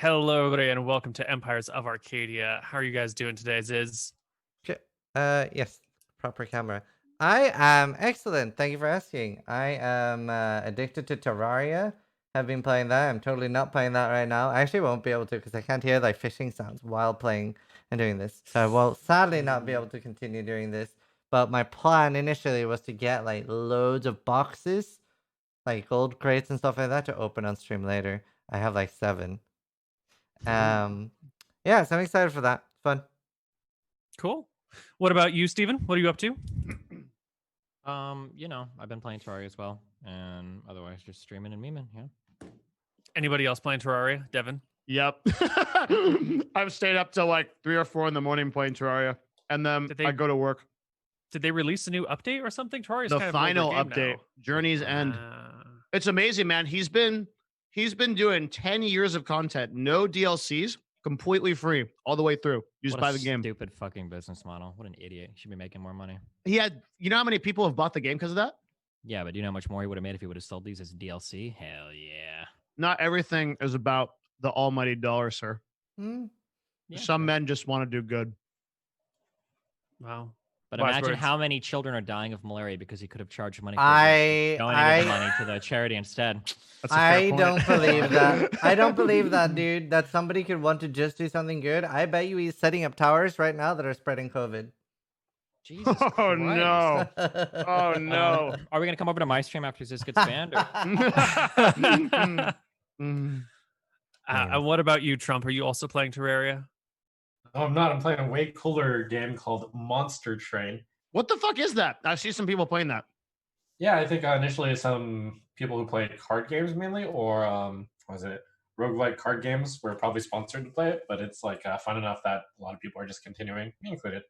Hello, everybody, and welcome to Empires of Arcadia. How are you guys doing today, Ziz? Okay. Yes, proper camera. I am excellent. Thank you for asking. I am addicted to Terraria. Have been playing that. I'm totally not playing that right now. I actually won't be able to because I can't hear like fishing sounds while playing and doing this. So I will sadly not be able to continue doing this. But my plan initially was to get like loads of boxes, like gold crates and stuff like that, to open on stream later. I have like 7. Yeah, so I'm excited for that. It's fun. Cool. What about you, Steven? What are you up to? I've been playing Terraria as well, and otherwise just streaming and memeing. Yeah. Anybody else playing Terraria? Devin? Yep. I've stayed up till like 3 or 4 in the morning playing Terraria, and then I go to work. Did they release a new update or something? Terraria's The kind final of update, now. Journey's End. It's amazing, man. He's been doing 10 years of content, no DLCs, completely free all the way through. You just buy the game. Stupid fucking business model. What an idiot. He should be making more money. He had, you know how many people have bought the game because of that? Yeah, but do you know how much more he would have made if he would have sold these as DLC? Hell yeah. Not everything is about the almighty dollar, sir. Hmm. Yeah, Some men just want to do good. Wow. But Wise imagine words. how many children are dying of malaria because he could have charged money for I donating the money to the charity instead. That's a fair I point. don't believe that. I don't believe that, dude. That somebody could want to just do something good. I bet you he's setting up towers right now that are spreading COVID. Jesus Oh, Christ. no. Oh, no. Are we going to come over to my stream after this gets banned? Or? What about you, Trump? Are you also playing Terraria? No, I'm not. I'm playing a way cooler game called Monster Train. What the fuck is that? I see some people playing that. Yeah, I think initially some people who played card games mainly, or what was it, roguelike card games were probably sponsored to play it, but it's like fun enough that a lot of people are just continuing, me included.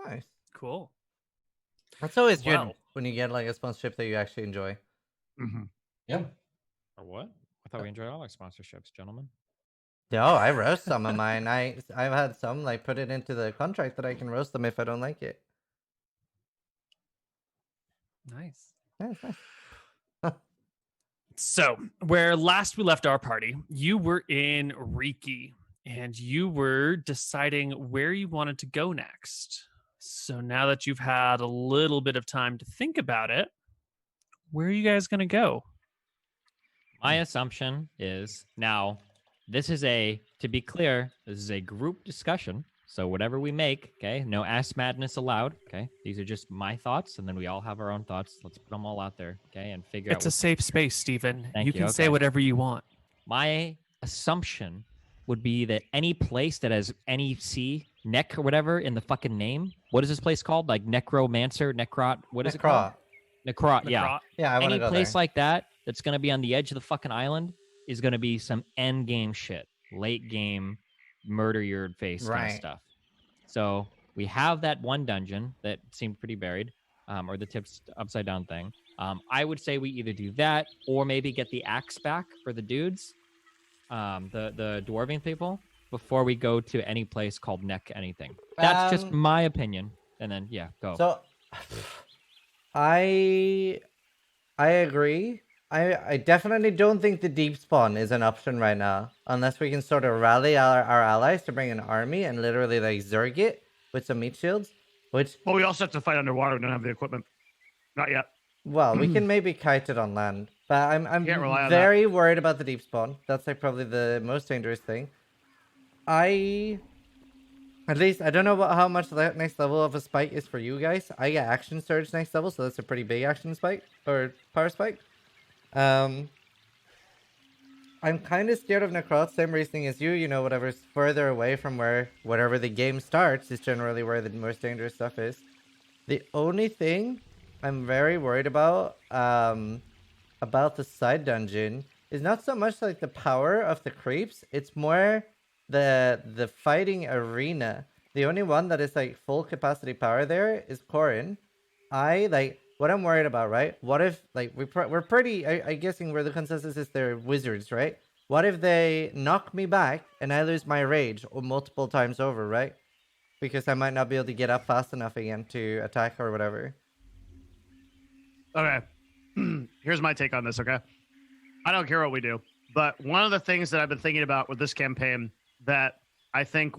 Nice. Cool. That's always good Wow. when you get like a sponsorship that you actually enjoy. Mm-hmm. Yeah. Or what? I thought we enjoyed all our sponsorships, gentlemen. No, I roast some of mine. I've had some like put it into the contract that I can roast them if I don't like it. Nice. Yeah, it's nice. So, where last we left our party, you were in Riki, and you were deciding where you wanted to go next. So now that you've had a little bit of time to think about it, where are you guys going to go? My assumption is now, to be clear, this is a group discussion. So whatever we make, okay, no ass madness allowed, okay? These are just my thoughts, and then we all have our own thoughts. Let's put them all out there, okay, and figure out. It's a safe space, Stephen. Thank You you, can say okay. whatever you want. My assumption would be that any place that has NEC, neck or whatever in the fucking name, what is this place called? Like Necromancer, Necrot, what is it called? Necrot, yeah. Yeah, I want to Any go place there. like that that's going to be on the edge of the fucking island is going to be some end game shit, late game, murder your face kind of Right. stuff. So we have that one dungeon that seemed pretty buried, or the tips upside down thing. I would say we either do that or maybe get the axe back for the dudes, the Dwarven people, before we go to any place called Neck anything. That's just my opinion. And then, yeah, go. So, I agree. I definitely don't think the deep spawn is an option right now, unless we can sort of rally our allies to bring an army and literally like zerg it with some meat shields. Which, Well, we also have to fight underwater. We don't have the equipment. Not yet. well, we can maybe kite it on land, but I'm Can't rely on very worried about the deep spawn. That's like probably the most dangerous thing. At least I don't know how much the next level of a spike is for you guys. I get action surge next level, so that's a pretty big action spike or power spike. I'm kind of scared of Necrot. Same reasoning as you. You know, whatever's further away from whatever the game starts is generally where the most dangerous stuff is. The only thing I'm very worried about the side dungeon is not so much like the power of the creeps. It's more the fighting arena. The only one that is like full capacity power there is Corrin. What I'm worried about, right? What if, like, we're pretty, I guessing where the consensus is they're wizards, right? What if they knock me back and I lose my rage multiple times over, right? Because I might not be able to get up fast enough again to attack or whatever. Okay. Here's my take on this, okay? I don't care what we do. But one of the things that I've been thinking about with this campaign that I think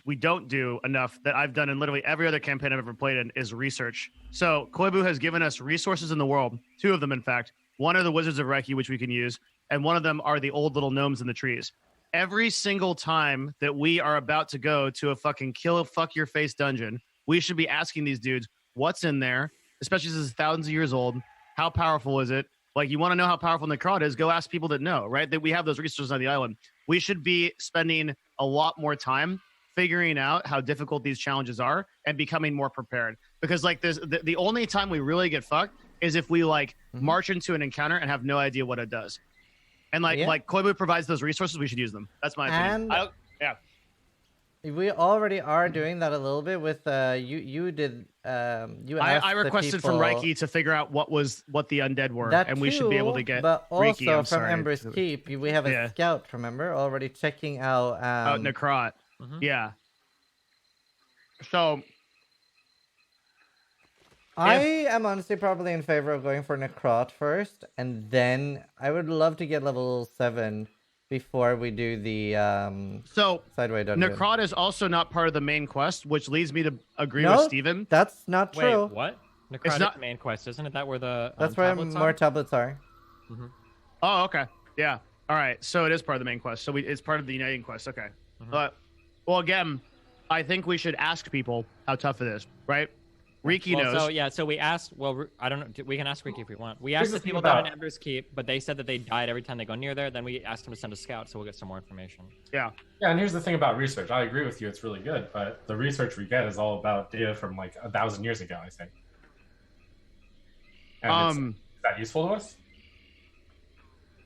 we don't do enough, that I've done in literally every other campaign I've ever played in, is research. So Koibu has given us resources in the world, 2 of them, in fact. One are the Wizards of Reiki, which we can use, and one of them are the old little gnomes in the trees. Every single time that we are about to go to a fucking fuck your face dungeon, we should be asking these dudes what's in there, especially since it's thousands of years old. How powerful is it? Like, you want to know how powerful Necrot is, go ask people that know, right? That we have those resources on the island. We should be spending a lot more time figuring out how difficult these challenges are and becoming more prepared. Because like the only time we really get fucked is if we like march into an encounter and have no idea what it does. And like Koibu provides those resources, we should use them. That's my opinion. Yeah. We already are doing that a little bit with you did I requested from Reiki to figure out what the undead were, and we should be able to get. But also Reiki, from Ember's Keep, we have a scout. Remember, already checking out Necrot. Yeah. So I am honestly probably in favor of going for Necrot first, and then I would love to get level 7 before we do the sideway dungeon. Necrot is also not part of the main quest, which leads me to agree with Steven. That's not true. Wait, what? Necrot is the main quest, isn't it? That where the that's where more tablets are. Oh, okay. Yeah. All right. So it is part of the main quest. So it's part of the uniting quest. Okay. But well, again, I think we should ask people how tough it is, right? Riki knows. So we asked. Well, I don't know. We can ask Riki if we want. We asked the people about an Ember's Keep, but they said that they died every time they go near there. Then we asked them to send a scout, so we'll get some more information. Yeah. Yeah, and here's the thing about research. I agree with you; it's really good, but the research we get is all about data from like 1,000 years ago, I think. And is that useful to us?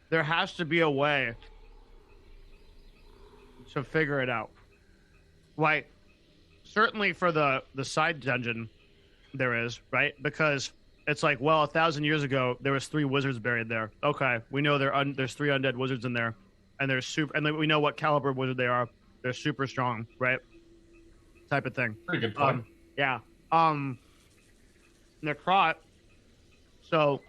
There has to be a way to figure it out. Like, certainly for the side dungeon. There is, right? Because it's like, well, 1,000 years ago there was 3 wizards buried there. Okay, we know there's 3 undead wizards in there, and and we know what caliber wizard they are. They're super strong, right? Type of thing. Pretty good point. Yeah. Necrot. So,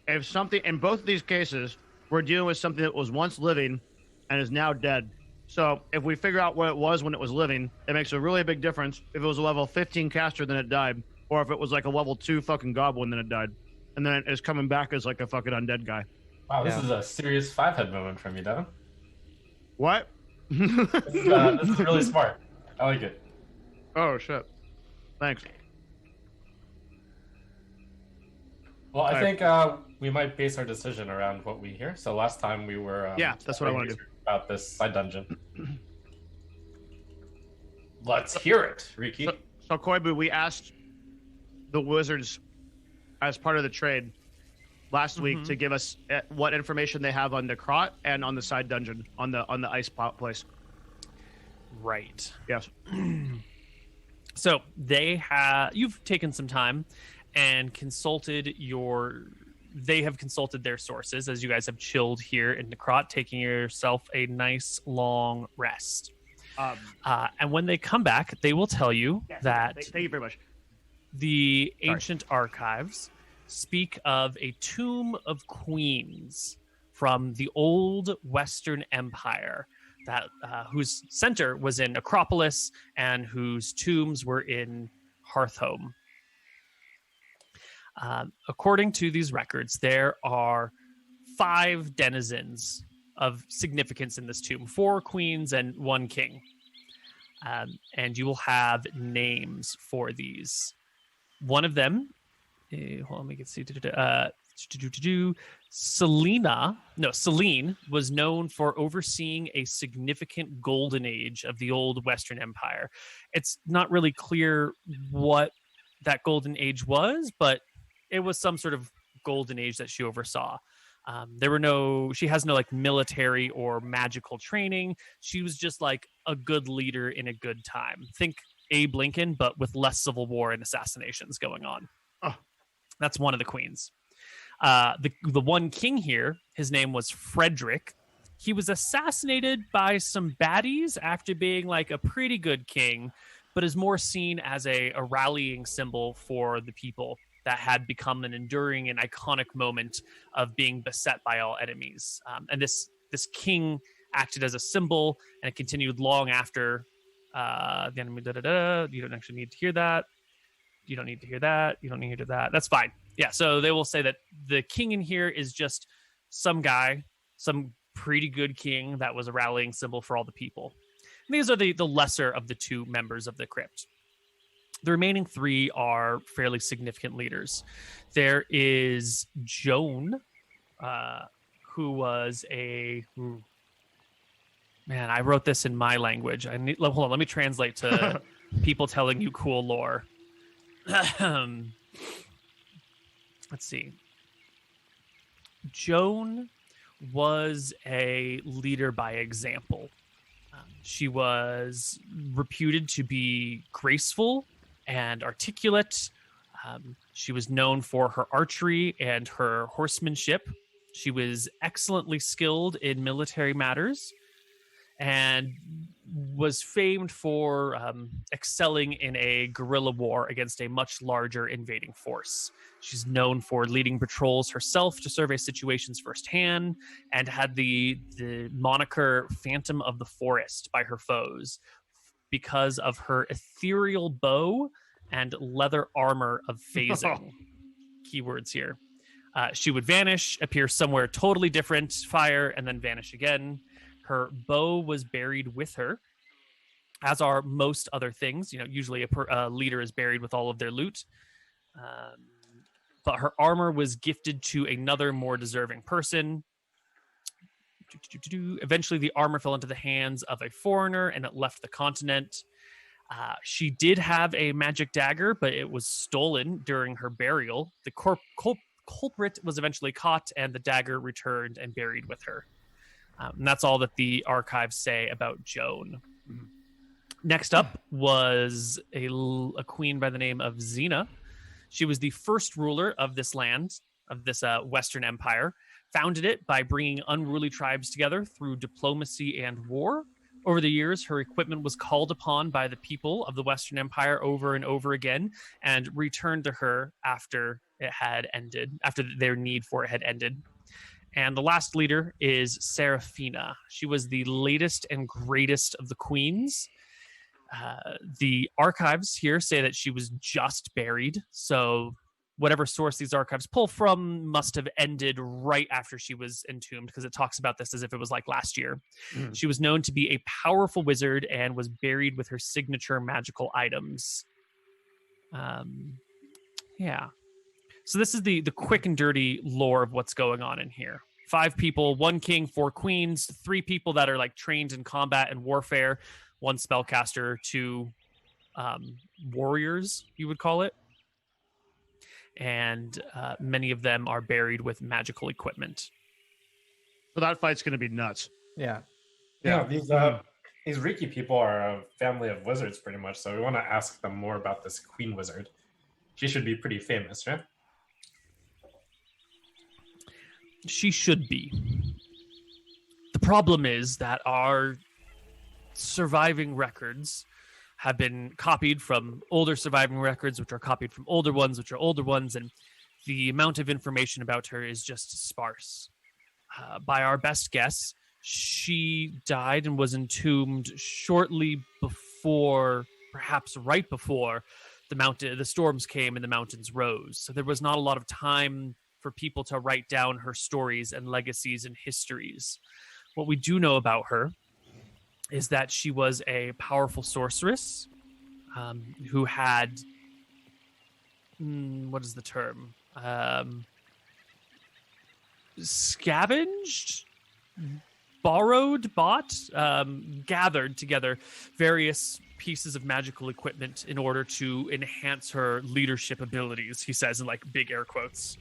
if something in both of these cases, we're dealing with something that was once living and is now dead. So if we figure out what it was when it was living, it makes a really big difference if it was a level 15 caster, then it died. Or if it was like a level 2 fucking goblin, then it died. And then it is coming back as like a fucking undead guy. Wow, this is a serious 5-head moment from you, Devin. What? This is really smart. I like it. Oh, shit. Thanks. Well, I think we might base our decision around what we hear. So last time we were... that's what I want to do. About this side dungeon. Let's hear it, Riki. So Koibu, we asked the wizards as part of the trade last week to give us what information they have on Necrot and on the side dungeon on the ice place. Right. Yes. So you've taken some time and they have consulted their sources as you guys have chilled here in Necrot, taking yourself a nice long rest. And when they come back, they will tell you that thank you very much. The ancient archives speak of a tomb of queens from the old Western Empire that whose center was in Acropolis and whose tombs were in Hearthhome. According to these records, there are 5 denizens of significance in this tomb, 4 queens and 1 king. And you will have names for these. One of them, hold on, let me see. Celine was known for overseeing a significant golden age of the old Western Empire. It's not really clear what that golden age was, but it was some sort of golden age that she oversaw. She has no like military or magical training. She was just like a good leader in a good time. Think Abe Lincoln, but with less civil war and assassinations going on. Oh. That's one of the queens. The one king here, his name was Frederick. He was assassinated by some baddies after being like a pretty good king, but is more seen as a rallying symbol for the people that had become an enduring and iconic moment of being beset by all enemies. And this this king acted as a symbol, and it continued long after the enemy. You don't actually need to hear that. You don't need to hear that. You don't need to hear that. That's fine. Yeah. So they will say that the king in here is just some guy, some pretty good king that was a rallying symbol for all the people. And these are the lesser of the two members of the crypt. The remaining three are fairly significant leaders. There is Joan, who was man, I wrote this in my language. Hold on, let me translate to people telling you cool lore. Let's see. Joan was a leader by example. She was reputed to be graceful and articulate. She was known for her archery and her horsemanship. She was excellently skilled in military matters and was famed for excelling in a guerrilla war against a much larger invading force. She's known for leading patrols herself to survey situations firsthand, and had the moniker Phantom of the Forest by her foes because of her ethereal bow and leather armor of phasing. Keywords here. She would vanish, appear somewhere totally different, fire, and then vanish again. Her bow was buried with her, as are most other things. Usually a leader is buried with all of their loot. But her armor was gifted to another more deserving person. Eventually, the armor fell into the hands of a foreigner, and it left the continent. She did have a magic dagger, but it was stolen during her burial. The culprit was eventually caught, and the dagger returned and buried with her. And that's all that the archives say about Joan. Next up was a queen by the name of Xena. She was the first ruler of this land, of this Western Empire, founded it by bringing unruly tribes together through diplomacy and war. Over the years, her equipment was called upon by the people of the Western Empire over and over again, and returned to her after it had ended, after their need for it had ended. And the last leader is Seraphina. She was the latest and greatest of the queens. The archives here say that she was just buried. So whatever source these archives pull from must have ended right after she was entombed, because it talks about this as if it was like last year. She was known to be a powerful wizard and was buried with her signature magical items. Yeah. So this is the quick and dirty lore of what's going on in here. 5 people, 1 king, 4 queens, 3 people that are like trained in combat and warfare, 1 spellcaster, 2 warriors, you would call it. And many of them are buried with magical equipment. So that fight's going to be nuts. Yeah. These Riki people are a family of wizards, pretty much. So we want to ask them more about this queen wizard. She should be pretty famous, right? She should be. The problem is that our surviving records have been copied from older surviving records, which are copied from older ones, which are older ones, and the amount of information about her is just sparse. By our best guess, she died and was entombed shortly before, perhaps right before, the storms came and the mountains rose. So there was not a lot of time for people to write down her stories and legacies and histories. What we do know about her is that she was a powerful sorceress who had, what is the term? Scavenged? Gathered together various pieces of magical equipment in order to enhance her leadership abilities, he says in like big air quotes.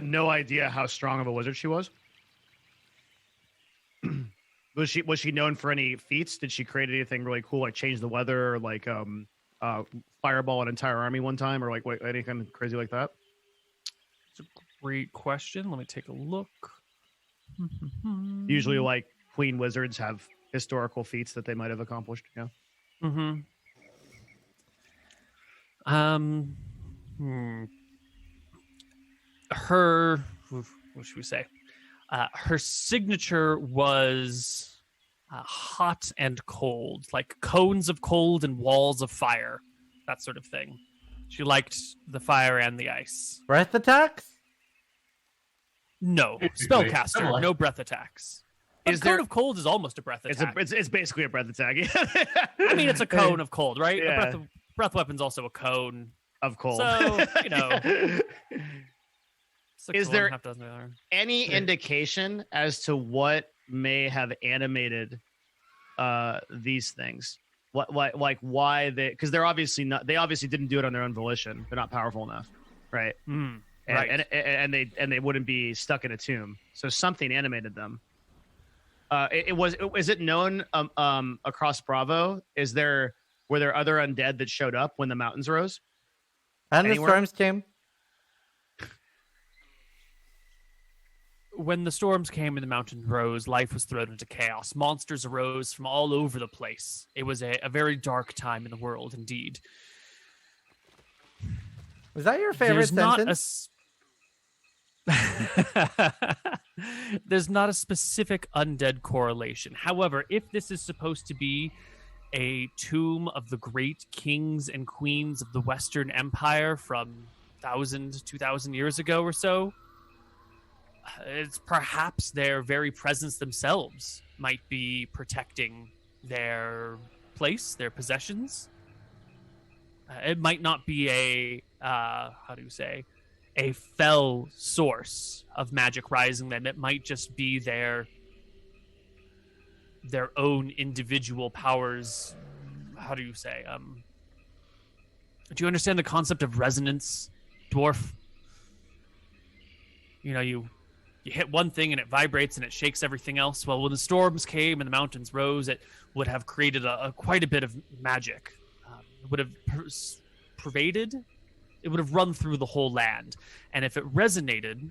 No idea how strong of a wizard she was. Was she known for any feats? Did she create anything really cool, like change the weather, or like fireball an entire army one time, or like anything crazy like that? It's a great question. Let me take a look. Usually, like queen wizards have historical feats that they might have accomplished. Yeah. Her, what should we say? Her signature was hot and cold, like cones of cold and walls of fire, that sort of thing. She liked the fire and the ice. Breath attacks? No, Basically, spellcaster, similar. no breath attacks. But Is cone there- of cold is almost a breath attack. It's basically a breath attack. I mean, it's a cone of cold, right? Yeah. A breath weapon's also a cone. of cold. So, you know. Six Is of one, there- half dozen of the other. Any indication as to what may have animated these things? What like why they? Because they're obviously not. They obviously didn't do it on their own volition. They're not powerful enough, right? Hmm, And, right. and they wouldn't be stuck in a tomb. So something animated them. Is it known across Bravo? Were there other undead that showed up when the mountains rose? And Anywhere? the storms came? When the storms came and the mountain rose, life was thrown into chaos. Monsters arose from all over the place. It was a very dark time in the world, indeed. Was that your favorite sentence? There's not a specific undead correlation. However, if this is supposed to be a tomb of the great kings and queens of the Western Empire from 1,000, 2,000 years ago or so, it's perhaps their very presence themselves might be protecting their place, their possessions. It might not be a a fell source of magic rising them. It might just be their own individual powers. How do you say? Do you understand the concept of resonance, dwarf? You know, you hit one thing and it vibrates and it shakes everything else. Well, when the storms came and the mountains rose, it would have created quite a bit of magic. It would have pervaded. It would have run through the whole land. And if it resonated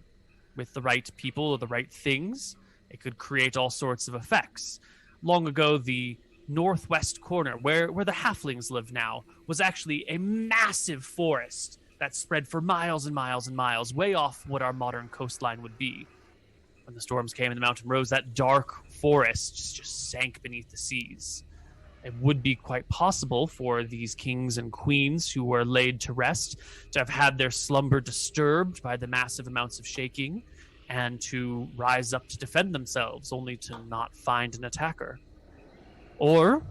with the right people or the right things, it could create all sorts of effects. Long ago, the northwest corner, where the halflings live now, was actually a massive forest that spread for miles and miles and miles, way off what our modern coastline would be. When the storms came and the mountain rose, that dark forest just sank beneath the seas. It would be quite possible for these kings and queens who were laid to rest to have had their slumber disturbed by the massive amounts of shaking and to rise up to defend themselves, only to not find an attacker. Or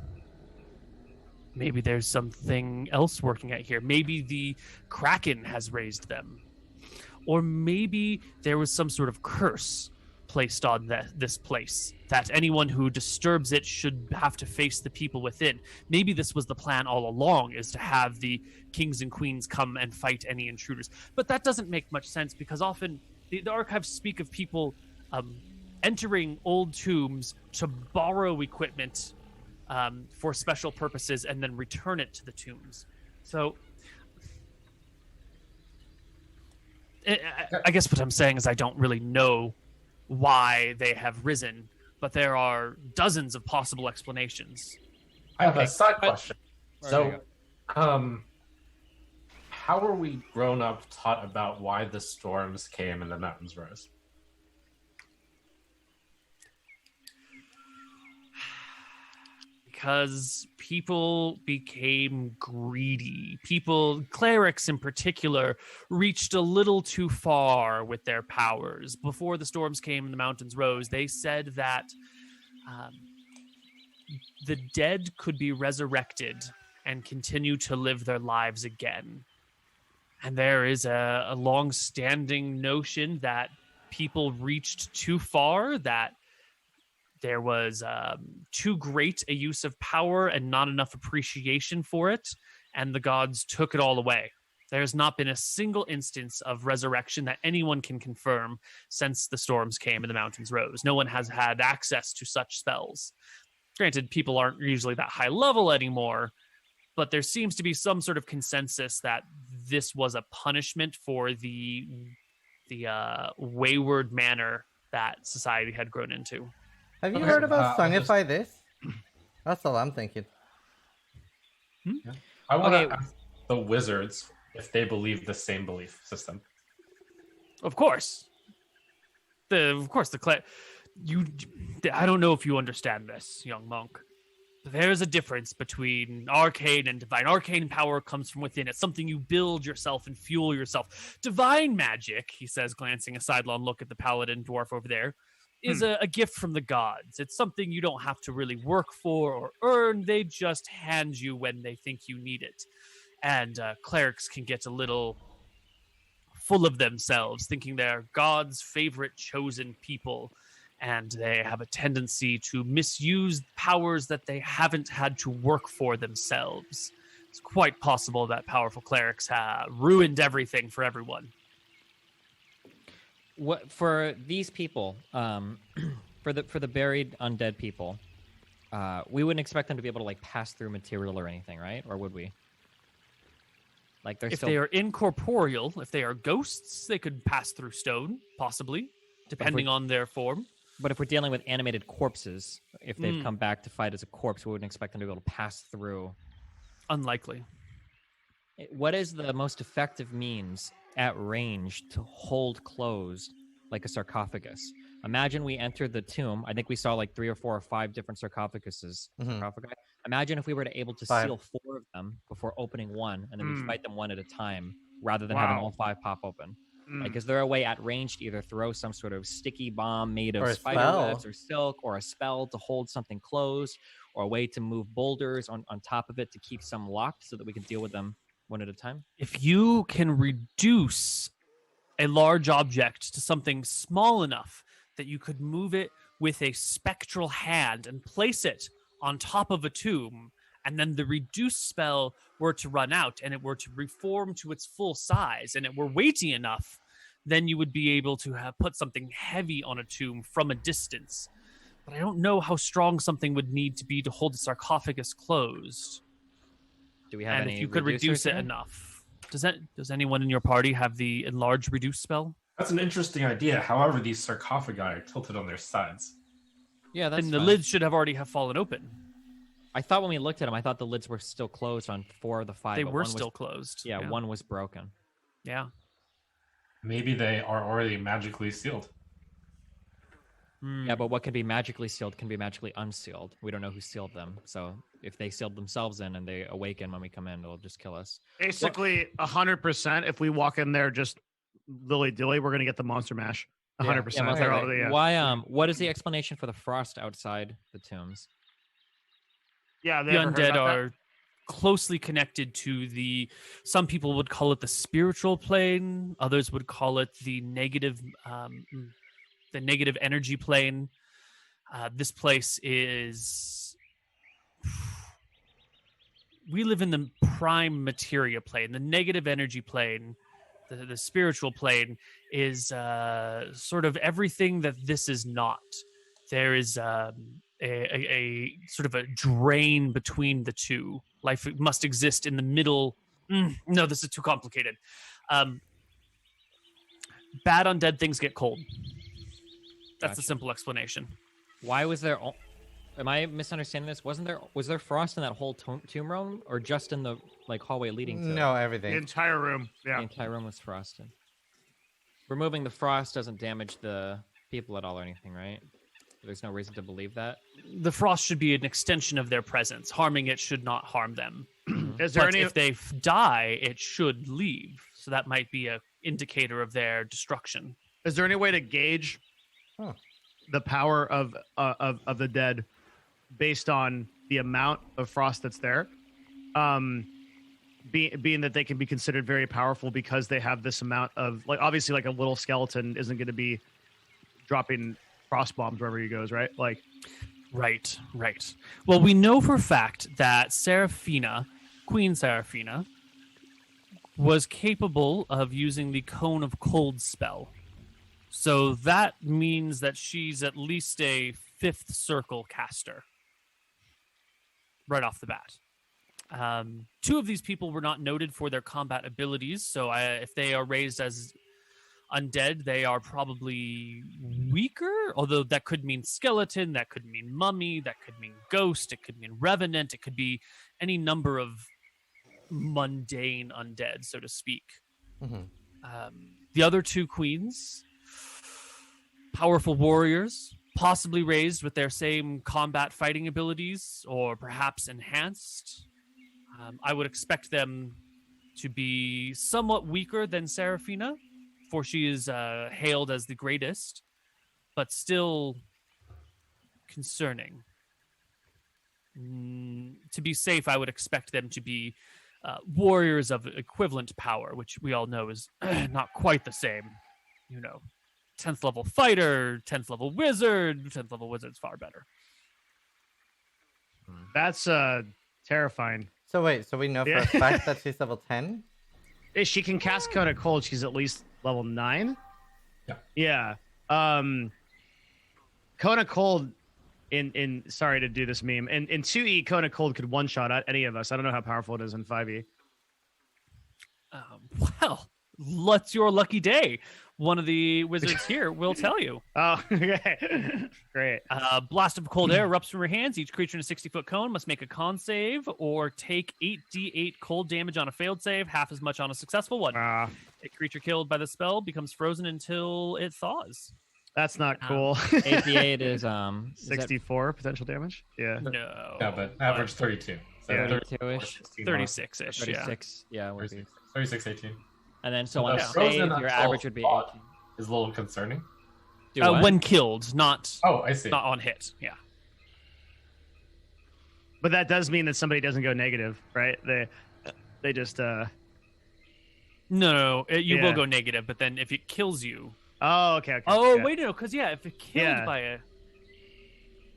maybe there's something else working at here. Maybe the Kraken has raised them. Or maybe there was some sort of curse placed on this place, that anyone who disturbs it should have to face the people within. Maybe this was the plan all along, is to have the kings and queens come and fight any intruders. But that doesn't make much sense, because often the archives speak of people entering old tombs to borrow equipment for special purposes and then return it to the tombs. So I guess what I'm saying is I don't really know why they have risen, but there are dozens of possible explanations. I have a side question. There So, you how are we grown up taught about why the storms came and the mountains rose? Because people became greedy. Clerics in particular, reached a little too far with their powers. Before the storms came and the mountains rose, they said that the dead could be resurrected and continue to live their lives again. And there is a long-standing notion that people reached too far, that there was too great a use of power and not enough appreciation for it, and the gods took it all away. There's not been a single instance of resurrection that anyone can confirm since the storms came and the mountains rose. No one has had access to such spells. Granted, people aren't usually that high level anymore, but there seems to be some sort of consensus that this was a punishment for the wayward manner that society had grown into. Have you Okay, heard about I'll just- Sungify this? That's all I'm thinking. I want to Okay. ask the wizards if they believe the same belief system. Of course. Of course, I don't know if you understand this, young monk. There's a difference between arcane and divine. Arcane power comes from within. It's something you build yourself and fuel yourself. Divine magic, he says, glancing a sidelong look at the paladin dwarf over there, is a gift from the gods. It's something you don't have to really work for or earn. They just hand you when they think you need it. And clerics can get a little full of themselves, thinking they're God's favorite chosen people. And they have a tendency to misuse powers that they haven't had to work for themselves. It's quite possible that powerful clerics have ruined everything for everyone. What for these people? For the buried undead people, we wouldn't expect them to be able to like pass through material or anything, right? Or would we? Like If they are incorporeal, if they are ghosts, they could pass through stone, possibly, depending on their form. But if we're dealing with animated corpses, if they've come back to fight as a corpse, we wouldn't expect them to be able to pass through. Unlikely. What is the most effective means at range to hold closed like a sarcophagus? Imagine we entered the tomb. I think we saw like 3 or 4 or 5 different sarcophaguses. Sarcophagi. Imagine if we were able to 5. seal 4 of them before opening one, and then we fight them one at a time rather than having all 5 pop open. Like, is there a way at range to either throw some sort of sticky bomb made of spider webs or silk, or a spell to hold something closed, or a way to move boulders on top of it to keep some locked so that we can deal with them one at a time? If you can reduce a large object to something small enough that you could move it with a spectral hand and place it on top of a tomb, and then the reduce spell were to run out and it were to reform to its full size and it were weighty enough, then you would be able to have put something heavy on a tomb from a distance. But I don't know how strong something would need to be to hold the sarcophagus closed. Do we have and any if you could reduce it here? enough. Does anyone in your party have the enlarge reduce spell? That's an interesting idea. However, these sarcophagi are tilted on their sides. Yeah, that's And the fine. lids should have already have fallen open. I thought when we looked at them, I thought the lids were still closed on 4 of the 5. They but were one still was, closed. Yeah, one was broken. Yeah. Maybe they are already magically sealed. Yeah, but what can be magically sealed can be magically unsealed. We don't know who sealed them. So if they sealed themselves in and they awaken when we come in, they'll just kill us. Basically, 100%. If we walk in there just dilly-dilly, we're going to get the monster mash. 100%. Yeah, They're all- yeah. Why? What is the explanation for the frost outside the tombs? Yeah, The undead are closely connected to some people would call it the spiritual plane. Others would call it the negative energy plane. This place is... We live in the prime materia plane. The negative energy plane, the spiritual plane, is sort of everything that this is not. There is a sort of a drain between the two. Life must exist in the middle. No, this is too complicated. Bad undead things get cold. That's the simple explanation. Why was there? Am I misunderstanding this? Was there frost in that whole tomb room, or just in the hallway leading to it? No, The everything. entire room. Yeah. The entire room was frosted. Removing the frost doesn't damage the people at all or anything, right? There's no reason to believe that. The frost should be an extension of their presence. Harming it should not harm them. Is there But any? if they die, it should leave. So that might be an indicator of their destruction. Is there any way to gauge the power of the dead based on the amount of frost that's there? Being that they can be considered very powerful because they have this amount of obviously a little skeleton isn't going to be dropping frost bombs wherever he goes, right? Right. Well, we know for a fact that Queen Seraphina, was capable of using the Cone of Cold spell. So that means that she's at least a 5th circle caster. Right off the bat. 2 of these people were not noted for their combat abilities, so if they are raised as undead, they are probably weaker, although that could mean skeleton, that could mean mummy, that could mean ghost, it could mean revenant, it could be any number of mundane undead, so to speak. The other 2 queens, powerful warriors, possibly raised with their same combat fighting abilities, or perhaps enhanced. I would expect them to be somewhat weaker than Seraphina, for she is hailed as the greatest, but still concerning. To be safe, I would expect them to be warriors of equivalent power, which we all know is not quite the same. 10th level fighter, 10th level wizard. 10th level wizard's far better. That's terrifying. So wait, so we know for a fact that she's level 10? If she can cast Cone of Cold, she's at least level 9? Yeah. Cone of Cold in sorry to do this meme. In 2E, Cone of Cold could one-shot at any of us. I don't know how powerful it is in 5E. Well, what's your lucky day? One of the wizards here will tell you. Oh, okay. Great. Blast of cold air erupts from your hands. Each creature in a 60-foot cone must make a con save or take 8d8 cold damage on a failed save, half as much on a successful one. A creature killed by the spell becomes frozen until it thaws. That's not cool. 8d8 is 64 potential damage? Yeah. No. Yeah, but average 32. So Yeah. 32-ish. 36-ish, 36. Yeah, would be. 36, 18. And then so on The save, frozen your until average would be thawed 18. is a little concerning. Do what? When killed, not Oh, I see. not on hit. Yeah. But that does mean that somebody doesn't go negative, right? They just No, you Yeah. will go negative, but then if it kills you. Oh, okay. Oh, yeah. wait, no, because if it killed Yeah. by a.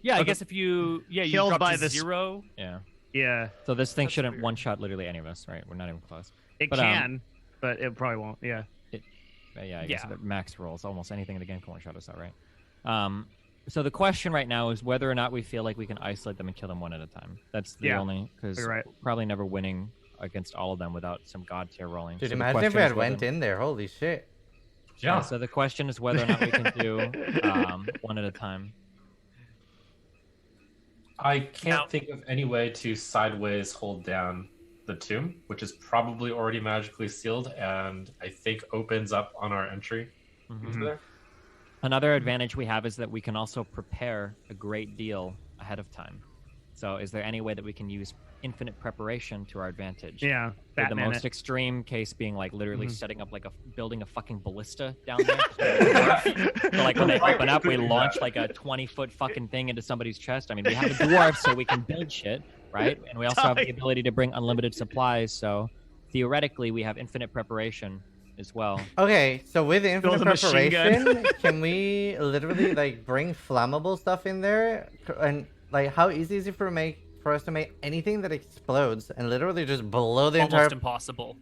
Yeah, I Okay. guess if you Killed drop by to this- 0. Yeah. Yeah. So this thing That's shouldn't weird. one-shot literally any of us, right? We're not even close. It But, can, but it probably won't. Yeah. Yeah, I guess Yeah. if it max rolls, almost anything in the game can one-shot us out, right? So the question right now is whether or not we feel like we can isolate them and kill them one at a time. That's the Yeah, only, because you're right. probably never winning against all of them without some god tier rolling. Dude, So the imagine if question we is had whether- went in there. Holy shit. Yeah. So the question is whether or not we can do one at a time. I can't Now- think of any way to sideways hold down the tomb, which is probably already magically sealed and I think opens up on our entry Mhm. into there. Another advantage we have is that we can also prepare a great deal ahead of time. So is there any way that we can use infinite preparation to our advantage? Yeah. With the Batman most it. extreme case being like literally Mhm. setting up like building a fucking ballista down there. So like when they open up, we launch like a 20-foot fucking thing into somebody's chest. I mean, we have a dwarf, so we can build shit, right? And we also have the ability to bring unlimited supplies. So theoretically, we have infinite preparation as well. Okay, so with infinite Build a machine gun. preparation, can we literally like bring flammable stuff in there? And like, how easy is it for us to make anything that explodes and literally just blow the Almost entire? impossible.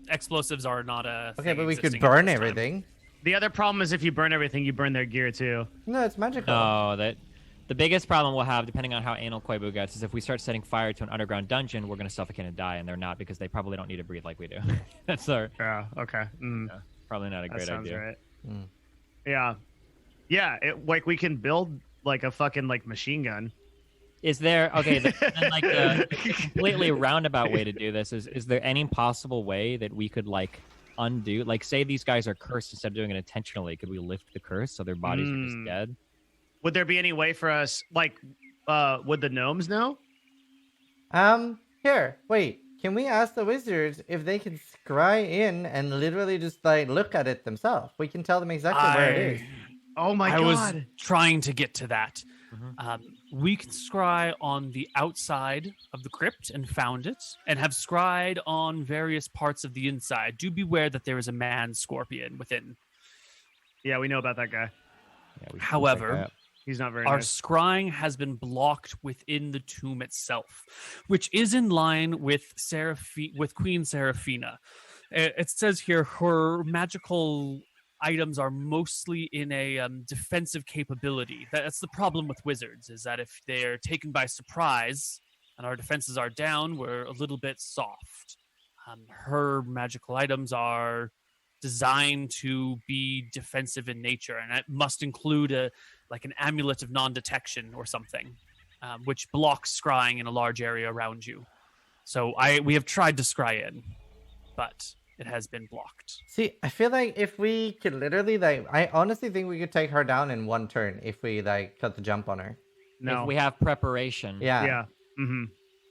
Explosives are not a. Okay, thing but we could existing at burn this time. everything. The other problem is if you burn everything, you burn their gear too. No, it's magical. No, that the biggest problem we'll have, depending on how anal Koibu gets, is if we start setting fire to an underground dungeon, we're going to suffocate and die, and they're not because they probably don't need to breathe like we do. That's Yeah. Okay. probably not a That great sounds idea. right. Mm. Yeah. Yeah. Like we can build like a fucking like machine gun. Is there then like the completely roundabout way to do this is there any possible way that we could like undo, like say these guys are cursed, instead of doing it intentionally, could we lift the curse so their bodies are just dead? Would there be any way for us like would the gnomes know? Here, wait. Can we ask the wizards if they can scry in and literally just like look at it themselves? We can tell them exactly where it is. Oh my I god. was trying to get to that. Mhm. We can scry on the outside of the crypt and found it, and have scryed on various parts of the inside. Do beware that there is a man scorpion within. Yeah, we know about that guy. Yeah, we should check However, that out. He's not very Our nice. scrying has been blocked within the tomb itself, which is in line with Queen Seraphina. It says here her magical items are mostly in a defensive capability. That's the problem with wizards, is that if they're taken by surprise and our defenses are down, we're a little bit soft. Her magical items are designed to be defensive in nature, and it must include an amulet of non-detection or something, which blocks scrying in a large area around you. So we have tried to scry in, but it has been blocked. See, I feel like if we could literally like, I honestly think we could take her down in one turn if we like cut the jump on her. No. If we have preparation. Yeah. Yeah. Mm-hmm.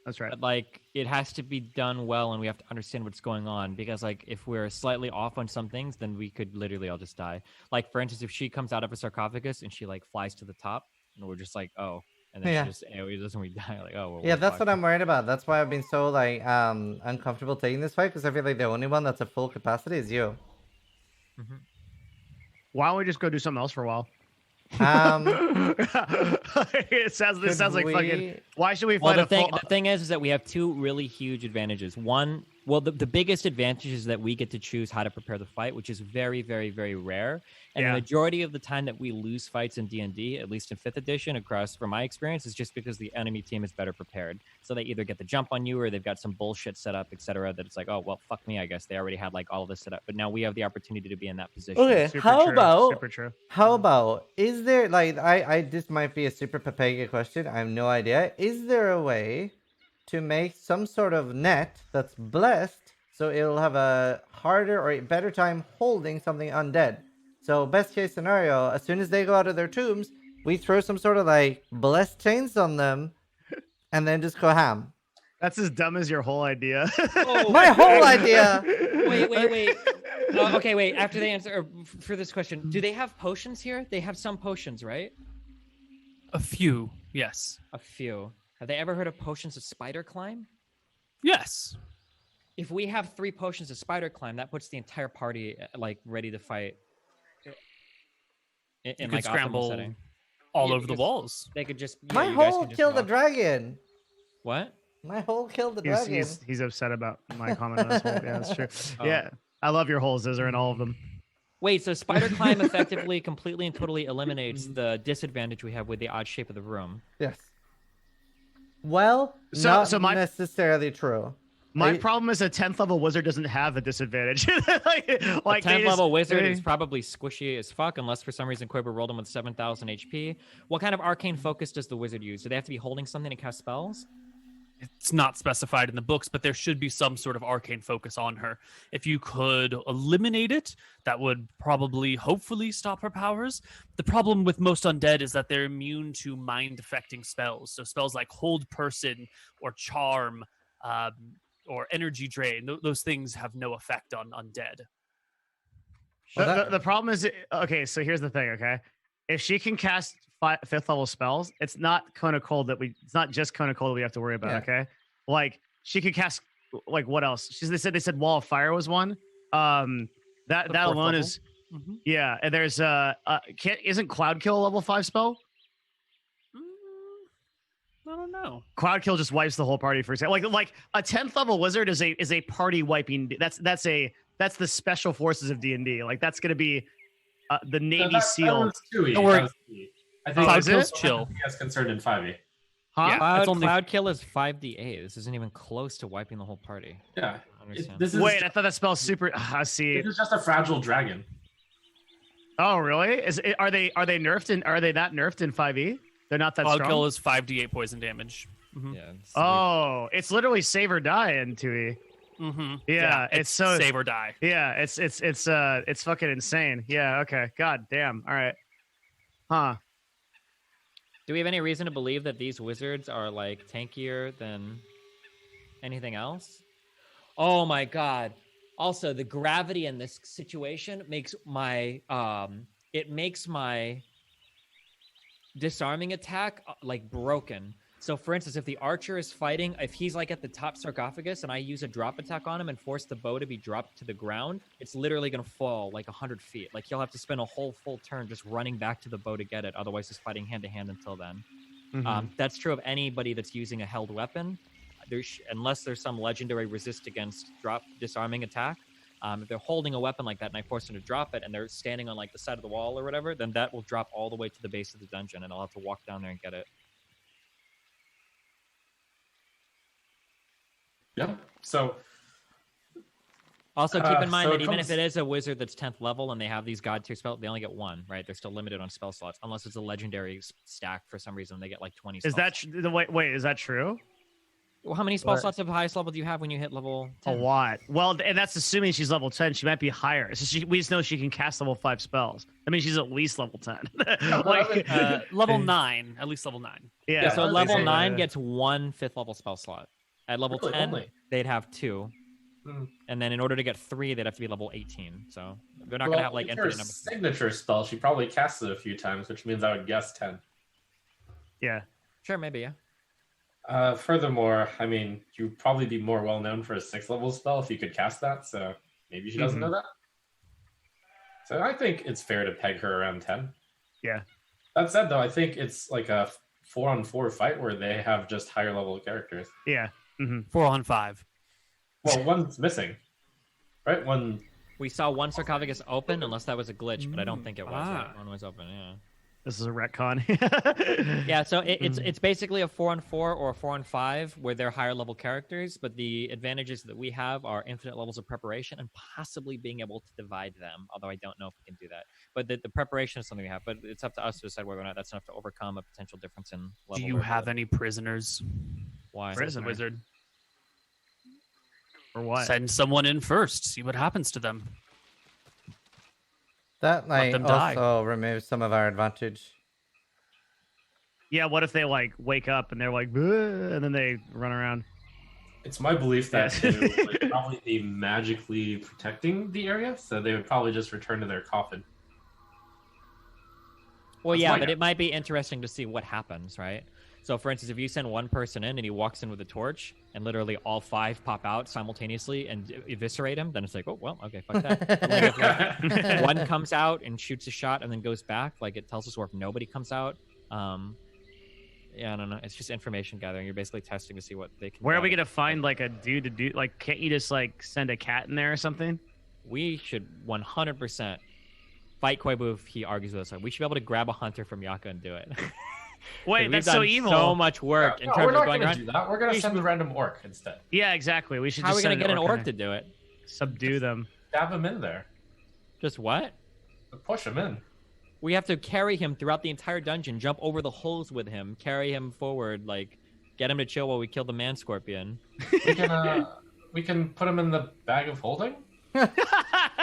That's right. But like it has to be done well, and we have to understand what's going on, because like if we're slightly off on some things, then we could literally all just die. Like for instance, if she comes out of a sarcophagus and she like flies to the top, and we're just like, oh, and then Yeah. she just AoE doesn't we die? Like, oh, well, Yeah, we're that's fucked. what I'm worried about. That's why I've been so like uncomfortable taking this fight, because I feel like the only one that's at full capacity is you. Mhm. Why don't we just go do something else for a while? It sounds like we- fucking. Why should we Well, fight the thing is that we have two really huge advantages. One, well, the biggest advantage is that we get to choose how to prepare the fight, which is very, very, very rare. And Yeah. the majority of the time that we lose fights in D&D, at least in 5th edition, across from my experience, is just because the enemy team is better prepared. So they either get the jump on you, or they've got some bullshit set up, etc. That it's like, oh, well, fuck me, I guess. They already had like all of this set up. But now we have the opportunity to be in that position. Okay, Super how true, about super true. how about is there like I this might be a super Papega question. I have no idea. Is there a way to make some sort of net that's blessed so it'll have a harder or a better time holding something undead? So best case scenario, as soon as they go out of their tombs, we throw some sort of like blessed chains on them, and then just go ham. That's as dumb as your whole idea. My whole idea. Wait. Okay, wait. After they answer for this question, do they have potions here? They have some potions, right? A few, yes. A few. Have they ever heard of potions of spider climb? Yes. If we have 3 potions of spider climb, that puts the entire party like ready to fight. In You could like optimal scramble setting. all Yeah, over the because walls. They could just My you guys whole can just kill the walk. dragon. What? My whole kill the dragon. he's upset about my comment on this hole. Yeah, that's true. Oh. Yeah, I love your holes. Those are in all of them. Wait, so spider climb effectively, completely and totally eliminates the disadvantage we have with the odd shape of the room. Yes. Well, So- not my- necessarily true. My I- problem is a 10th level wizard doesn't have a disadvantage. like A they 10th just- level wizard they- is probably squishy as fuck, unless for some reason Koibu rolled him with 7,000 HP. What kind of arcane focus does the wizard use? Do they have to be holding something to cast spells? It's not specified in the books, but there should be some sort of arcane focus on her. If you could eliminate it, that would probably, hopefully, stop her powers. The problem with most undead is that they're immune to mind-affecting spells. So spells like Hold Person or Charm or Energy Drain, those things have no effect on undead. Well, The problem is, okay, so here's the thing, okay? If she can cast 5th level spells, it's not Cone of Cold it's not just Cone of Cold that we have to worry about, Yeah. okay? Like, she could cast, like, what else? They said Wall of Fire was one. That fourth alone level. is, yeah, and there's, isn't Cloud Kill a level 5 spell? I don't know. Cloud Kill just wipes the whole party for example. Like a 10th level wizard is a party wiping. That's the special forces of D&D. Like that's gonna be the Navy SEAL. Don't worry. I think Cloud is Kill's it? chill. That's concerned in 5e. Huh? Yeah. Cloud, it's only- Cloud Kill is 5d8. This isn't even close to wiping the whole party. Yeah. I don't understand. This is Wait, I thought that spell super. I see. this is just a fragile dragon. Oh, really? Are they nerfed in? Are they that nerfed in 5e? They're not that Cloud strong. Kill is 5d8 poison damage. Yeah. Oh, it's literally save or die in 2e. Mm-hmm. Yeah, it's so- save or die. Yeah, it's fucking insane. Yeah. Okay. God damn. All right. Huh. Do we have any reason to believe that these wizards are like tankier than anything else? Oh my god. Also, the gravity in this situation makes my disarming attack like broken. So for instance, if the archer is fighting, if he's like at the top sarcophagus and I use a drop attack on him and force the bow to be dropped to the ground, it's literally going to fall like 100 feet. Like he'll have to spend a whole full turn just running back to the bow to get it. Otherwise, just fighting hand to hand until then. That's true of anybody that's using a held weapon. Unless there's some legendary resist against drop disarming attack. If they're holding a weapon like that and I force them to drop it and they're standing on like the side of the wall or whatever, then that will drop all the way to the base of the dungeon and I'll have to walk down there and get it. Yep. So Also, keep in mind so that it even comes- if it is a wizard that's 10th level and they have these god tier spells, they only get 1, right? They're still limited on spell slots, unless it's a legendary stack for some reason. They get like 20 Is spells. that wait? Is that true? Well, how many spell What? slots of highest level do you have when you hit level 10? A lot. Well, and that's assuming she's level 10. She might be higher. So we just know she can cast level 5 spells. I mean, she's at least level 10. Level 9, at least level 9. Yeah, so I was level saying, 9 gets 1 5th level spell slot. At level Really? 10, Only? they'd have 2. Hmm. And then in order to get 3, they'd have to be level 18. So they're not going to have like with her infinite numbers. signature spell, she probably casts it a few times, which means I would guess 10. Yeah. Sure, maybe, yeah. Furthermore, I mean, you'd probably be more well known for a 6th level spell if you could cast that, so maybe she doesn't know that. So I think it's fair to peg her around 10. Yeah. That said, though, I think it's like a 4-on-4 fight where they have just higher level characters. Yeah. 4-on-5. Well, one's missing, right? One. We saw one sarcophagus open, unless that was a glitch, but I don't think it was. Ah. Right? One was open, yeah. This is a retcon. Yeah, so it's basically a 4-on-4 or a 4-on-5 where they're higher level characters, but the advantages that we have are infinite levels of preparation and possibly being able to divide them, although I don't know if we can do that. But the preparation is something we have, but it's up to us to decide whether or not that's enough to overcome a potential difference in level. Do you have any prisoners? Why? Prisoner? Wizard. Or what? Send someone in first. See what happens to them. That might them die. also remove some of our advantage. Yeah, what if they like wake up and they're like, "Bleh," and then they run around? It's my belief that they would probably be magically protecting the area, so they would probably just return to their coffin. Well, That's yeah, my but guess. it might be interesting to see what happens, right? So, for instance, if you send one person in and he walks in with a torch and literally all 5 pop out simultaneously and eviscerate him, then it's like, oh, well, okay, fuck that. But like, if like, one comes out and shoots a shot and then goes back, like it tells us, or if nobody comes out, yeah, I don't know. It's just information gathering. You're basically testing to see what they can. Where are we gather. gonna find like a dude to do? Like, can't you just like send a cat in there or something? We should 100% fight Koibu if he argues with us. We should be able to grab a hunter from Yaka and do it. Wait, We've that's done so evil. So much work in No, terms we're of not going going around. to do that. We're going to send a random orc instead. Yeah, exactly. We should How are just we going to send get an orc in to do it? subdue them. Stab him in there. Just what? Push him in. We have to carry him throughout the entire dungeon, jump over the holes with him, carry him forward, like get him to chill while we kill the man scorpion. We can put him in the bag of holding.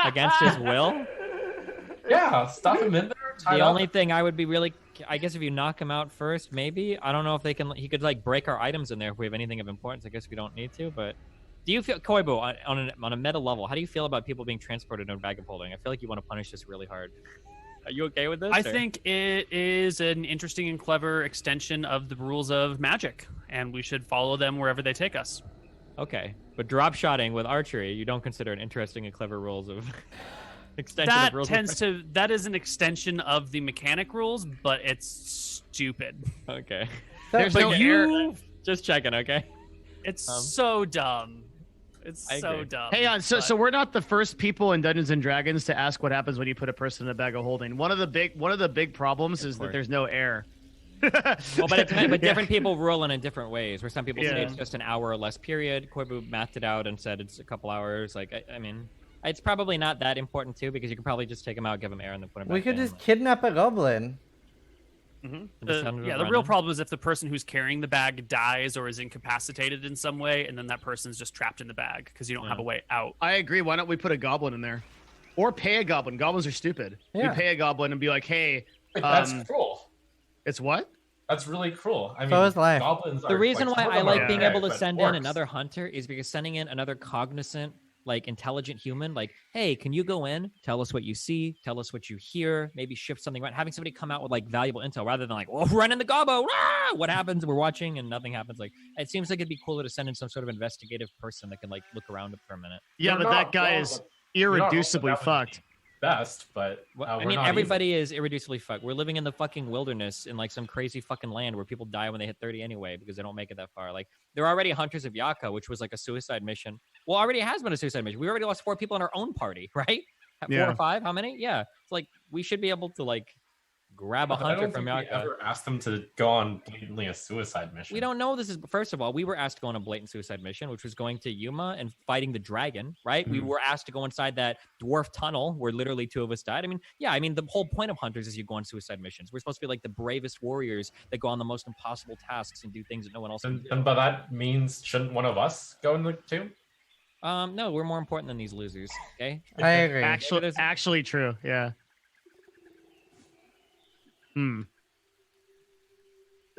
Against his will? Yeah, stuff him in there. The only thing I would be really, I guess if you knock him out first, maybe. I don't know if they can, he could like break our items in there if we have anything of importance. I guess we don't need to, but do you feel, Koibu, on a meta level, how do you feel about people being transported in a bag of holding? I feel like you want to punish this really hard. Are you okay with this? I or? think it is an interesting and clever extension of the rules of magic, and we should follow them wherever they take us. Okay, but drop shotting with archery, you don't consider an interesting and clever rules of extension That of rules. that is an extension of the mechanic rules, but it's stupid. Okay, There's But no you, just checking. Okay, it's so dumb. It's I so agree. dumb. Hey, on. So but- we're not the first people in Dungeons and Dragons to ask what happens when you put a person in a bag of holding. One of the big problems is that course. there's no air. well, but different people rule in different ways. Where some people say Yeah. it's just an hour or less period. Koibu mathed it out and said it's a couple hours. Like I mean, it's probably not that important too because you could probably just take him out, give him air, and then put him. We back could in, just like, kidnap a goblin. and just have him the run real in. problem is if the person who's carrying the bag dies or is incapacitated in some way, and then that person's just trapped in the bag because you don't have a way out. I agree. Why don't we put a goblin in there, or pay a goblin? Goblins are stupid. Yeah. We pay a goblin and be like, "Hey, Wait, that's Um, cruel. it's what?" That's really cruel. I mean, So is life. goblins The are, reason like, why some of I them like are being okay, able to but send in orcs- another hunter is because sending in another cognizant, like intelligent human, like, hey, can you go in, tell us what you see, tell us what you hear, maybe shift something around, having somebody come out with like valuable intel rather than like, oh, run in the gobbo, rah! What happens? We're watching and nothing happens. Like, it seems like it'd be cooler to send in some sort of investigative person that can like look around for a minute. Yeah, You're but that not guy wrong, is but you're not wrong, irreducibly that would be fucked. Best, but Well, we're I mean, not everybody is irreducibly fucked. We're living in the fucking wilderness in like some crazy fucking land where people die when they hit 30 anyway because they don't make it that far. Like, there are already hunters of Yaka, which was like a suicide mission. Well, already has been a suicide mission. We already lost 4 people in our own party, right? 4 Yeah. or 5? How many? Yeah. It's like we should be able to like grab a I hunter don't from think we Yaka. ever asked them to go on blatantly a suicide mission. We don't know this is. First of all, we were asked to go on a blatant suicide mission, which was going to Yuma and fighting the dragon. Right? We were asked to go inside that dwarf tunnel where literally 2 of us died. I mean, yeah. I mean, the whole point of hunters is you go on suicide missions. We're supposed to be like the bravest warriors that go on the most impossible tasks and do things that no one else can do. And by that means, shouldn't one of us go in the too? No, we're more important than these losers. Okay. I agree. Actually true. Yeah.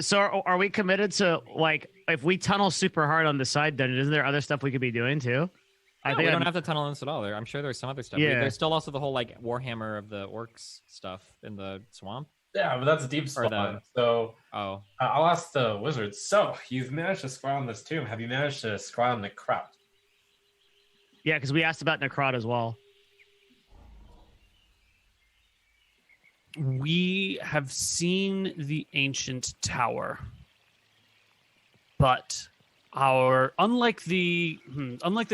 So are we committed to, like, if we tunnel super hard on the side dungeon, isn't there other stuff we could be doing too? I think we don't have to tunnel this at all. I'm sure there's some other stuff. Yeah. There's still also the whole like Warhammer of the orcs stuff in the swamp. Yeah, but that's deep spawn. So Oh, I'll ask the wizards. So you've managed to scry on this tomb. Have you managed to scry on the crowd? Yeah, because we asked about Necrot as well. We have seen the ancient tower, but unlike the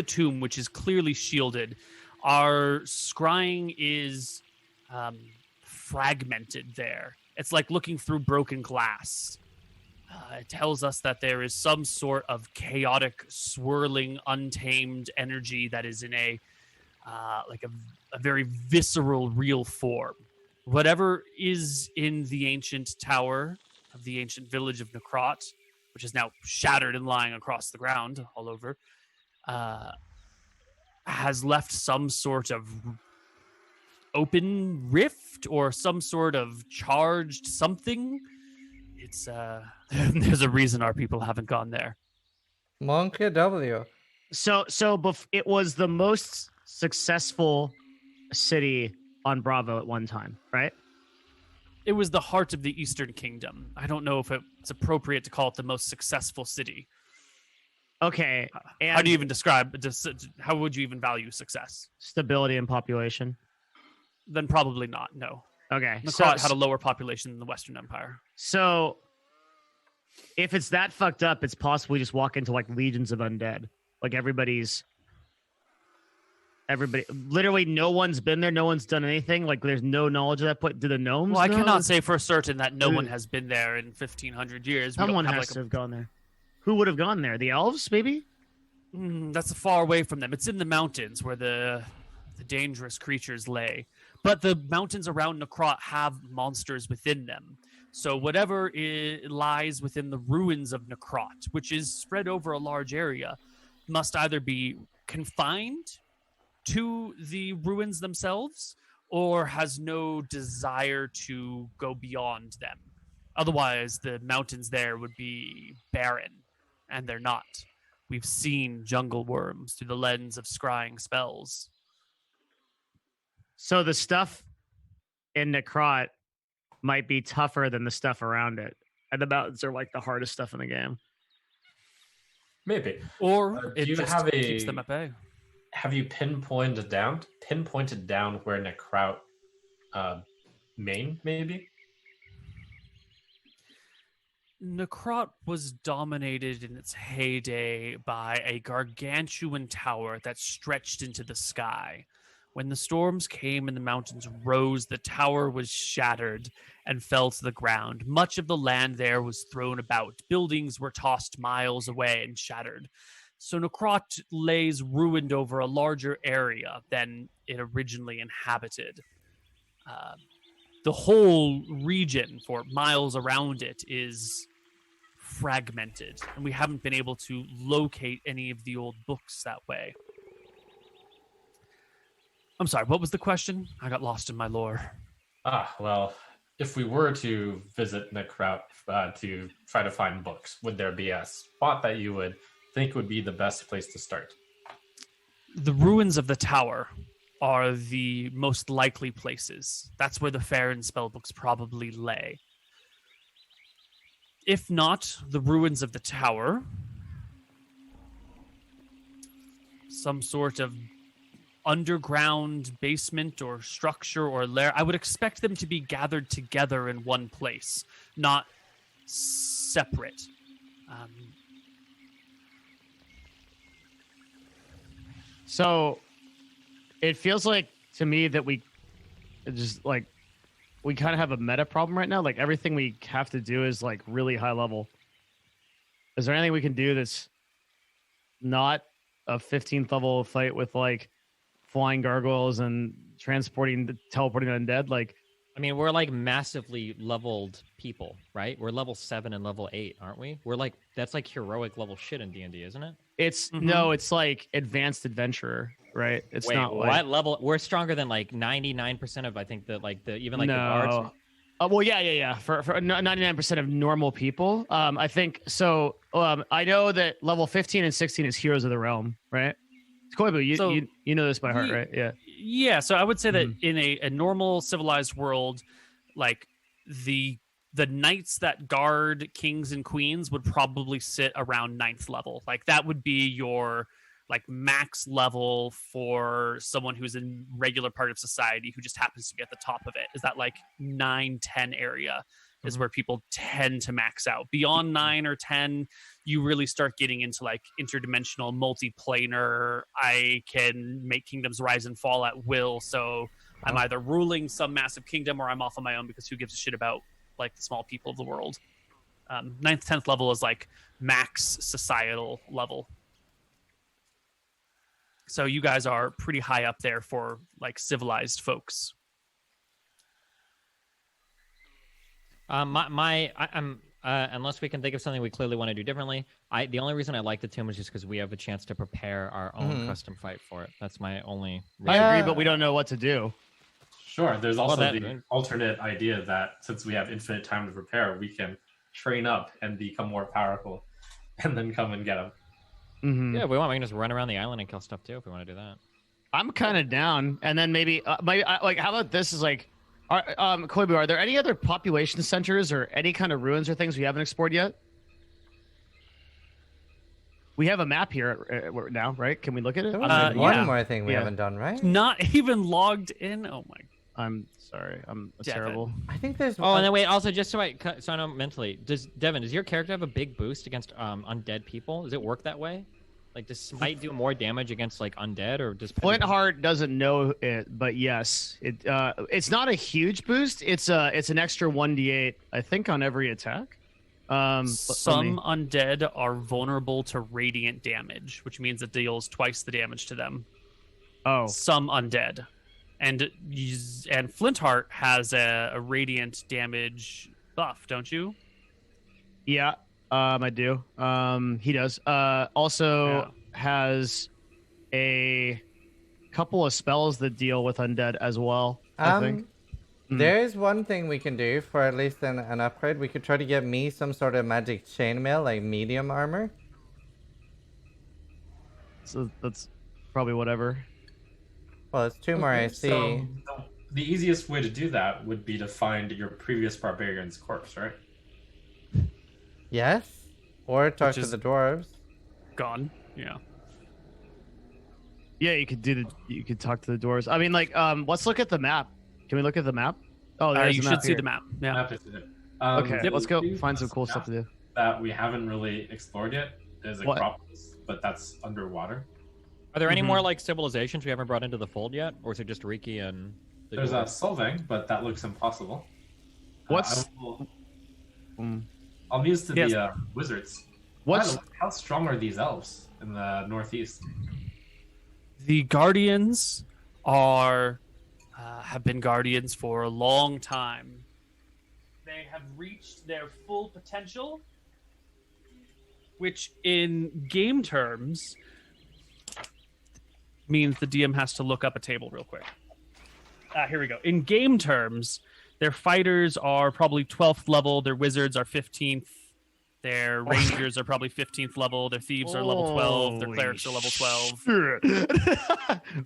tomb, which is clearly shielded, our scrying is fragmented there. It's like looking through broken glass. It tells us that there is some sort of chaotic, swirling, untamed energy that is in a very visceral, real form. Whatever is in the ancient tower of the ancient village of Necrot, which is now shattered and lying across the ground all over, has left some sort of open rift or some sort of charged something. It's there's a reason our people haven't gone there. Monkey W. So it was the most successful city on Bravo at one time, right? It was the heart of the Eastern Kingdom. I don't know if it's appropriate to call it the most successful city. Okay. And How do you even describe? How would you even value success? stability and population? Then probably not. No. Okay. Necrot had a lower population than the Western Empire. So if it's that fucked up, it's possible we just walk into like legions of undead. Like everybody, literally no one's been there. No one's done anything. Like there's no knowledge of that point. Do the gnomes Well, I know? cannot say for certain that no one has been there in 1500 years. We don't Someone have, has to have gone there. Who would have gone there? The elves, maybe? That's far away from them. It's in the mountains where the dangerous creatures lay. But the mountains around Necrot have monsters within them. So whatever lies within the ruins of Necrot, which is spread over a large area, must either be confined to the ruins themselves or has no desire to go beyond them. Otherwise, the mountains there would be barren, and they're not. We've seen jungle worms through the lens of scrying spells. So the stuff in Necrot might be tougher than the stuff around it. And the mountains are like the hardest stuff in the game. Maybe. Or it do you just have keeps them at bay. Have you pinpointed down where Necrot main maybe? Necrot was dominated in its heyday by a gargantuan tower that stretched into the sky. When the storms came and the mountains rose, the tower was shattered and fell to the ground. Much of the land there was thrown about. Buildings were tossed miles away and shattered. So Necrot lays ruined over a larger area than it originally inhabited. The whole region for miles around it is fragmented, and we haven't been able to locate any of the old books that way. I'm sorry, what was the question? I got lost in my lore. Well, if we were to visit Necrot to try to find books, would there be a spot that you would think would be the best place to start? The ruins of the tower are the most likely places. That's where the Farron spellbooks probably lay. If not the ruins of the tower, some sort of underground basement or structure or lair, I would expect them to be gathered together in one place, not separate. So it feels like to me that we just like we kind of have a meta problem right now. Like everything we have to do is like really high level. Is there anything we can do that's not a 15th level fight with like flying gargoyles and teleporting undead? Like, I mean, we're like massively leveled people, right? We're level 7 and level 8, aren't we? We're like, that's like heroic level shit in D&D, isn't it? it's no, it's like advanced adventurer, right? It's Wait, not what like level? We're stronger than like 99% of, I think, the even like the guards. Well, yeah. For 99% of normal people, I think so. I know that level 15 and 16 is Heroes of the Realm, right? Koibu, you know this by heart, right? Yeah. Yeah. So I would say that in a normal civilized world, like the knights that guard kings and queens would probably sit around 9th level. Like that would be your like max level for someone who's in regular part of society who just happens to be at the top of it. Is that like 9-10 area is where people tend to max out. Beyond 9 or 10, you really start getting into like interdimensional, multiplanar. I can make kingdoms rise and fall at will. So I'm either ruling some massive kingdom or I'm off on my own because who gives a shit about like the small people of the world. 9th, 10th level is like max societal level. So you guys are pretty high up there for like civilized folks. I'm unless we can think of something we clearly want to do differently. The only reason I like the tomb is just because we have a chance to prepare our own custom fight for it. That's my only reason. I agree, but we don't know what to do. Sure. There's also the alternate idea that since we have infinite time to prepare, we can train up and become more powerful, and then come and get them. Yeah, if we want, we can just run around the island and kill stuff too. If we want to do that, I'm kind of down. And then maybe like, how about this? Is like, Koibu, are there any other population centers or any kind of ruins or things we haven't explored yet? We have a map here now, right? Can we look at it? One more thing we haven't done, right? Not even logged in. Oh my. I'm sorry. I'm Devin. terrible. I think there's. Oh, and then wait. Also, just so I know mentally, Devin, does your character have a big boost against undead people? Does it work that way? Like, does Smite do more damage against like undead, or does Flintheart doesn't know it, but yes, it's not a huge boost. It's an extra 1d8, I think, on every attack. Some undead are vulnerable to radiant damage, which means it deals twice the damage to them. Oh, some undead, and Flintheart has a radiant damage buff, don't you? Yeah. I do. He does. Also has a couple of spells that deal with undead as well, I think. There's one thing we can do for at least an upgrade. We could try to get me some sort of magic chainmail, like medium armor. So that's probably whatever. Well, it's 2 more AC. So the easiest way to do that would be to find your previous barbarian's corpse, right? Yes, or talk to the dwarves. Gone. Yeah. Yeah, you could talk to the dwarves. I mean, like, let's look at the map. Can we look at the map? Oh, you should see the map. Yeah. Okay, let's go find some cool stuff to do. That we haven't really explored yet is Acropolis, but that's underwater. Are there any more like civilizations we haven't brought into the fold yet, or is it just Riki and? There's a Solvang, but that looks impossible. I'll muse to the wizards. How strong are these elves in the northeast? The guardians have been guardians for a long time. They have reached their full potential, which in game terms means the DM has to look up a table real quick. Here we go. In game terms, their fighters are probably 12th level. Their wizards are 15th. Their rangers are probably 15th level. Their thieves are level 12. Their clerics are level 12.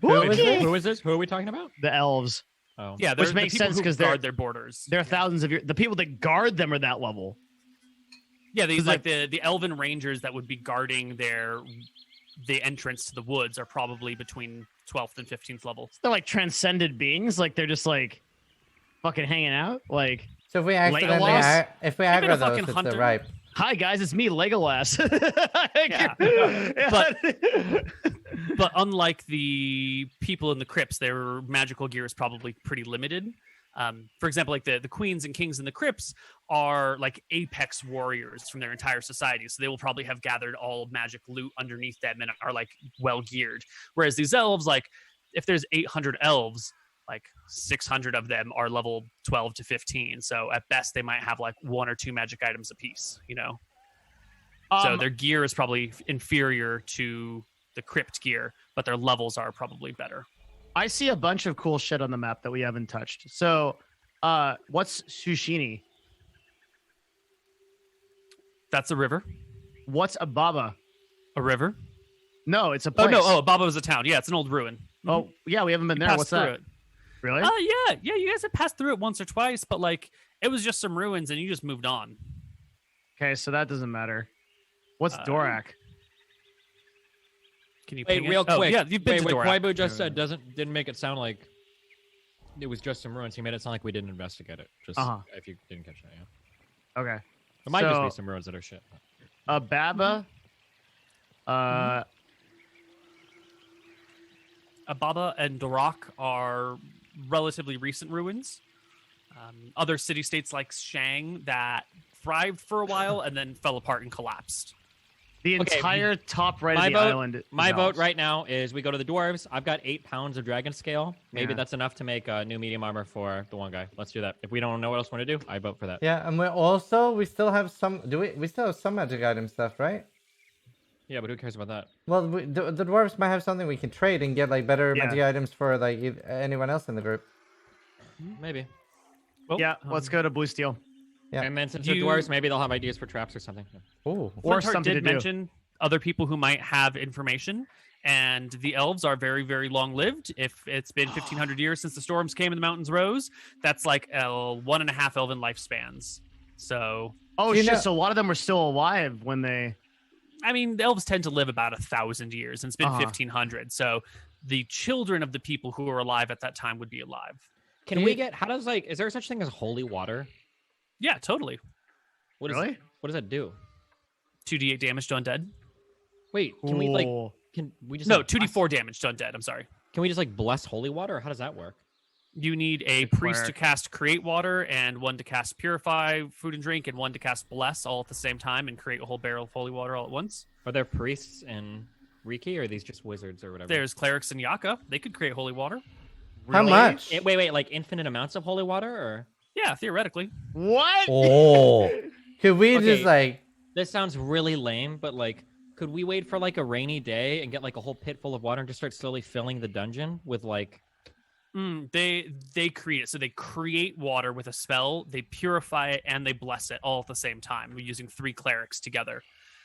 Who is this? Who are we talking about? The elves. Oh, yeah, which makes sense because they guard their borders. There are thousands of the people that guard them are that level. Yeah, these like the elven rangers that would be guarding the entrance to the woods are probably between 12th and 15th level. They're like transcended beings. Like they're just like fucking hanging out. Like so if we accidentally aggro those, it's a ripe. Hi guys, it's me, Legolas. But unlike the people in the crypts, their magical gear is probably pretty limited. For example, like the queens and kings in the crypts are like apex warriors from their entire society. So they will probably have gathered all magic loot underneath them and are like well geared. Whereas these elves, like if there's 800 elves, like 600 of them are level 12 to 15. So at best they might have like 1 or 2 magic items apiece, you know? So their gear is probably inferior to the crypt gear, but their levels are probably better. I see a bunch of cool shit on the map that we haven't touched. So, what's Sushini? That's a river. What's Ababa? A river? No, it's a Oh place. no! Oh, Baba was a town. Yeah, it's an old ruin. Oh, yeah, we haven't been You there. passed What's through that? it. Really? Yeah. You guys have passed through it once or twice, but like it was just some ruins, and you just moved on. Okay, so that doesn't matter. What's Dorak? Can you Wait, ping real it? Oh, quick. yeah, you've been Wait, to what Dorak. Koibu just said didn't make it sound like it was just some ruins. He made it sound like we didn't investigate it. Just if you didn't catch that, yeah. Okay. It might just So- be some ruins that are shit. Ababa. Ababa and Dorak are relatively recent ruins. Other city-states like Shang that thrived for a while and then fell apart and collapsed. The Okay, entire top right my of the vote- island. My is vote elves. right now is we go to the dwarves. I've got 8 pounds of dragon scale. Maybe Yeah. that's enough to make a new medium armor for the one guy. Let's do that. If we don't know what else we want to do, I vote for that. Yeah, and we still have some. We still have some magic item stuff, right? Yeah, but who cares about that? Well, the dwarves might have something we can trade and get like better Yeah. magic items for like anyone else in the group. Maybe. Well, Yeah, let's go to Blue Steel. Yeah. And then since You- they're dwarves, maybe they'll have ideas for traps or something. Yeah. Ooh. Or Flintheart something did to do. mention other people who might have information, and the elves are very, very long-lived. If it's been 1,500 years since the storms came and the mountains rose, that's like 1.5 elven lifespans. So, Oh You shit! know- So a lot of them were still alive when they. I mean, the elves tend to live about 1,000 years, and it's been 1,500. So, the children of the people who were alive at that time would be alive. Can we get? How does is there such thing as holy water? Yeah, totally. What Really? What does that do? 2d8 damage to undead. Wait, can we like? Cool. Can we just No, like, 2d4 damage to undead. I'm sorry. Can we just like bless holy water, or how does that work? You need a The priest to cleric. cast Create Water, and one to cast Purify Food and Drink, and one to cast Bless all at the same time and create a whole barrel of holy water all at once. Are there priests in Riki, or are these just wizards or whatever? There's clerics in Yaka. They could create holy water. How Really? much? Wait, like infinite amounts of holy water, or Yeah, theoretically. What? Oh. Could we Okay. just like? this sounds really lame, but like, could we wait for like a rainy day and get like a whole pit full of water and just start slowly filling the dungeon with like? They create it. So they create water with a spell, they purify it, and they bless it all at the same time. We're using 3 clerics together.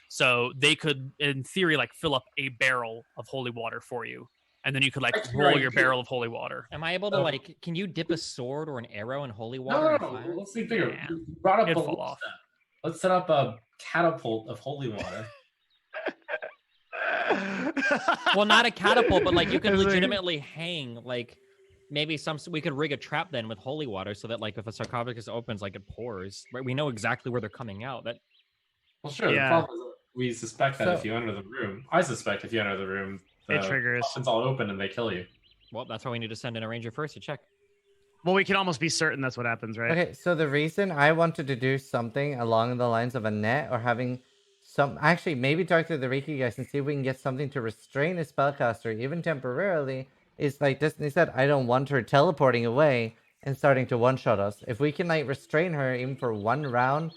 So they could, in theory, like fill up a barrel of holy water for you. And then you could like Actually, roll like, your barrel of holy water. Am I able to Oh. like? Can you dip a sword or an arrow in holy water? and No. fire? Let's think bigger. Yeah. You brought up It'd the fall wall off. set. Let's set up a catapult of holy water. Well, not a catapult, but like you can It's like- legitimately hang like maybe we could rig a trap then with holy water so that like if a sarcophagus opens, like it pours. Right, we know exactly where they're coming out. That Well, sure. Yeah. The problem is that we suspect that So- if you enter the room, I suspect if you enter the room, It the triggers. options all open and they kill you. well, that's why we need to send in a ranger first to check. Well, we can almost be certain that's what happens, right? Okay, so the reason I wanted to do something along the lines of a net or having some, actually maybe talk to the Reiki guys and see if we can get something to restrain a spellcaster even temporarily, is like Destiny said, I don't want her teleporting away and starting to one-shot us. If we can like restrain her even for 1 round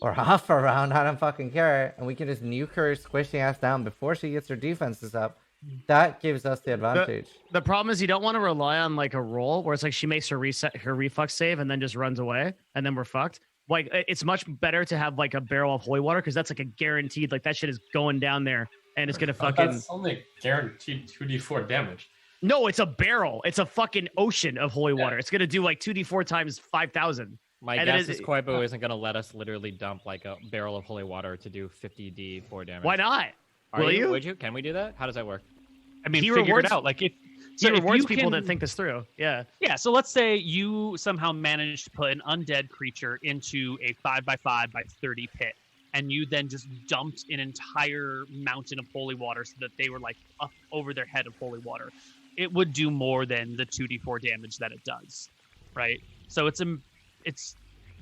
or half a round, I don't fucking care, and we can just nuke her, squish the ass down before she gets her defenses up, that gives us the advantage. The problem is you don't want to rely on like a roll where it's like she makes her reflex save and then just runs away and then we're fucked. Like it's much better to have like a barrel of holy water because that's like a guaranteed, like that shit is going down there and it's gonna But fucking. That's only guaranteed 2d4 damage. No, it's a barrel. It's a fucking ocean of holy Yeah. water. It's gonna do like 2d4 times 5,000. My And then guess it- is Koibu isn't going to let us literally dump like a barrel of holy water to do 50d4 damage. Why not? Are Will you? Would you? Can we do that? How does that work? I mean, He figure rewards- it out. Like if He if rewards you people that can- think this through. Yeah. Yeah, so let's say you somehow managed to put an undead creature into a 5x5 by 30 pit, and you then just dumped an entire mountain of holy water so that they were like up over their head of holy water. It would do more than the 2d4 damage that it does, right? So it's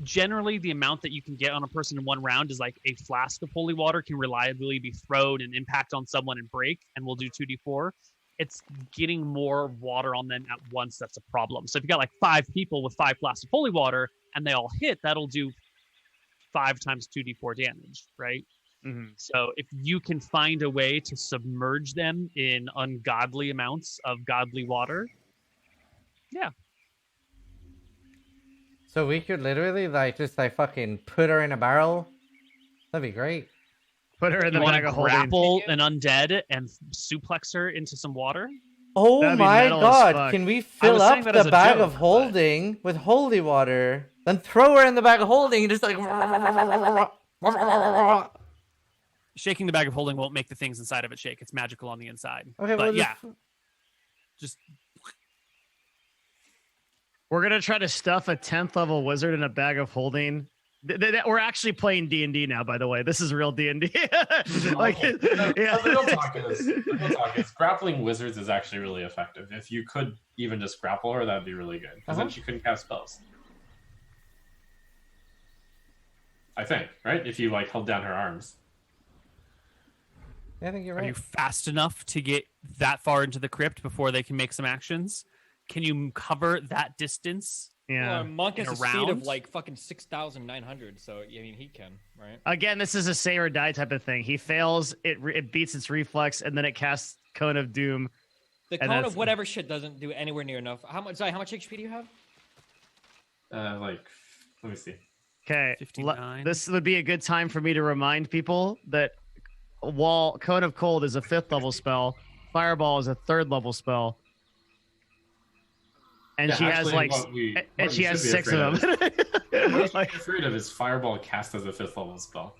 generally the amount that you can get on a person in one round is like a flask of holy water can reliably be thrown and impact on someone and break, and we'll do 2d4. It's getting more water on them at once that's a problem. So if you got like 5 people with 5 flasks of holy water and they all hit, that'll do 5 times 2d4 damage, right? Mm-hmm. So if you can find a way to submerge them in ungodly amounts of godly water, yeah. So we could literally just fucking put her in a barrel. That'd be great. Put her in the You want bag to of holding. grapple an undead and suplex her into some water? Oh That'd be my metal as god, fuck. can we I fill was saying up that as the a bag joke, of but- holding with holy water, then throw her in the bag of holding and just like... Shaking the bag of holding won't make the things inside of it shake. It's magical on the inside. Okay, but well, yeah, just We're gonna try to stuff a 10th level wizard in a bag of holding. We're actually playing D&D now, by the way. This is real D&D. Like, yeah. The real talk is grappling wizards is actually really effective. If you could even just grapple her, that'd be really good. Because then she couldn't cast spells. I think, right? If you like held down her arms. Yeah, I think you're are right. you fast enough to get that far into the crypt before they can make some actions? Can you cover that distance? Yeah. Monk In has a a speed round? of like fucking 6,900, so I mean he can, right? Again, this is a say or die type of thing. He fails, it beats its reflex, and then it casts Cone of Doom. The And cone that's- of whatever shit doesn't do anywhere near enough. How much HP do you have? Let me see. Okay. 59. This would be a good time for me to remind people that while Cone of Cold is a 5th level spell, Fireball is a 3rd level spell. And Yeah, she has actually, like, what and she you has should be 6 of them. What you should Like, be afraid of is Fireball cast as a 5th level spell.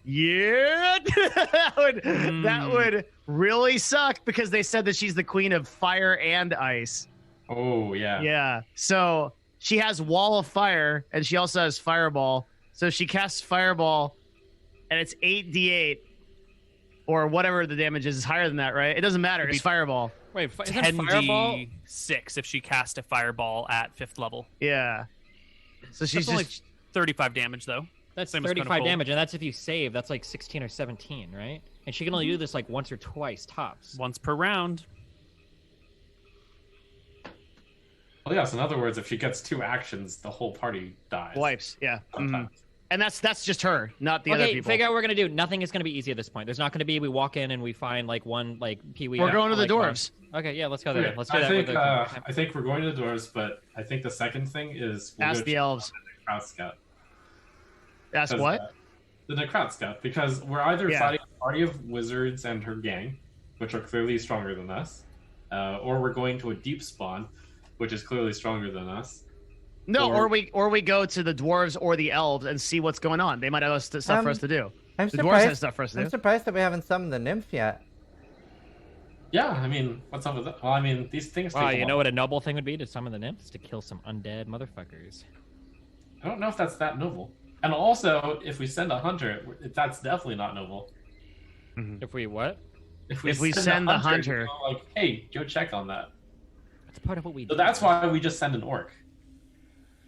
yeah, that would really suck because they said that she's the queen of fire and ice. Oh, yeah. Yeah. So she has Wall of Fire and she also has Fireball. So she casts Fireball and it's 8d8 or whatever the damage is. It's higher than that, right? It doesn't matter. It'd It's be Fireball. Wait, isn't Fireball? 10d6 if she cast a fireball at 5th level. Yeah. So she's That's only just 35 damage though. That's Same as Cone of 35 Cold. damage, and that's if you save. That's like 16 or 17, right? And she can only do this like once or twice tops. Once per round. Well, yes, in other words, if she gets 2 actions, the whole party dies. wipes. Yeah. Sometimes. And that's just her, not the other Okay, people. figure out what we're gonna do. Nothing is gonna be easy at this point. There's not gonna be. We walk in and we find like one like peewee. We're going to the like, dwarves. Okay, yeah, let's go there. Okay, Let's do I that. think, with the, I think we're going to the doors, but I think the second thing is we'll Ask go the check elves. on the Necrout Scout. Ask Because, what? The Necrout Scout, because we're either Yeah. fighting a party of wizards and her gang, which are clearly stronger than us, or we're going to a deep spawn, which is clearly stronger than us. No, or- or we go to the dwarves or the elves and see what's going on. They might have stuff for us to do. I'm The dwarves have surprised. stuff for us to I'm do. surprised that we haven't summoned the nymph yet. Yeah, I mean, what's up with that? Well, I mean, these things take wow, a you while. know what a noble thing would be to summon the nymphs to kill some undead motherfuckers. I don't know if that's that noble. And also, if we send a hunter, that's definitely not noble. If we what? If we send the hunter- you know, like, hey, go check on that. That's part of what we So do. that's why we just send an orc.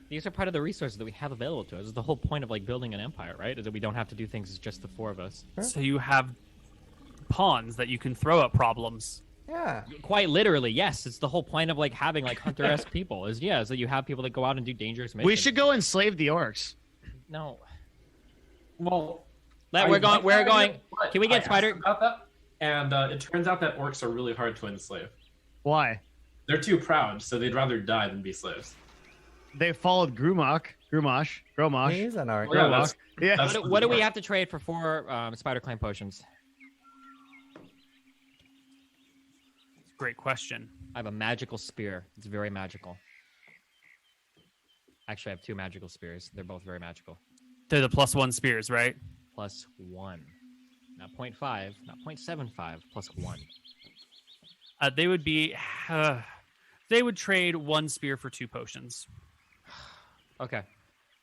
These are part of the resources that we have available to us. It's the whole point of like building an empire, right? Is that we don't have to do things as just the 4 of us. So you have pawns that you can throw at problems. Yeah. Quite literally, yes. It's the whole point of like having like hunter-esque people. Is that you have people that go out and do dangerous missions. We should go enslave the orcs. No. Well, We're going. We're going. but Can we get I asked Spider? about that? And it turns out that orcs are really hard to enslave. Why? They're too proud, so they'd rather die than be slaves. They followed Grumosh. He's an arc. Well, yeah, Yeah. that's What do we have to trade for 4 spider climb potions? Great question. I have a magical spear. It's very magical. Actually, I have 2 magical spears. They're both very magical. They're the +1 spears, right? +1. Not 0.5, not 0.75, +1. They would be. They would trade 1 spear for 2 potions. Okay.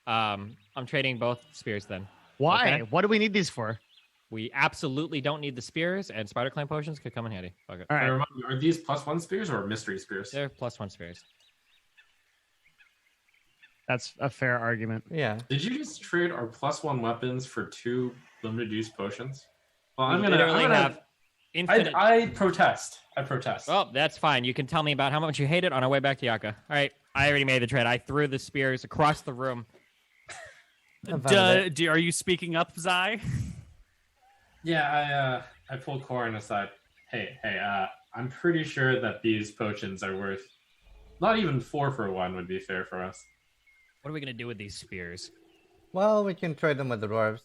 I'm trading both spears then. Why? Okay. What do we need these for? We absolutely don't need the spears, and spider climb potions could come in handy. Fuck it. All And right. remind me, are these +1 spears or mystery spears? They're +1 spears. That's a fair argument. Yeah. Did you just trade our +1 weapons for 2 limited use potions? Well, We I'm gonna. literally I'm gonna have infinite. I protest. I protest. Oh, that's fine. You can tell me about how much you hate it on our way back to Yaka. All right, I already made the trade. I threw the spears across the room. I'm fine with it. Are you speaking up, Zai? Yeah, I pulled Corin aside. Hey, I'm pretty sure that these potions are worth not even 4 for 1 would be fair for us. What are we gonna do with these spears? Well, we can trade them with the dwarves.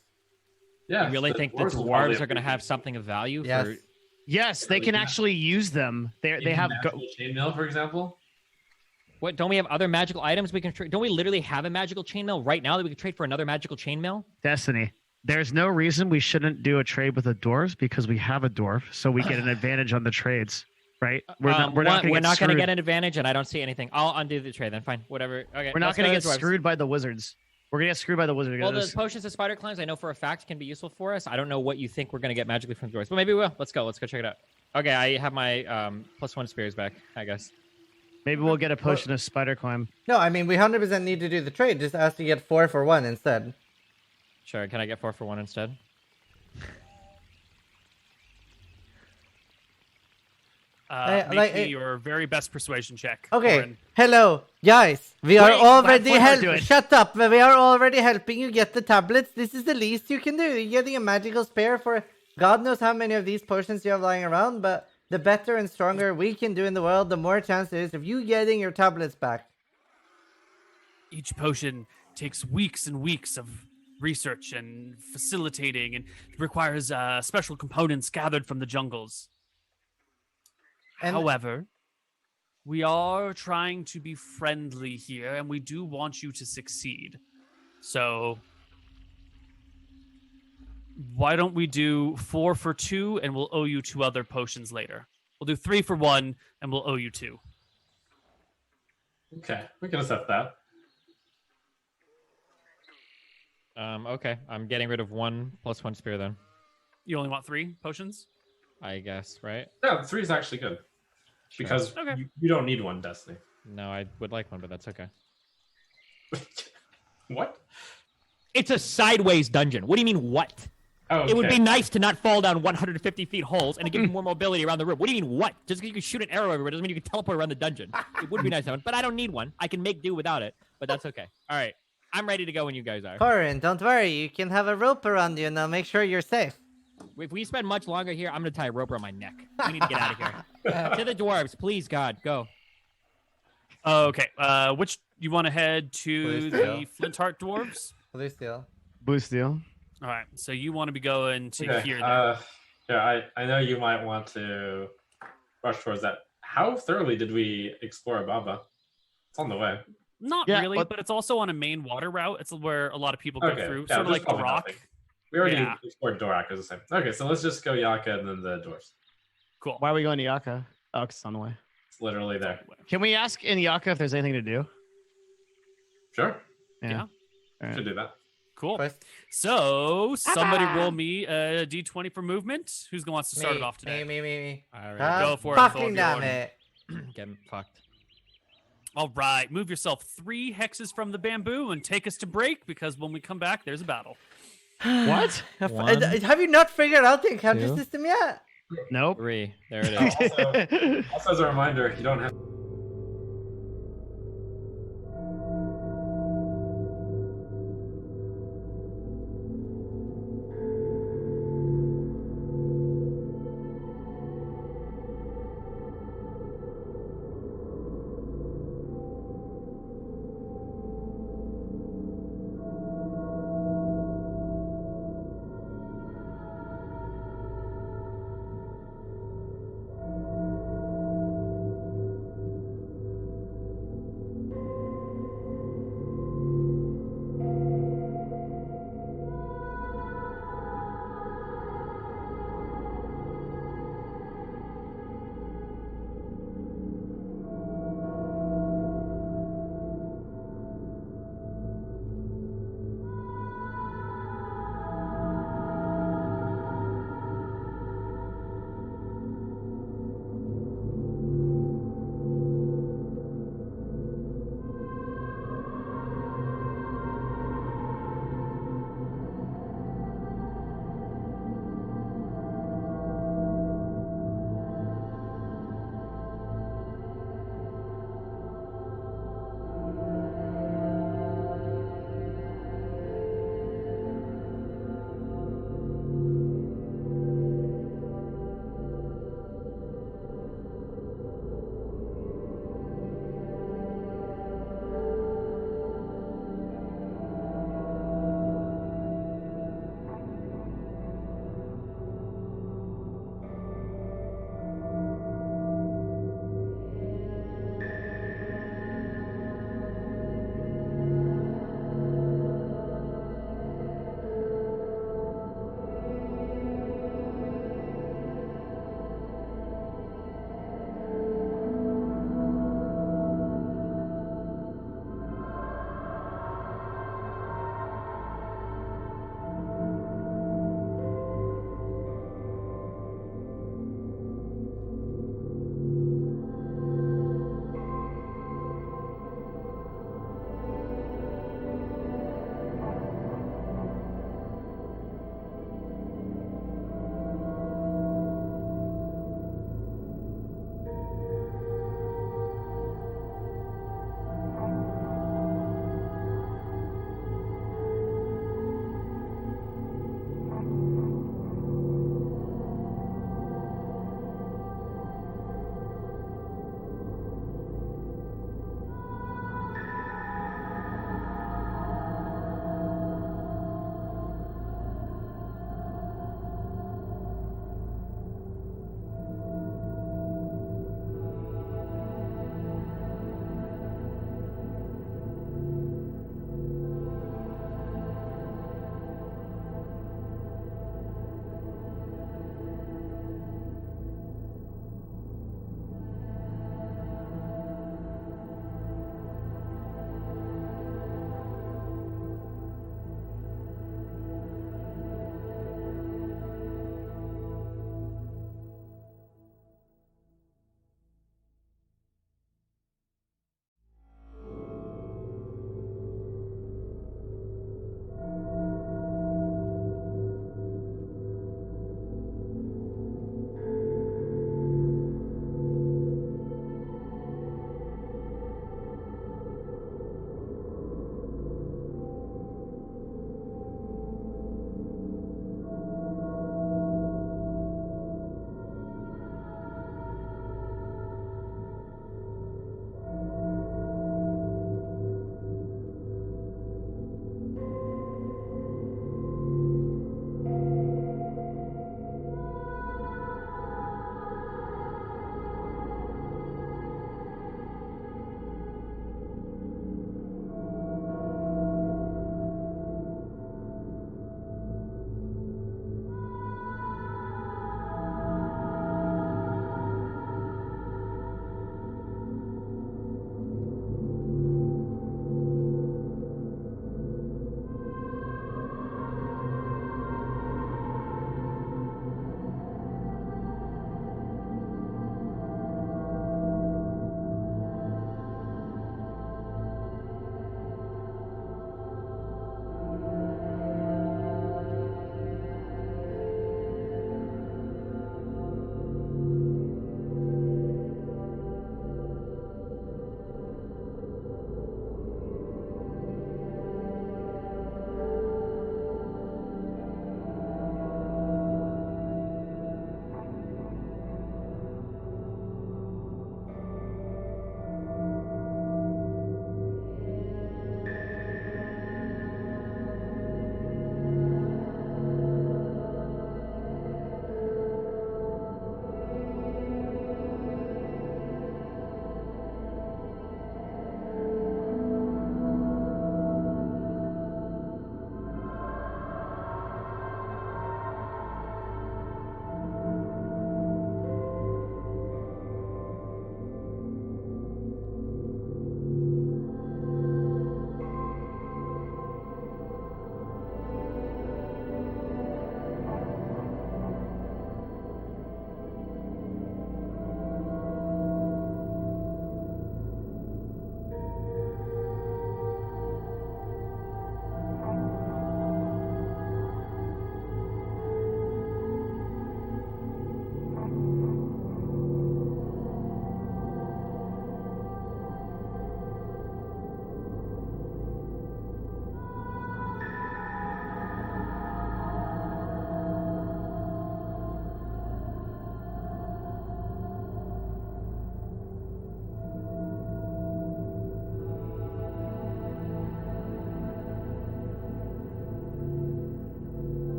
Yeah. You really think the will probably dwarves are gonna have something of value? Yes. For... Yes, they can actually use them. They have chainmail, for example. What? Don't we have other magical items we can trade? Don't we literally have a magical chainmail right now that we can trade for another magical chainmail? Destiny. There's no reason we shouldn't do a trade with the dwarves because we have a dwarf, so we get an advantage on the trades, right? We're not going to get an advantage, and I don't see anything. I'll undo the trade then. Fine, whatever. Okay, we're not going to get screwed by the wizards. We're going to get screwed by the wizards. Well, the potions of spider climbs, I know for a fact, can be useful for us. I don't know what you think we're going to get magically from the dwarves, but maybe we will. Let's go check it out. Okay, I have my +1 spears back, I guess. Maybe we'll get a potion of spider climb. No, I mean, we 100% need to do the trade. Just ask to get 4 for 1 instead. Sure, can I get 4 for 1 instead? Make me your very best persuasion check. Okay, Corin. hello, guys. We are Wait, already let her do it. Shut up. We are already helping you get the tablets. This is the least you can do. You're getting a magical spare for God knows how many of these potions you have lying around, but the better and stronger we can do in the world, the more chance there is of you getting your tablets back. Each potion takes weeks and weeks of research and facilitating, and requires special components gathered from the jungles. And However, we are trying to be friendly here, and we do want you to succeed. So, why don't we do 4 for 2, and we'll owe you 2 other potions later. We'll do 3 for 1, and we'll owe you 2. Okay, we can accept that. Okay, I'm getting rid of 1 +1 spear then. You only want 3 potions? I guess, right? No, 3 is actually good Sure. because Okay. you don't need 1 Destiny. No, I would like one, but that's okay. What? It's a sideways dungeon. What do you mean, what? Oh, It would okay. be nice to not fall down 150 feet holes and to give you more mobility around the room. What do you mean, what? Just because you can shoot an arrow everywhere doesn't mean you can teleport around the dungeon. It would be nice to have one, but I don't need one. I can make do without it, but that's okay. All right. I'm ready to go when you guys are. Corin, don't worry. You can have a rope around you now. Make sure you're safe. If we spend much longer here, I'm going to tie a rope around my neck. We need to get out of here. To the dwarves, please, God, go. Okay. Which you want to head to Please the do. Flintheart dwarves? Blue steel. Boost deal. All right. So you want to be going to Okay, here. Then. yeah, I know you might want to rush towards that. How thoroughly did we explore Baba? It's on the way. Not Yeah, really, but- but it's also on a main water route. It's where a lot of people go Okay, through, yeah, sort of there's like the probably rock. nothing. We already Yeah. explored Dorak as the same. Okay, so let's just go Yaka and then the dwarves. Cool. Why are we going to Yaka? Oh, 'cause it's on the way. It's literally there. Can we ask in Yaka if there's anything to do? Sure, Yeah. All right. should do that. Cool. First, So somebody roll me a d20 for movement. Who's going to start it off today? Me. All right. Go for it, Fucking Philip, damn you're it. Get fucked. All right. Move yourself 3 hexes from the bamboo and take us to break, because when we come back, there's a battle. What? One, Have you not figured out the encounter two. system yet? Nope. 3. There it is. Also, as a reminder, you don't have.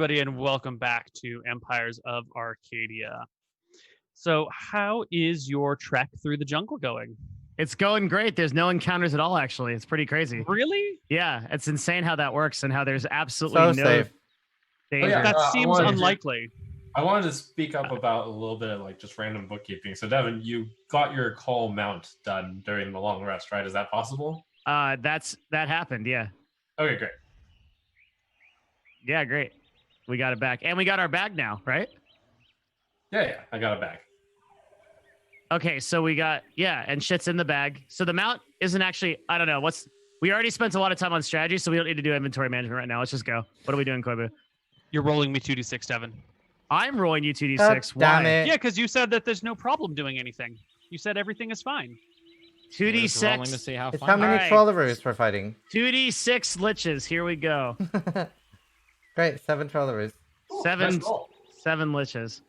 everybody, and welcome back to Empires of Arcadia. So, how is your trek through the jungle going? It's going great. There's no encounters at all, actually. It's pretty crazy. Really? Yeah, it's insane how that works and how there's absolutely So no safe. danger. yeah. That I seems wanted to- unlikely. I wanted to speak up about a little bit of like just random bookkeeping. So Devin, you got your call mount done during the long rest, right? Is that possible? That happened, yeah. Okay, great. Yeah, great. We got it back. And we got our bag now, right? Yeah, I got it back. Okay, so we got, and shit's in the bag. So the mount isn't actually, I don't know, we already spent a lot of time on strategy, so we don't need to do inventory management right now. Let's just go. What are we doing, Koibu? You're rolling me 2d6, Devin. I'm rolling you 2d6. God Why? damn it. Yeah, because you said that there's no problem doing anything. You said everything is fine. We're just rolling to 2d6. see how It's fun. how many Alright. trolleroos we're fighting. 2d6 liches. Here we go. Great, 7 trolleroos. Cool, Seven. nice roll. 7 liches.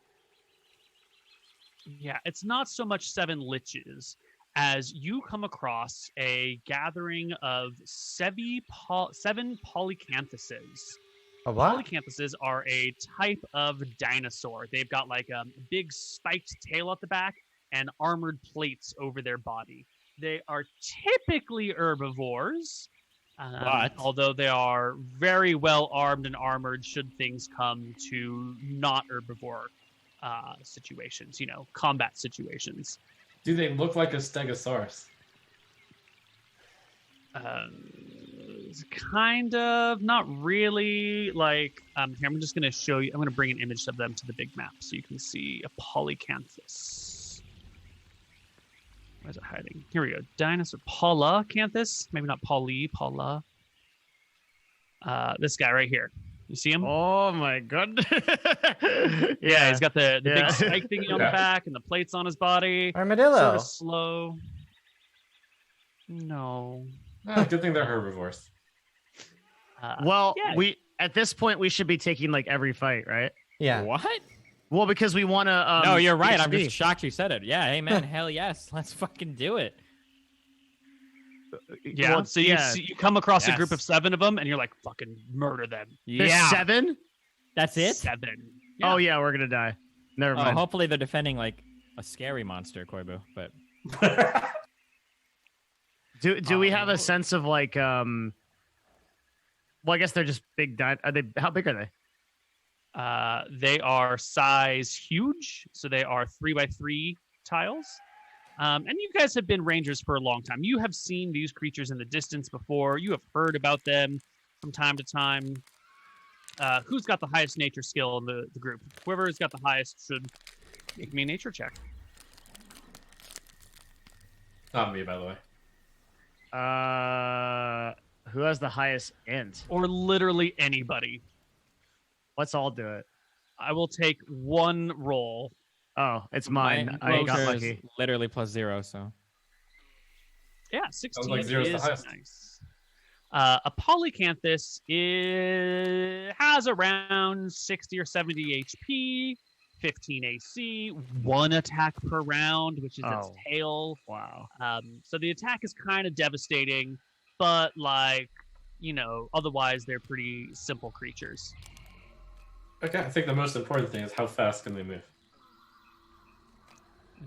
Yeah, it's not so much 7 liches as you come across a gathering of 7 polycanthuses. A what? Polycanthuses are a type of dinosaur. They've got like a big spiked tail at the back and armored plates over their body. They are typically herbivores, although they are very well armed and armored should things come to not herbivore situations, combat situations. Do they look like a stegosaurus? Kind of, not really. Like, here, I'm just going to show you. I'm going to bring an image of them to the big map so you can see a polycanthus. Where's it hiding? Here we go. Dinosaur Polycanthus. Maybe not Paula. This guy right here. You see him? Oh my god. Yeah, he's got the Yeah. big spike thingy on the Okay. back and the plates on his body. Armadillo. Sort of slow. No. Good thing they're herbivores. Well, yeah. at this point we should be taking like every fight, right? Yeah. What? Well, because we want to. No, you're right. I'm PhD. just shocked you said it. Yeah, hey man, hell yes, let's fucking do it. Yeah. Well, So you come across a group of Yes. 7 of them, and you're like, fucking murder them. There's 7. That's it. 7. Oh yeah, we're gonna die. Never Oh, mind. hopefully they're defending like a scary monster, Koibu. But Do we have a sense of like Well, I guess they're just big. Are they? How big are they? They are size huge, so they are 3x3 tiles. And you guys have been rangers for a long time. You have seen these creatures in the distance before. You have heard about them from time to time. Who's got the highest nature skill in the group? Whoever has got the highest should make me a nature check. Not me, by the way. Who has the highest int? Or literally anybody. Let's all do it. I will take 1 roll. Oh, it's mine. I got nature is lucky. literally +0, so Yeah, 16 like zero's the is highest. nice. A polycanthus has around 60 or 70 HP, 15 AC, 1 attack per round, which is its Oh. tail. Wow. So the attack is kind of devastating, but otherwise they're pretty simple creatures. Okay, I think the most important thing is how fast can they move?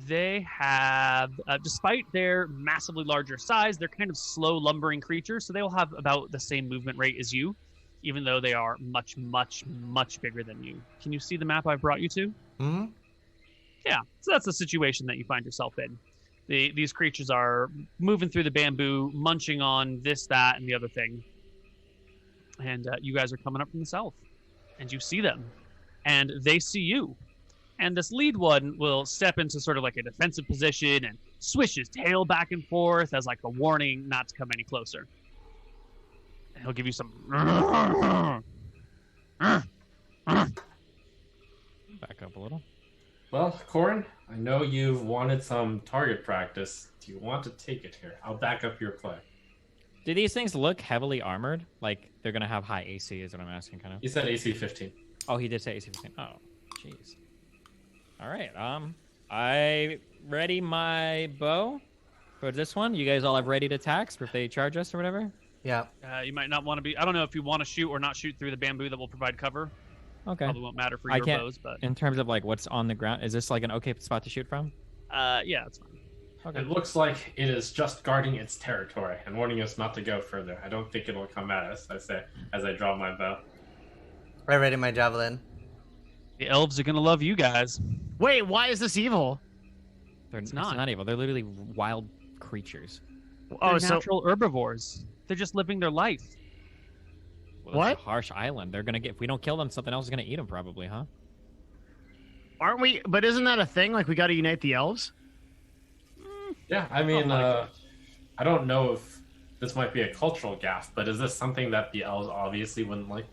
They have, despite their massively larger size, they're kind of slow, lumbering creatures, so they will have about the same movement rate as you, even though they are much, much, much bigger than you. Can you see the map I brought you to? Hmm? Yeah, so that's the situation that you find yourself in. These creatures are moving through the bamboo, munching on this, that, and the other thing. And you guys are coming up from the south, and you see them, and they see you. And this lead one will step into sort of like a defensive position and swish his tail back and forth as like a warning not to come any closer. And he'll give you some. back up a little. Well, Corin, I know you've wanted some target practice. Do you want to take it here? I'll back up your play. Do these things look heavily armored? Like they're gonna have high AC? Is what I'm asking, kind of. You said AC 15. Oh, he did say AC 15. Oh, jeez. All right. I ready my bow for this one. You guys all have ready to attacks if they charge us or whatever. Yeah. You might not want to be. I don't know if you want to shoot or not shoot through the bamboo that will provide cover. Okay. Probably won't matter for I your can't- bows, but In terms of like what's on the ground, is this like an okay spot to shoot from? yeah, that's fine. Okay. It looks like it is just guarding its territory and warning us not to go further. I don't think it'll come at us, I say, as I draw my bow. I ready my javelin. The elves are gonna love you guys. Wait, why is this evil? It's not. not evil. They're literally wild creatures. Oh, They're so natural herbivores. They're just living their life. Well, What? It's a harsh island. They're gonna get. If we don't kill them, something else is gonna eat them, probably, huh? aren't we? But isn't that a thing? Like we got to unite the elves? Yeah, I mean, like I don't know if this might be a cultural gaffe, but is this something that the elves obviously wouldn't like?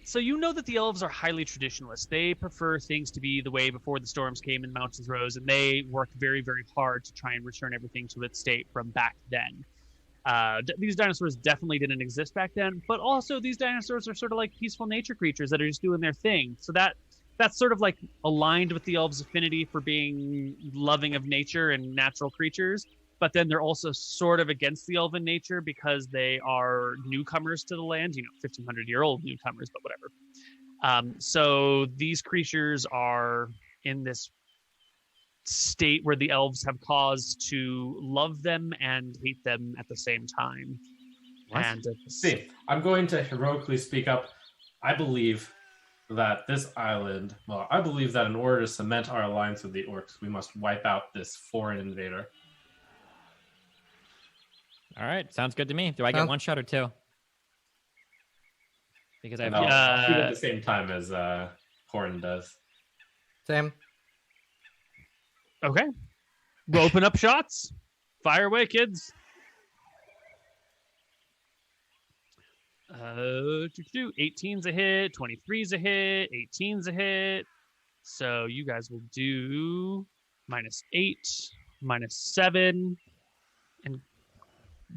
So you know that the elves are highly traditionalist. They prefer things to be the way before the storms came and the mountains rose, and they work very, very hard to try and return everything to its state from back then. These dinosaurs definitely didn't exist back then, but also these dinosaurs are sort of like peaceful nature creatures that are just doing their thing. So that's sort of like aligned with the elves' affinity for being loving of nature and natural creatures. But then they're also sort of against the elven nature because they are newcomers to the land, 1,500-year-old newcomers, but whatever. So these creatures are in this state where the elves have cause to love them and hate them at the same time. What? And See, I'm going to heroically speak up. I believe that this island, I believe that in order to cement our alliance with the orcs, we must wipe out this foreign invader. All right, sounds good to me. Do I get Huh? one shot or two? Because I have No, I'll shoot Yeah. at the same time as Horn does. Same. okay, we'll open up shots. Fire away, kids. 18's a hit, 23's a hit, 18's a hit. So you guys will do -8, -7, and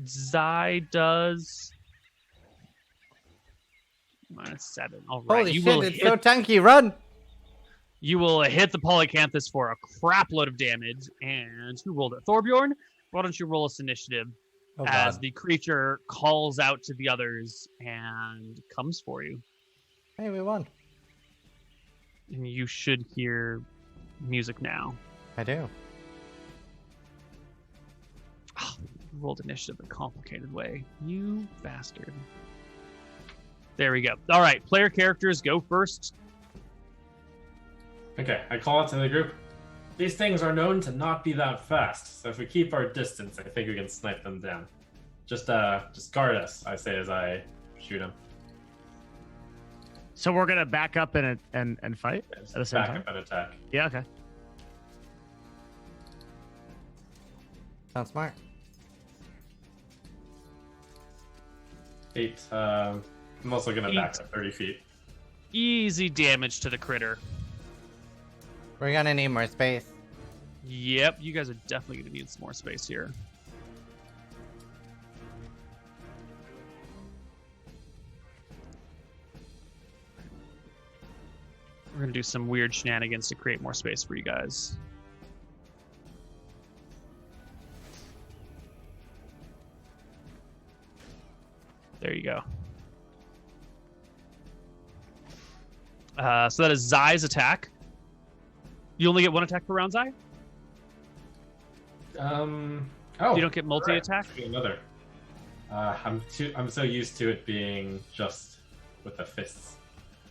Zai does -7. All right, Holy you shit, will it's hit. so tanky. Run! You will hit the polycanthus for a crap load of damage. And who rolled it? Thorbjorn? Why don't you roll us initiative Oh, as God. the creature calls out to the others and comes for you? Hey, we won. And you should hear music now. I do. You rolled initiative a complicated way. You bastard. There we go. All right, player characters go first. Okay, I call out to the group. These things are known to not be that fast, so if we keep our distance, I think we can snipe them down. Just guard us, I say as I shoot them. So we're gonna back up and fight at the same Back time. up and attack. Yeah. Okay. Sounds smart. 8. I'm also gonna back 8. up 30 feet. Easy damage to the critter. We're gonna need more space. Yep, you guys are definitely going to need some more space here. We're going to do some weird shenanigans to create more space for you guys. There you go. So that is Zai's attack. You only get one attack per round, Zai? Oh, You don't get multi-attack? right. Another. I'm so used to it being just with the fists.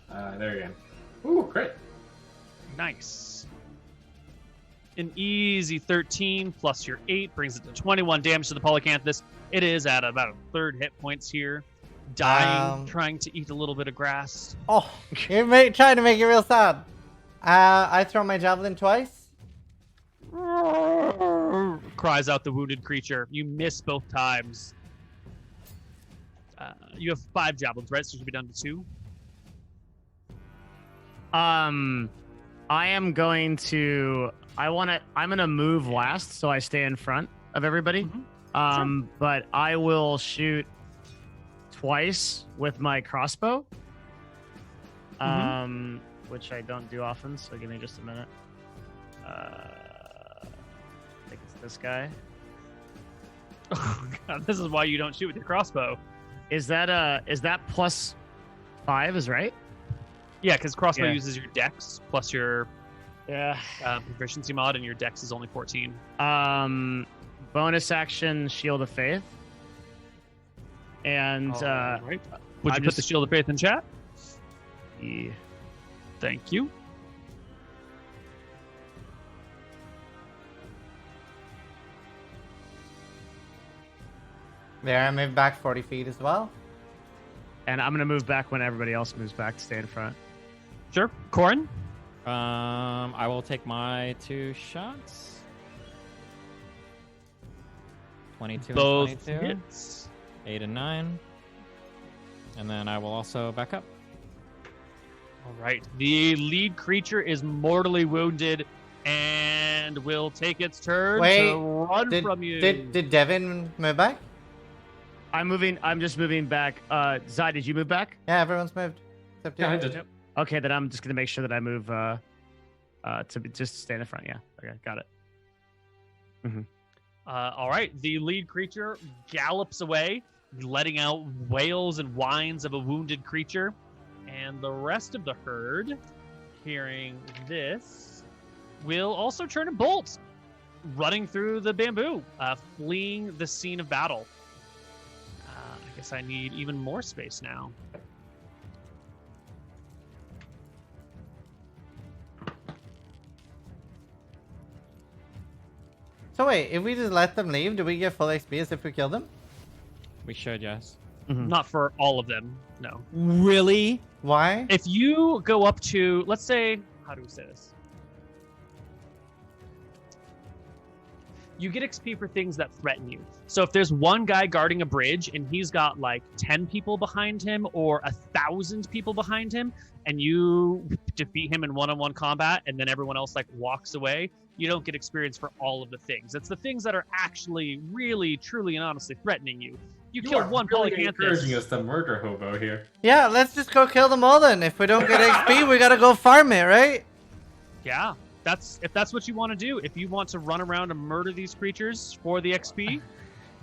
There again. Ooh, great. Nice. An easy 13 plus your 8 brings it to 21 damage to the polycanthus. It is at about a third hit points here. Dying, trying to eat a little bit of grass. Oh, you're trying to make it real sad. I throw my javelin twice. Cries out the wounded creature. You miss both times. You have 5 javelins, right? So you should be down to 2. I am going to. I'm gonna move last, so I stay in front of everybody. But I will shoot twice with my crossbow. Which I don't do often. So give me just a minute. I think it's this guy. Oh god, this is why you don't shoot with your crossbow. Is that plus 5 is right. Yeah, because crossbow Yeah. uses your dex plus your Yeah. proficiency mod, and your dex is only 14. Bonus action, Shield of Faith. And Right. Would you I'm put the just- Shield of Faith in chat? yeah. Thank you. There, I moved back 40 feet as well. And I'm gonna move back when everybody else moves back to stay in front. Sure. Corin? I will take my 2 shots. 22 Both and 22. hits. 8 and 9. And then I will also back up. All right. The lead creature is mortally wounded and will take its turn Wait, to run Did, from you. did Devin move back? I'm just moving back. Zai, did you move back? Yeah, everyone's moved. Except you. Yeah, I did. Okay, then I'm just gonna make sure that I move just stay in the front. Yeah. Okay, got it. All right. The lead creature gallops away, letting out wails and whines of a wounded creature. And the rest of the herd, hearing this, will also turn and bolt, running through the bamboo, fleeing the scene of battle. I guess I need even more space now. So wait, if we just let them leave, do we get full XP as if we kill them? We should, yes. Not for all of them, no. Really? Why? If you go up to, let's say, how do we say this? You get XP for things that threaten you. So if there's one guy guarding a bridge and he's got like 10 people behind him or 1,000 people behind him, and you defeat him in one-on-one combat and then everyone else like walks away, you don't get experience for all of the things. It's the things that are actually really, truly, and honestly threatening you. You kill one really encouraging polycanthus. us to murder hobo here. Yeah, let's just go kill them all then. If we don't get XP, we gotta go farm it, right? Yeah, if that's what you want to do. If you want to run around and murder these creatures for the XP,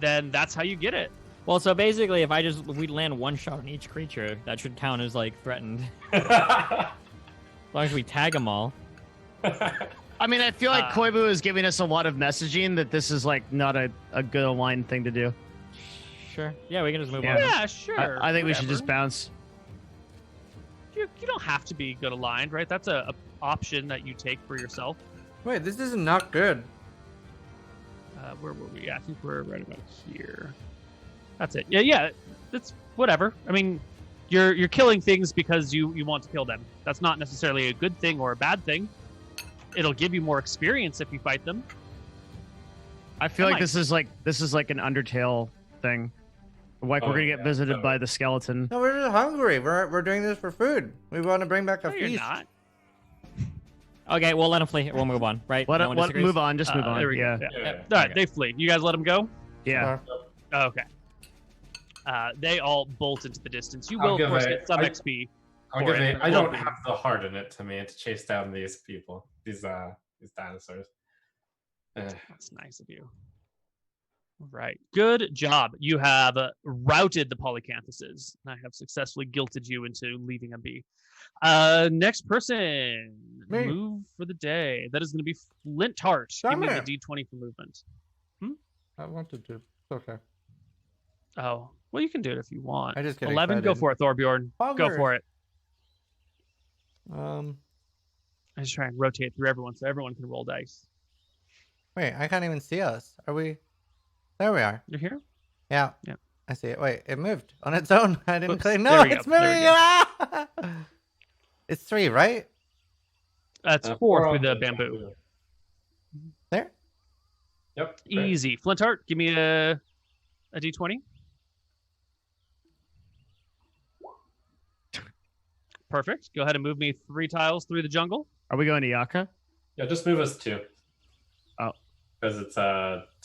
then that's how you get it. Well, so basically, if we land 1 shot on each creature, that should count as like threatened. As long as we tag them all. I mean, I feel like Koibu is giving us a lot of messaging that this is like not a good aligned thing to do. Sure. Yeah, we can just move Yeah. on. Yeah, sure. I think we should whatever. just bounce. You don't have to be good aligned, right? That's a option that you take for yourself. Wait, this is not good. Where were we? I think we're right about here. That's it. Yeah. That's whatever. I mean, you're killing things because you want to kill them. That's not necessarily a good thing or a bad thing. It'll give you more experience if you fight them. I feel Am like I- this is like an Undertale thing. Like we're Oh, gonna get yeah, visited totally. by the skeleton. No, we're just hungry. We're doing this for food. We want to bring back a No, you're feast. not. Okay, we'll let them flee. We'll move on, right? What? No one What? disagrees? Move on. Just move on. There we Yeah. go. Yeah. All right, Okay. they flee. You guys let them go? Yeah. Okay. They all bolt into the distance. You I'll will, of give course, it- get some I- XP. I'm for giving, it. I don't have the heart in it to me to chase down these people, these dinosaurs. That's nice of you. Right. Good job. You have routed the polycanthuses. I have successfully guilted you into leaving them be. Next person. Me. Move for the day. That is going to be Flint Heart. Give me the Summer. D20 for movement. I wanted to. Okay. Oh, well, you can do it if you want. I just get 11, go excited. for it, Thorbjorn. Go Poggers. for it. I I just try and rotate through everyone so everyone can roll dice. wait, I can't even see us. Are we? There we are. You're here? Yeah. Yeah. I see it. Wait, it moved on its own. I didn't Oops, click. there No, we go, it's there we moving. go. Ah! It's 3, right? That's 4 through the bamboo. There. Yep. great. Easy. Flint Heart, give me a D20. Perfect. Go ahead and move me 3 tiles through the jungle. Are we going to Yaka? Yeah, just move us 2. Oh. Because it's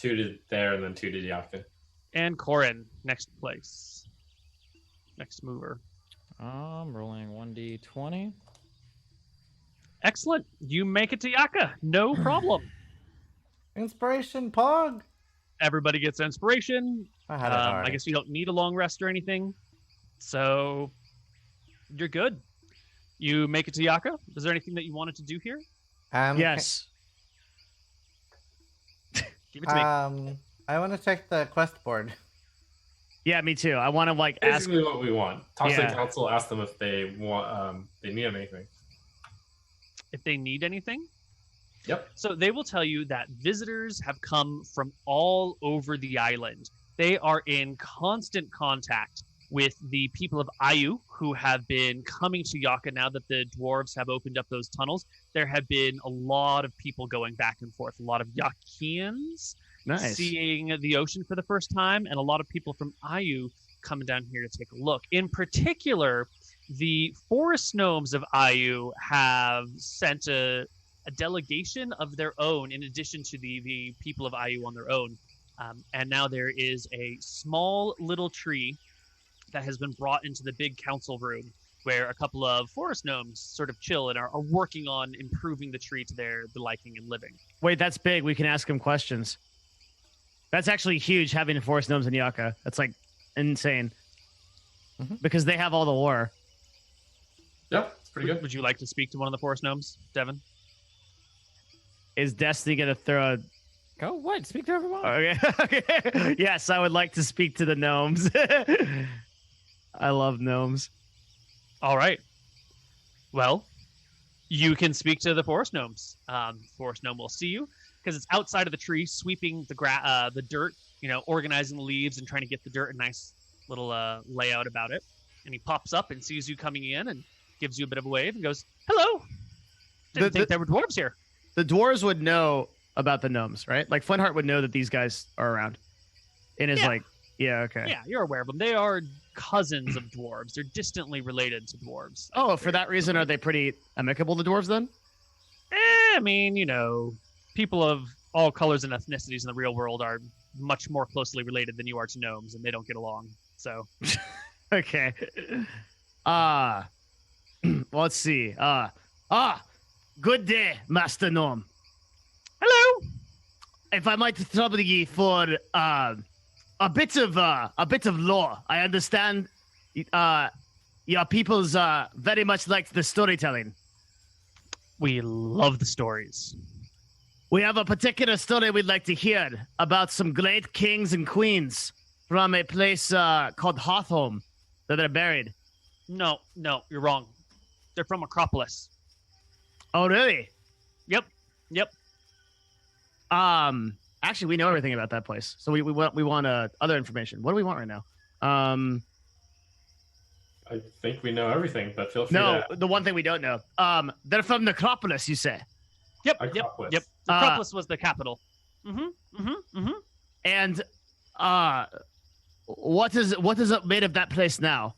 2 to there and then 2 to Yaka. And Corin, next place. Next mover. I'm rolling 1d20. Excellent. You make it to Yaka. No problem. Inspiration Pog. Everybody gets inspiration. I had it hard. I guess you don't need a long rest or anything. So You're good. You make it to Yaka. Is there anything that you wanted to do here? Yes. Give it to me. I want to check the quest board. Yeah, me too. I want to like ask. Basically, what we want. Talk to Yeah. the council. Ask them if they want. They need anything. If they need anything. Yep. So they will tell you that visitors have come from all over the island. They are in constant contact with the people of Ayu, who have been coming to Yaka now that the dwarves have opened up those tunnels. There have been a lot of people going back and forth, a lot of Yakians Nice. seeing the ocean for the first time, and a lot of people from Ayu coming down here to take a look. In particular, the forest gnomes of Ayu have sent a delegation of their own, in addition to the people of Ayu on their own. And now there is a small little tree that has been brought into the big council room where a couple of forest gnomes sort of chill and are working on improving the tree to their liking and living. Wait, that's big. We can ask him questions. That's actually huge, having forest gnomes in Yaka. That's like insane. Because they have all the lore. Yep, it's pretty good. Would you like to speak to one of the forest gnomes, Devin? Is Destiny going to throw a... Go what? Speak to everyone. Okay. Okay. Yes, I would like to speak to the gnomes. I love gnomes. All right. Well, you can speak to the forest gnomes. Forest gnome will see you because it's outside of the tree, sweeping the dirt, organizing the leaves and trying to get the dirt a nice little layout about it. And he pops up and sees you coming in and gives you a bit of a wave and goes, "Hello. Didn't think there were dwarves here." The dwarves would know about the gnomes, right? Like Flintheart would know that these guys are around. In his okay. Yeah, you're aware of them. They are cousins of dwarves. They're distantly related to dwarves. Oh, for that reason, are they pretty amicable to dwarves then? I mean, people of all colors and ethnicities in the real world are much more closely related than you are to gnomes, and they don't get along. So, Okay. Let's see. Good day, Master Gnome. hello. If I might trouble ye for a bit of lore, I understand your people's very much like the storytelling. We love the stories. We have a particular story we'd like to hear about some great kings and queens from a place called Hawthorne that are buried. No, you're wrong. They're from Acropolis. Oh, really? Yep. Actually, we know everything about that place, so we want other information. What do we want right now? I think we know everything, but feel free No, to... the one thing we don't know. They're from Necropolis, you say? Yep. Acropolis. Acropolis was the capital. And what is it made of that place now?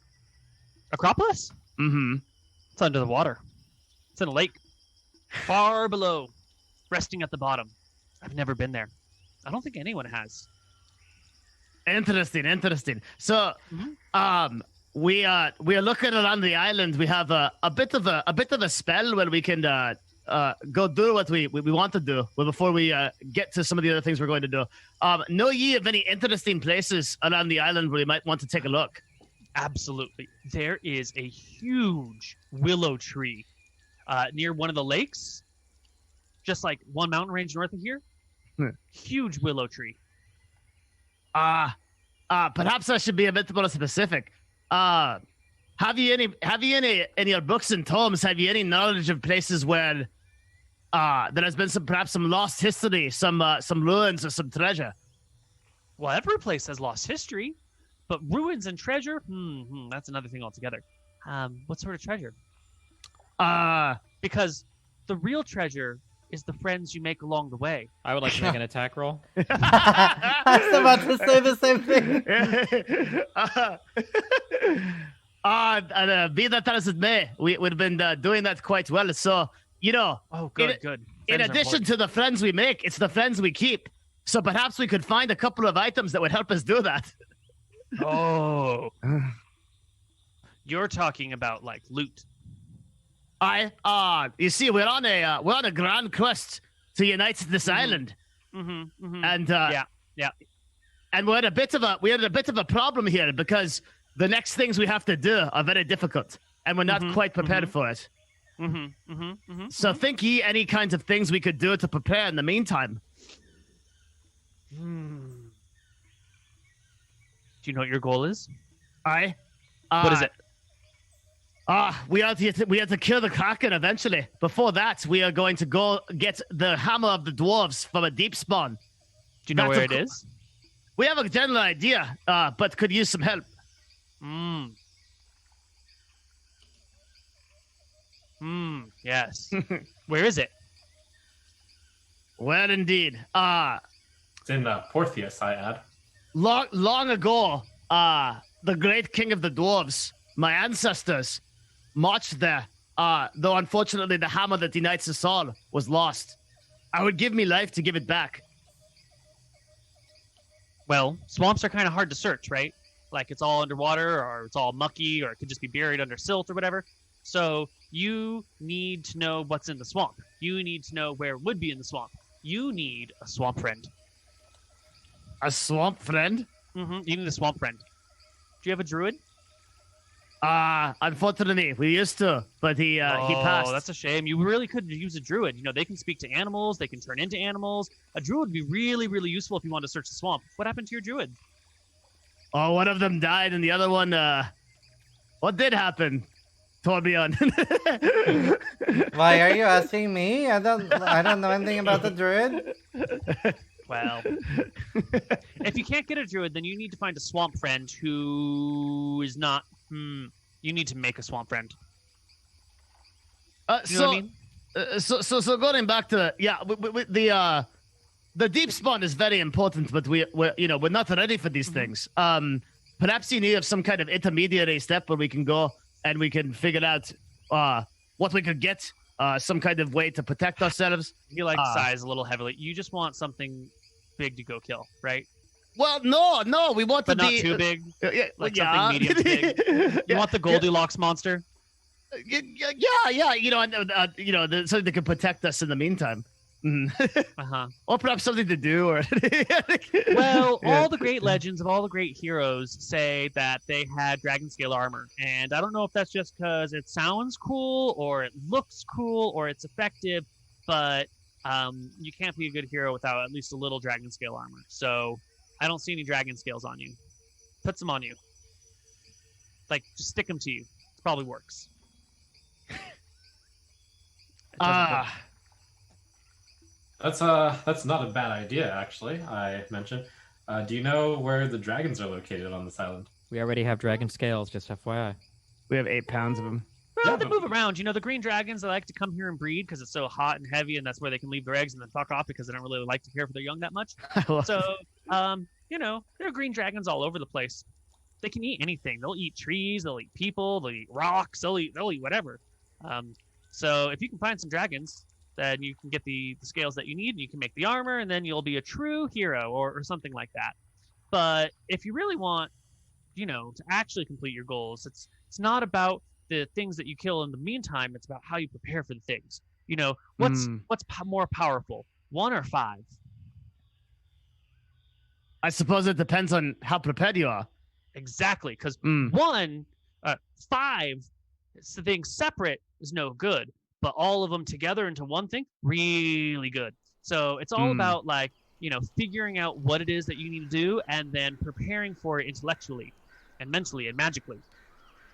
Acropolis? Mm-hmm. It's under the water. It's in a lake. Far below. Resting at the bottom. I've never been there. I don't think anyone has. Interesting. So, we are looking around the island. We have a bit of a spell where we can go do what we want to do. Well, before we get to some of the other things we're going to do, know ye of any interesting places around the island where you might want to take a look? Absolutely. There is a huge willow tree near one of the lakes, just like one mountain range north of here. Huge willow tree. Perhaps I should be a bit more specific. Have you any in your books and tomes? Have you any knowledge of places where there has been perhaps some lost history, some ruins or some treasure? Well, every place has lost history, but ruins and treasure, that's another thing altogether. What sort of treasure? Because the real treasure is the friends you make along the way. I would like to make an attack roll. I was about to say the same thing. Be that as it may, we've been doing that quite well. So, Oh, good. in Friends are addition important. to the friends we make, it's the friends we keep. So perhaps we could find a couple of items that would help us do that. Oh. You're talking about like loot. You see, we're on a grand quest to unite this island, and Yeah. and we had a bit of a problem here because the next things we have to do are very difficult. and we're not quite prepared for it. So think ye any kinds of things we could do to prepare in the meantime? Do you know what your goal is? Aye. What is it? We have to kill the Kraken eventually. Before that, we are going to go get the hammer of the dwarves from a deep spawn. Do you know That's where it is? We have a general idea, but could use some help. Yes. Where is it? Well, indeed. It's in Portheus, I add. Long ago, the great king of the dwarves, my ancestors, marched there. Though unfortunately, the hammer that unites us all was lost. I would give me life to give it back. Well, swamps are kind of hard to search, right? Like it's all underwater, or it's all mucky, or it could just be buried under silt or whatever. So you need to know what's in the swamp. You need to know where it would be in the swamp. You need a swamp friend. A swamp friend? You need a swamp friend. Do you have a druid? Unfortunately, we used to, but he passed. Oh, that's a shame. You really could use a druid. You know, they can speak to animals. They can turn into animals. A druid would be really, really useful if you want to search the swamp. What happened to your druid? Oh, one of them died, and the other one, what did happen? Torbjorn. Why are you asking me? I don't know anything about the druid. Well, if you can't get a druid, then you need to find a swamp friend who is not. You need to make a swamp friend. You know what I mean? So going back to the deep spawn is very important, but we're not ready for these things. Perhaps you need some kind of intermediary step where we can go and we can figure out what we could get, some kind of way to protect ourselves. You like size a little heavily. You just want something big to go kill, right? Well, no, we want but to not be too big. Something medium big. You want the Goldilocks monster? Yeah. So they can protect us in the meantime. Or perhaps something to do. Or well, all the great legends of all the great heroes say that they had dragon scale armor, and I don't know if that's just because it sounds cool, or it looks cool, or it's effective, but you can't be a good hero without at least a little dragon scale armor. So I don't see any dragon scales on you. Put some on you. Like, just stick them to you. It probably works. That's not a bad idea, actually. I mentioned. Do you know where the dragons are located on this island? We already have dragon scales, just FYI. We have 8 pounds of them. Well, they move around. You know, the green dragons, they like to come here and breed because it's so hot and heavy, and that's where they can leave their eggs and then fuck off because they don't really like to care for their young that much. So, there are green dragons all over the place. They can eat anything. They'll eat trees. They'll eat people. They'll eat rocks. They'll eat whatever. So if you can find some dragons, then you can get the scales that you need, and you can make the armor, and then you'll be a true hero or something like that. But if you really want, to actually complete your goals, it's not about the things that you kill in the meantime. It's about how you prepare for the things. What's more powerful, 1 or 5? I suppose it depends on how prepared you are. Exactly, because 5 things separate is no good, but all of them together into one thing, really good. So it's all about figuring out what it is that you need to do and then preparing for it intellectually and mentally and magically.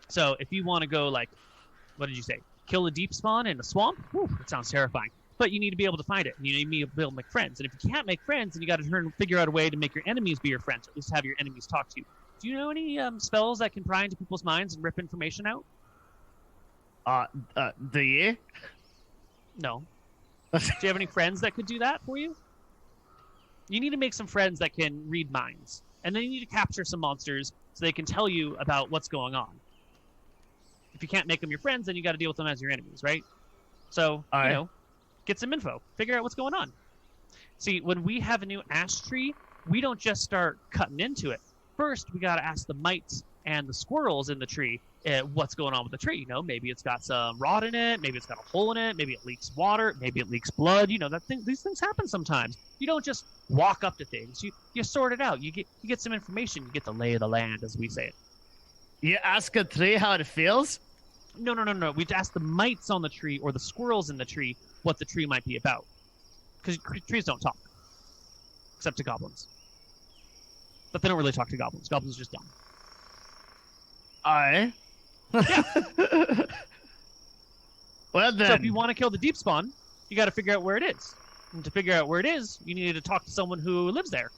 So if you want to go what did you say? Kill a deep spawn in a swamp? Whew, that sounds terrifying. But you need to be able to find it. You need to be able to make friends. And if you can't make friends, then you got to figure out a way to make your enemies be your friends, or at least have your enemies talk to you. Do you know any spells that can pry into people's minds and rip information out? Do you? No. Do you have any friends that could do that for you? You need to make some friends that can read minds. And then you need to capture some monsters so they can tell you about what's going on. If you can't make them your friends, then you got to deal with them as your enemies, right? So, get some info. Figure out what's going on. See, when we have a new ash tree, we don't just start cutting into it. First, we got to ask the mites and the squirrels in the tree what's going on with the tree. Maybe it's got some rot in it. Maybe it's got a hole in it. Maybe it leaks water. Maybe it leaks blood. These things happen sometimes. You don't just walk up to things. You sort it out. You get some information. You get the lay of the land, as we say it. You ask a tree how it feels? No. We'd ask the mites on the tree or the squirrels in the tree what the tree might be about. Because trees don't talk. Except to goblins. But they don't really talk to goblins. Goblins are just dumb. Aye. Yeah. Well then. So if you want to kill the deep spawn, you got to figure out where it is. And to figure out where it is, you need to talk to someone who lives there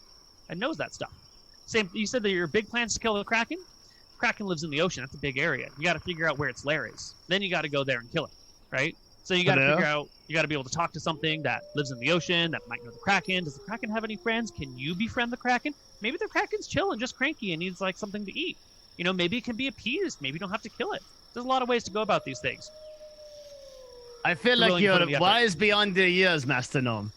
and knows that stuff. Same. You said that your big plans to kill the Kraken. Kraken lives in the ocean. That's a big area. You got to figure out where its lair is. Then you got to go there and kill it, right? So you got to figure out. You got to be able to talk to something that lives in the ocean that might know the Kraken. Does the Kraken have any friends? Can you befriend the Kraken? Maybe the Kraken's chill and just cranky and needs like something to eat. You know, maybe it can be appeased. Maybe you don't have to kill it. There's a lot of ways to go about these things. I feel like you're wise beyond your years, Master Gnome.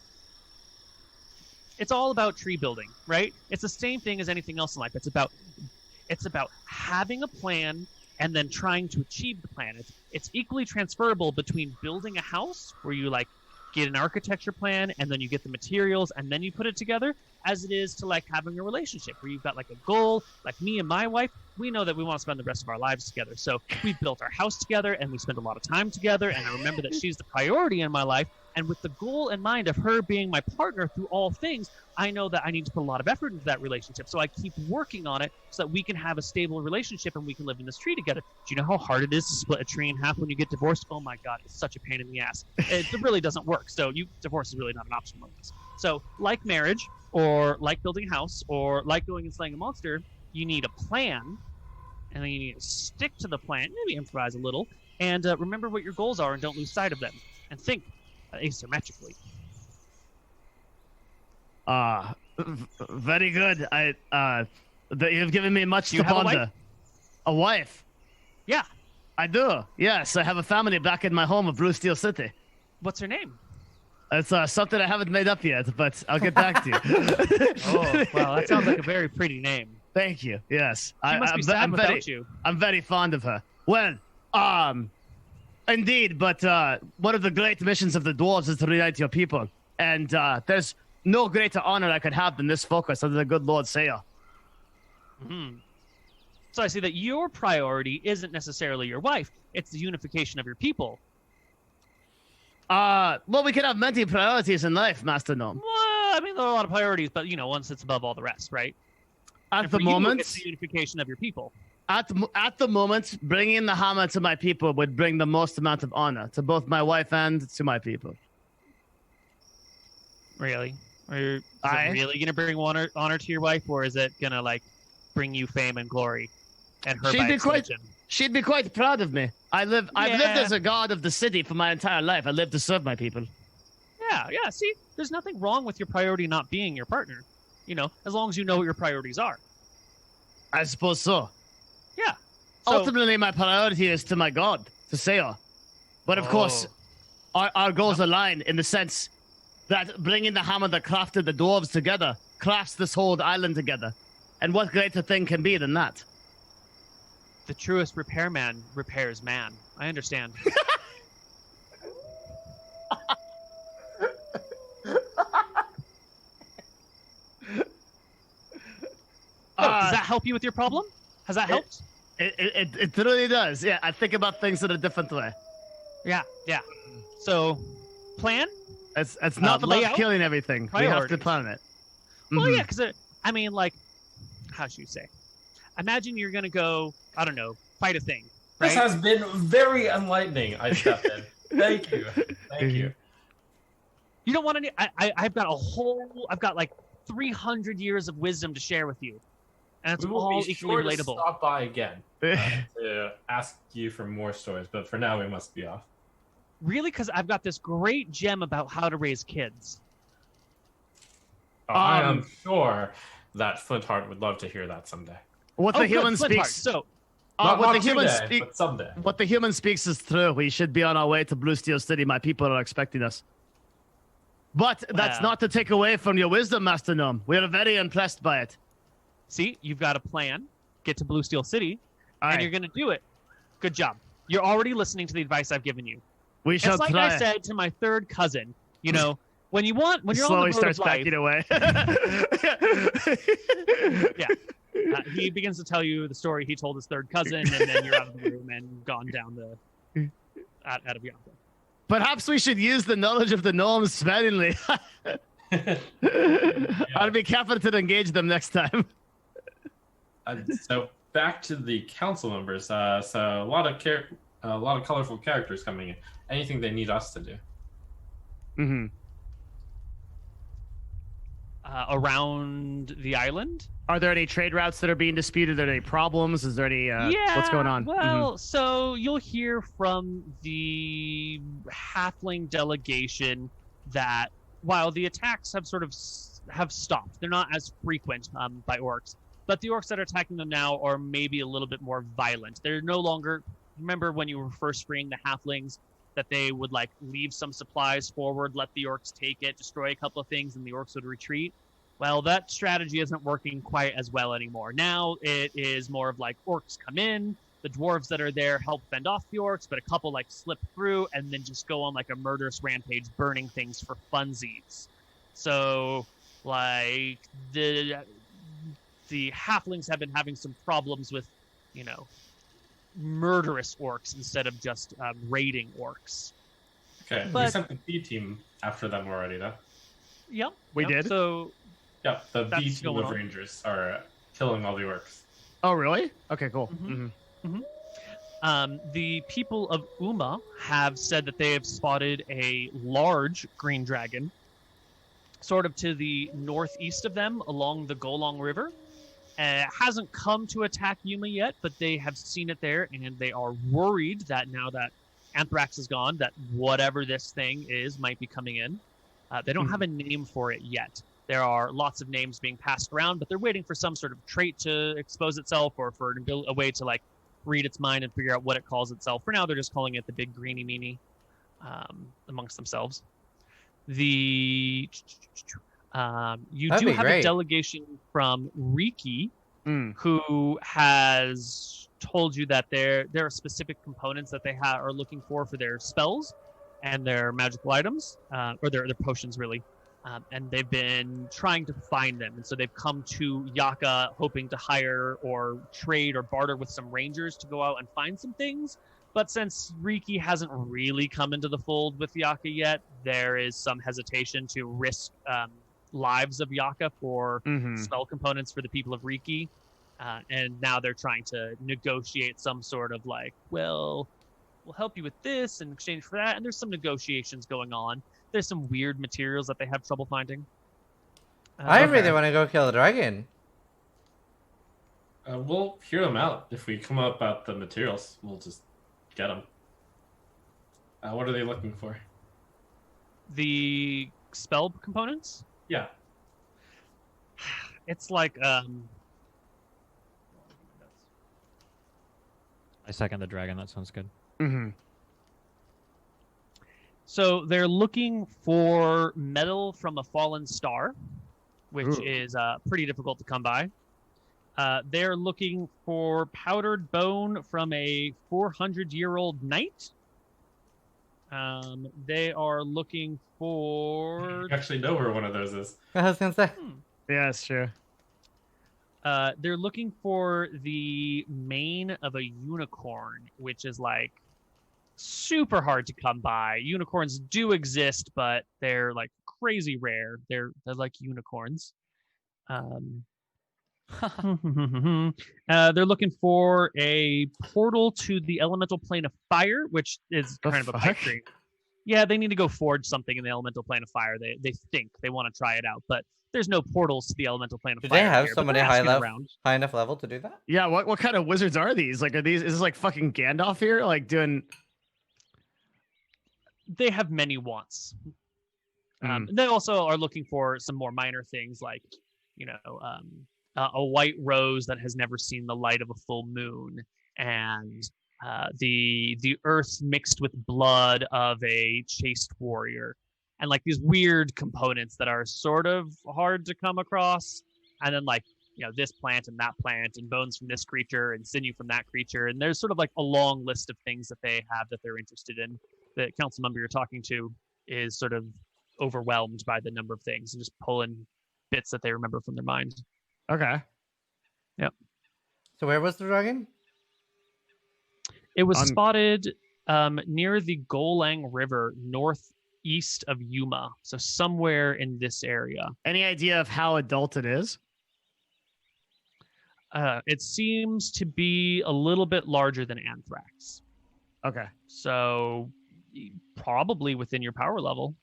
It's all about tree building, right? It's the same thing as anything else in life. It's about having a plan and then trying to achieve the plan. It's equally transferable between building a house where you like get an architecture plan and then you get the materials and then you put it together, as it is to like having a relationship where you've got like a goal. Like me and my wife, we know that we want to spend the rest of our lives together. So we built our house together and we spend a lot of time together. And I remember that she's the priority in my life. And with the goal in mind of her being my partner through all things, I know that I need to put a lot of effort into that relationship. So I keep working on it so that we can have a stable relationship and we can live in this tree together. Do you know how hard it is to split a tree in half when you get divorced? Oh my God, it's such a pain in the ass. It really doesn't work. So divorce is really not an option like this. So like marriage or like building a house or like going and slaying a monster, you need a plan and then you need to stick to the plan, maybe improvise a little, and remember what your goals are and don't lose sight of them. And think asymmetrically. Very good. You've given me much to ponder. A wife? Yeah. I do. Yes, I have a family back in my home of Blue Steel City. What's her name? It's something I haven't made up yet, but I'll get back to you. Oh, wow, that sounds like a very pretty name. Thank you. Yes. She must be sad without you. I'm very fond of her. Well, indeed, but one of the great missions of the dwarves is to reunite your people. And there's no greater honor I could have than this focus under the good Lord Sayer. Mm-hmm. So I see that your priority isn't necessarily your wife. It's the unification of your people. Well, we can have many priorities in life, Master Gnome. Well, I mean, there are a lot of priorities, but, one sits above all the rest, right? At the moment, it's the unification of your people. At the moment, bringing the hammer to my people would bring the most amount of honor to both my wife and to my people. Really? Is it really going to bring honor to your wife, or is it going to, bring you fame and glory? And her She'd be quite proud of me. I've lived as a god of the city for my entire life. I lived to serve my people. Yeah. See, there's nothing wrong with your priority not being your partner. As long as you know what your priorities are. I suppose so. Yeah. Ultimately, my priority is to my god, to Sayer. But of course, our goals align in the sense that bringing the hammer that crafted the dwarves together crafts this whole island together. And what greater thing can be than that? The truest repairman repairs man. I understand. Does that help you with your problem? Has that helped? It really does. Yeah, I think about things in a different way. Yeah. So, plan? It's not about layout, killing everything. priorities. We have to plan it. Well, yeah, because how should you say? Imagine you're gonna go, I don't know, fight a thing. Right? This has been very enlightening. I step in. Thank you. You don't want any. I've got like 300 years of wisdom to share with you, and it's We will all be equally sure to relatable. stop by again to ask you for more stories, but for now we must be off. Really, because I've got this great gem about how to raise kids. I am sure that Flintheart would love to hear that someday. What the human speaks. So, Not today, but someday. What the human speaks is true. We should be on our way to Blue Steel City. My people are expecting us. But that's not to take away from your wisdom, Master Gnome. We are very impressed by it. See, you've got a plan. Get to Blue Steel City, and you're going to do it. Good job. You're already listening to the advice I've given you. We shall try. It's like I said to my third cousin, when you're slowly on the road starts of life, backing away. yeah. He begins to tell you the story he told his third cousin, and then you're out of the room and gone down out of Yaka. Perhaps we should use the knowledge of the gnomes sparingly. I'll be careful to engage them next time. So back to the council members. So a lot of colorful characters coming in. Anything they need us to do? Mm-hmm. Around the island? Are there any trade routes that are being disputed? Are there any problems? Is there any what's going on? Well, so you'll hear from the halfling delegation that while the attacks have sort of have stopped, they're not as frequent by orcs, but the orcs that are attacking them now are maybe a little bit more violent. They're no longer, remember when you were first freeing the halflings, that they would like leave some supplies forward, let the orcs take it, destroy a couple of things, and the orcs would retreat. Well, that strategy isn't working quite as well anymore. Now it is more of like orcs come in, the dwarves that are there help fend off the orcs, but a couple like slip through and then just go on like a murderous rampage, burning things for funsies. So like the halflings have been having some problems with, murderous orcs instead of just raiding orcs. Okay, we sent the B team after them already, though. Yep. We did? So yeah, the B that's team going of on. Rangers are killing all the orcs. Oh, really? Okay, cool. The people of Uma have said that they have spotted a large green dragon sort of to the northeast of them along the Golong River. It hasn't come to attack Yuma yet, but they have seen it there, and they are worried that now that Anthrax is gone, that whatever this thing is might be coming in. They don't have a name for it yet. There are lots of names being passed around, but they're waiting for some sort of trait to expose itself or for a way to like read its mind and figure out what it calls itself. For now, they're just calling it the Big Greeny Meanie amongst themselves. You That'd do be have great. a delegation from Riki who has told you that there are specific components that they are looking for their spells and their magical items, or their potions, really. And they've been trying to find them. And so they've come to Yaka hoping to hire or trade or barter with some rangers to go out and find some things. But since Riki hasn't really come into the fold with Yaka yet, there is some hesitation to risk lives of Yaka for spell components for the people of Riki. And now they're trying to negotiate some sort of like, well, we'll help you with this in exchange for that. And there's some negotiations going on. There's some weird materials that they have trouble finding. I really want to go kill a dragon. We'll hear them out. If we come up about the materials, we'll just get them. What are they looking for? The spell components? Yeah. It's like I second the dragon. That sounds good. so they're looking for metal from a fallen star, which is pretty difficult to come by. They're looking for powdered bone from a 400-year-old knight. They are looking for... You actually know where one of those is. I was gonna say. Yeah, that's true. They're looking for the mane of a unicorn, which is like super hard to come by. Unicorns do exist, but they're like crazy rare. They're like unicorns. They're looking for a portal to the elemental plane of fire, which is kind of a pipe dream. Yeah, they need to go forge something in the elemental plane of fire. They think they want to try it out, but there's no portals to the elemental plane of Do fire. they have here, but somebody they're high asking enough level to do that? Yeah, what kind of wizards are these? Like, is this like fucking Gandalf here? Like doing... They have many wants. They also are looking for some more minor things like, a white rose that has never seen the light of a full moon, and the earth mixed with blood of a chaste warrior, and like these weird components that are sort of hard to come across. And then like, this plant and that plant, and bones from this creature and sinew from that creature. And there's sort of like a long list of things that they have that they're interested in. The council member you're talking to is sort of overwhelmed by the number of things and just pulling bits that they remember from their mind. Okay. Yep. So where was the dragon? It was On- spotted near the Golang River, northeast of Yuma. So somewhere in this area. Any idea of how adult it is? It seems to be a little bit larger than anthrax. Okay. So probably within your power level.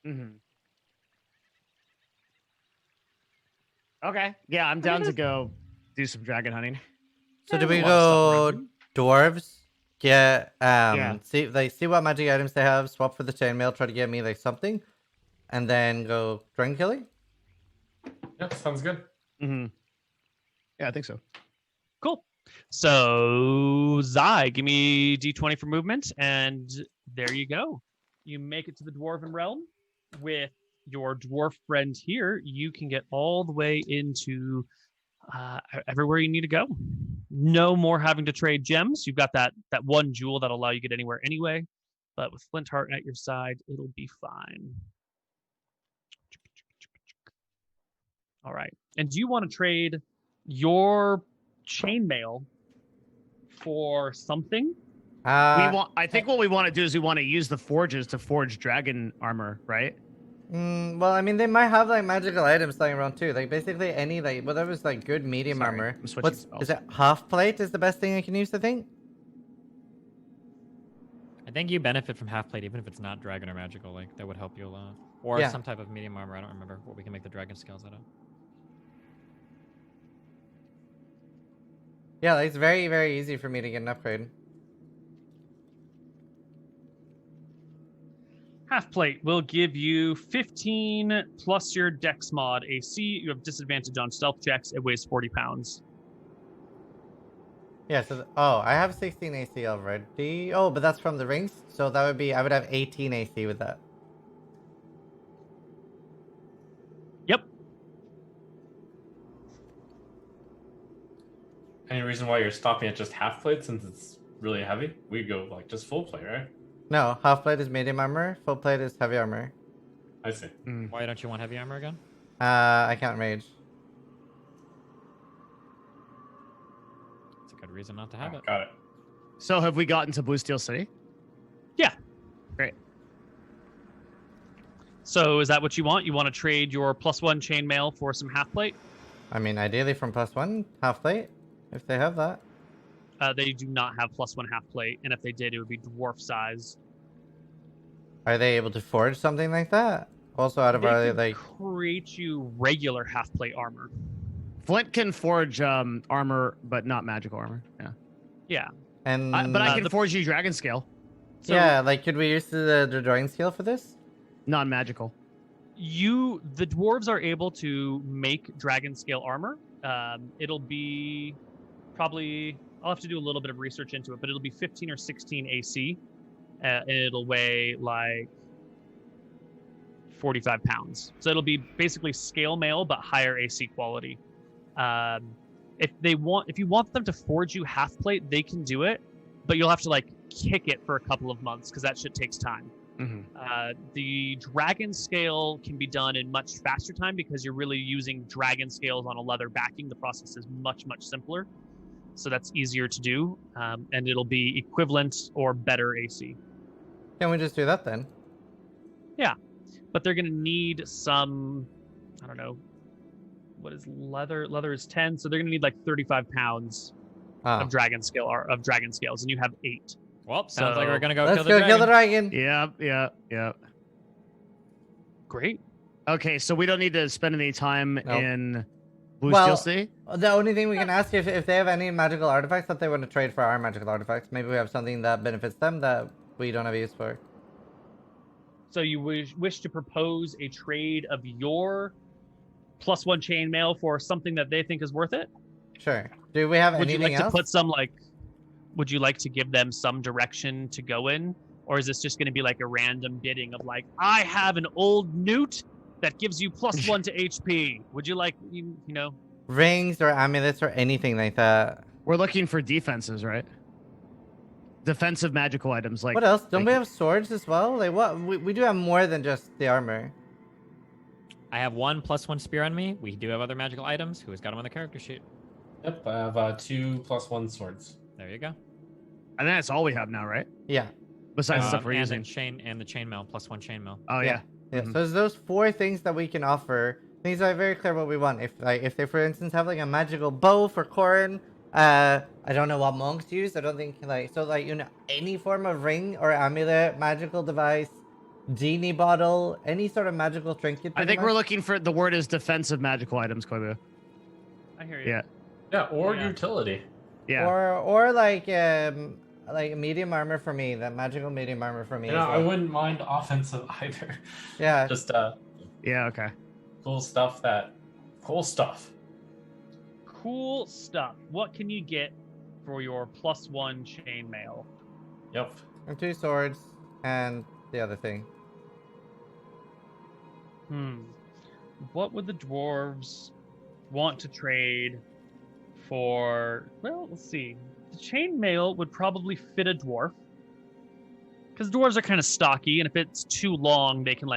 Mm-hmm. Okay. Yeah, I'm down to go do some dragon hunting. So Yeah, do we there's a lot of stuff go around dwarves? Get Yeah. see what magic items they have. Swap for the chainmail. Try to get me like something, and then go dragon killing. Yeah, sounds good. Mm-hmm. Yeah, I think so. Cool. So, Zai, give me D20 for movement, and there you go. You make it to the Dwarven realm. With your dwarf friend here, you can get all the way into everywhere you need to go. No more having to trade gems. You've got that one jewel that'll allow you to get anywhere anyway. But with Flintheart at your side, it'll be fine. All right. And do you want to trade your chainmail for something? I think what we want to do is we want to use the forges to forge dragon armor, right? Well, I mean, they might have like magical items lying around too. Like basically any like whatever's like good medium Sorry, armor. I'm switching What's spells. is it? Half plate is the best thing I can use. I think. I think you benefit from half plate, even if it's not dragon or magical. Like that would help you a lot. Or Yeah. some type of medium armor. I don't remember what we can make the dragon scales out of. Yeah, like, it's very very easy for me to get an upgrade. Half plate will give you 15 plus your dex mod AC. You have disadvantage on stealth checks. It weighs 40 pounds. Yeah. So I have 16 AC already. Oh, but that's from the rings. So that would be I would have 18 AC with that. Yep. Any reason why you're stopping at just half plate since it's really heavy? We go like just full plate, right? No, half plate is medium armor. Full plate is heavy armor. I see. Why don't you want heavy armor again? I can't rage. It's a good reason not to have it. Got it. So have we gotten to Blue Steel City? Yeah. Great. So is that what you want? You want to trade your +1 chainmail for some half plate? I mean, ideally from +1 half plate, if they have that. They do not have +1 half plate, and if they did, it would be dwarf size. Are they able to forge something like that? Also out of our They could like. create you regular half plate armor. Flint can forge armor, but not magical armor. Yeah. Yeah. And But I can the- forge you dragon scale, So yeah, like could we use the drawing scale for this? non-magical. the dwarves are able to make dragon scale armor. It'll be probably, I'll have to do a little bit of research into it, but it'll be 15 or 16 AC, and it'll weigh like 45 pounds. So it'll be basically scale mail but higher AC quality. If you want them to forge you half plate, they can do it, but you'll have to like kick it for a couple of months because that shit takes time. The dragon scale can be done in much faster time because you're really using dragon scales on a leather backing. The process is much simpler, so that's easier to do, and it'll be equivalent or better AC. Can we just do that then? But they're going to need some, I don't know, what is leather? Leather is 10, so they're going to need like 35 pounds Oh. of dragon scales, and you have 8. Well, sounds like So- we're gonna go Let's kill the go dragon. kill the dragon. Yep. Great. Okay, so we don't need to spend any time Nope. in Blue Well- Steel City? The only thing we can ask if they have any magical artifacts that they want to trade for our magical artifacts. Maybe we have something that benefits them that we don't have use for. So you wish to propose a trade of your +1 chainmail for something that they think is worth it? Sure. Do we have Would you anything like else? to put some like? Would you like to give them some direction to go in, or is this just going to be like a random bidding of like, I have an old newt that gives you +1 to HP? Would you like you know? Rings or amulets or anything like that? We're looking for defenses, right? Defensive magical items like What else? Don't like- we have swords as well? Like what? We do have more than just the armor. I have one +1 spear on me. We do have other magical items. Who's got them on the character sheet? Yep, I have 2+1 swords. There you go. I think that's all we have now, right? Yeah. Besides the stuff we're and using. The chainmail +1 chainmail. Oh yeah. Yeah. Mhm. So there's those 4 things that we can offer. Things that are very clear what we want. If they for instance have like a magical bow for Corrin, I don't know what monks use. I don't think any form of ring or amulet, magical device, genie bottle, any sort of magical trinket. I think we're looking for the word is defensive magical items, Koibu. I hear you. Yeah. Yeah, or Yeah. utility. Yeah. Or like medium armor for me. That magical medium armor for me. You know, as I well. wouldn't mind offensive either. Yeah. Just Yeah, okay. cool stuff. Cool stuff. Cool stuff. What can you get for your +1 chainmail? Yep. And 2 swords and the other thing. What would the dwarves want to trade for? Well, let's see. The chainmail would probably fit a dwarf, because dwarves are kind of stocky, and if it's too long, they can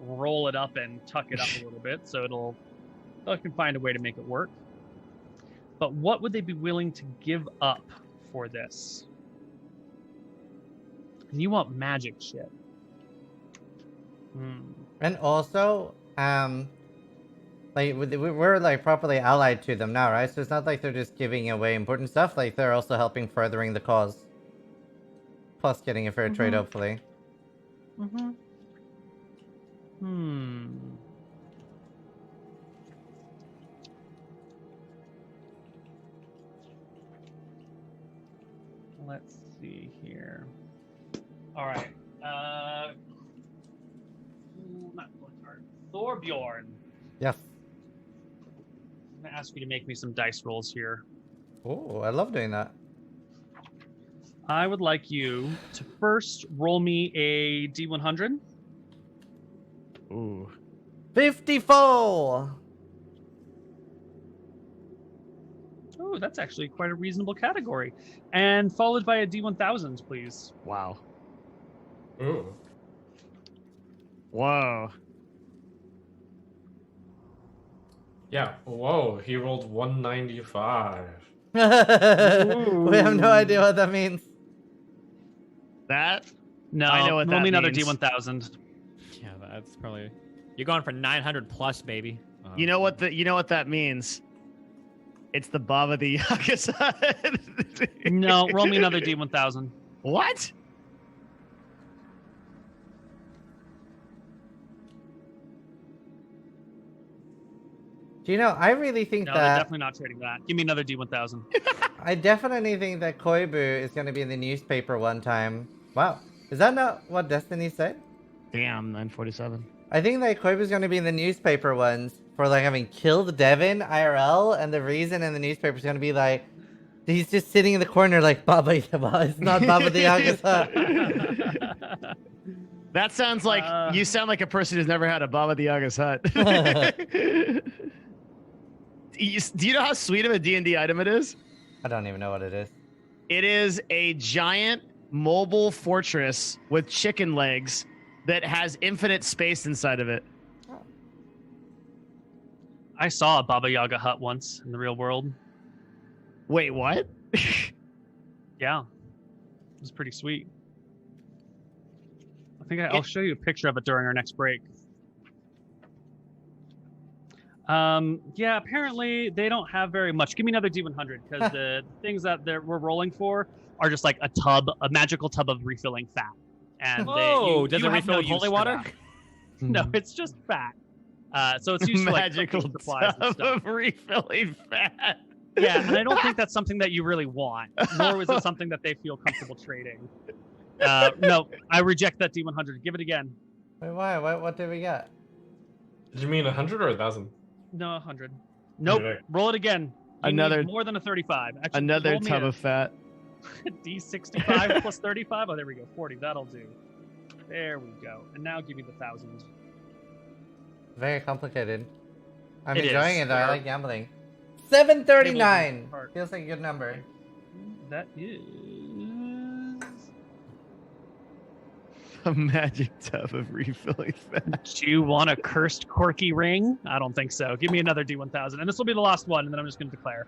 roll it up and tuck it up a little bit, so they can find a way to make it work. But what would they be willing to give up for this? And you want magic shit. And also, we're like properly allied to them now, right? So it's not like they're just giving away important stuff. Like they're also helping furthering the cause. Plus getting a fair trade, hopefully. Let's see here. All right. Not Thorbjorn. Yes. I'm gonna ask you to make me some dice rolls here. Oh, I love doing that. I would like you to first roll me a D100. Ooh. 54! Oh, that's actually quite a reasonable category. And followed by a D1000, please. Wow. Ooh. Whoa. Yeah. Whoa. He rolled 195. We have no idea what that means. That? No, I know what roll that me another means. D1000. Yeah, that's probably. You're going for 900 plus, baby. You know what that means? It's the Baba the Yaka side. No, roll me another D1000. What? Do you know, I really think No, they're that... definitely not trading that. Give me another D1000. I definitely think that Koibu is going to be in the newspaper one time. Wow. Is that not what Destiny said? Damn, 947. I think that Koibu's going to be in the newspaper ones for like having killed Devin IRL, and the reason in the newspaper is going to be like, he's just sitting in the corner like, Baba, it's not Baba the Yagasa. That sounds like you sound like a person who's never had a Baba the Yaga's hut. Do you know how sweet of a D&D item it is? I don't even know what it is. It is a giant mobile fortress with chicken legs that has infinite space inside of it. I saw a Baba Yaga hut once in the real world. Wait, what? Yeah. It was pretty sweet. I think I'll show you a picture of it during our next break. Yeah, apparently they don't have very much. Give me another D100, because the things that we're rolling for are just like a magical tub of refilling fat. And does it have refill no with use holy for water? that. No, it's just fat. So it's used for like Magical cooking supplies and tub stuff. of refilling fat. Yeah, and I don't think that's something that you really want, nor is it something that they feel comfortable trading. No, I reject that D100. Give it again. Wait, why? What did we get? Did you mean 100 or 1,000? No, 100. Nope. Okay. Roll it again. You Another- need more than a 35. Actually, Another roll me tub a of fat. D65 plus 35. Oh, there we go. 40. That'll do. There we go. And now give me the 1,000. Very complicated. I'm It enjoying is. it though. I Fair. like gambling. 739 Part. feels like a good number. That is A magic tub of refilling fat. Do you want a cursed corky ring? I don't think so. Give me another D1000. And this will be the last one, and then I'm just going to declare.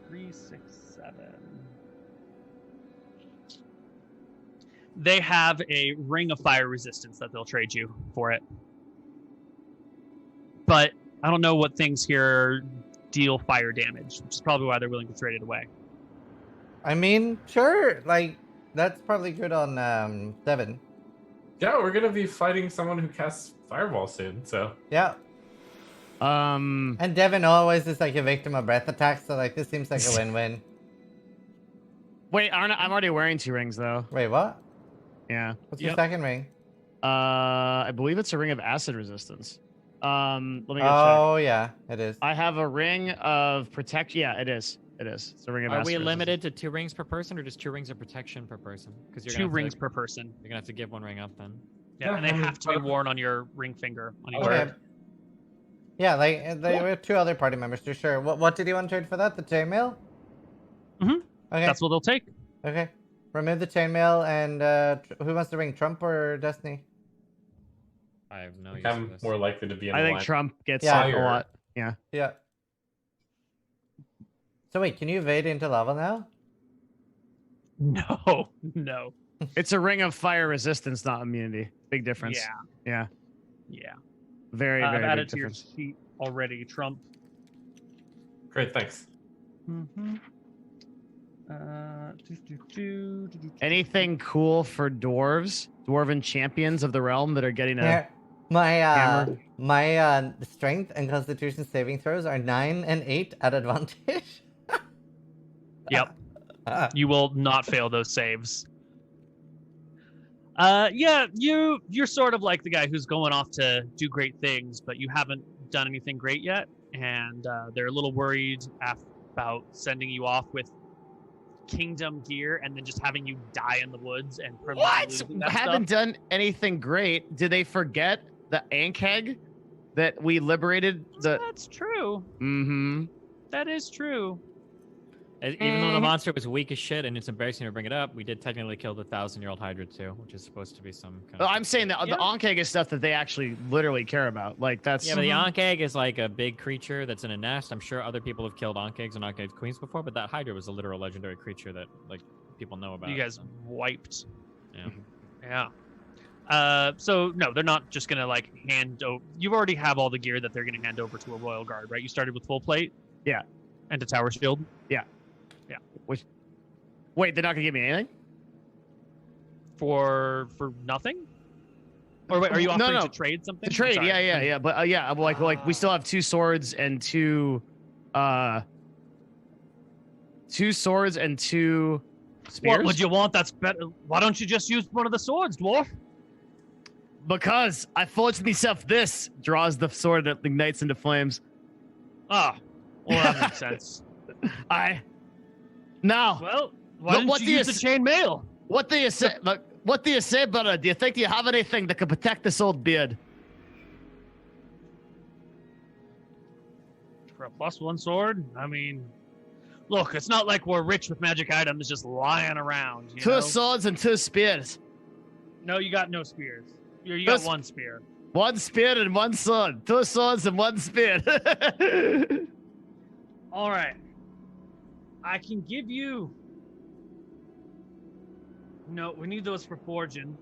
3, 6, 7. They have a ring of fire resistance that they'll trade you for it. But I don't know what things here deal fire damage, which is probably why they're willing to trade it away. I mean, sure. Like, that's probably good on Devin. Yeah, we're gonna be fighting someone who casts fireball soon, so Yeah. And Devin always is like a victim of breath attacks, so like this seems like a win-win. Wait, I'm already wearing 2 rings though. Wait, what? Yeah. What's your second ring? I believe it's a ring of acid resistance. Let me go check. Oh yeah, it is. I have a ring of protect. Yeah, it is. It is. It's a ring of Are acid we resistance. limited to 2 rings per person, or just 2 rings of protection per person? Because 2 rings per person. You're gonna have to give 1 ring up then. Yeah, and they have to be worn on your ring finger. On your Okay. Yeah, like there were 2 other party members too. Sure. What did you want to trade for that? The chainmail? Mhm. Okay. That's what they'll take. Okay. Remove the chainmail and who wants the ring? Trump or Destiny? I have no I use think for I'm this. more likely to be in I the think line. Trump gets Yeah. a lot. Yeah. Yeah. So wait, can you evade into lava now? No, no. It's a ring of fire resistance, not immunity. Big difference. Yeah, Yeah. yeah. Very, I've very added big to your difference. sheet already, Trump. Great, thanks. Mm-hmm. Anything cool for dwarves? Dwarven champions of the realm that are getting a Here, hammer? my strength and constitution saving throws are 9 and 8 at advantage. Yep. You will not fail those saves. Yeah, you're sort of like the guy who's going off to do great things, but you haven't done anything great yet, and they're a little worried about sending you off with kingdom gear and then just having you die in the woods and permanently What? losing that Haven't stuff. done anything great. Did they forget the Ankeg that we liberated? That's true. Mm-hmm. That is true. Even though the monster was weak as shit, and it's embarrassing to bring it up, we did technically kill the 1,000-year-old Hydra too, which is supposed to be some kind Well, of... I'm saying that the Ankeg is stuff that they actually literally care about. Like that's Yeah, but the Ankeg is like a big creature that's in a nest. I'm sure other people have killed Ankegs and Ankeg queens before, but that Hydra was a literal legendary creature that like people know about. You guys so, wiped. yeah. Yeah. So no, they're not just gonna like hand over. You already have all the gear that they're gonna hand over to a royal guard, right? You started with full plate. Yeah. And a tower shield. Wait, they're not gonna give me anything? For nothing. Or wait, are you offering No. to trade something? The trade, I'm sorry. yeah. But yeah, like we still have 2 swords and 2 spears. What would you want? That's better. Why don't you just use one of the swords, dwarf? Because I forged myself this. Draws the sword that ignites into flames. Ah, well that makes sense. Now, Well, why But didn't what you do you use the chain mail? what do you say? Look, what do you say, brother? Do you think you have anything that can protect this old beard? For a +1 sword? I mean, look, it's not like we're rich with magic items just lying around. You 2 know? swords and 2 spears. No, you got no spears. You got This- 1 spear. 1 spear and 1 sword. 2 swords and 1 spear. All right. I can give you. No, we need those for forging.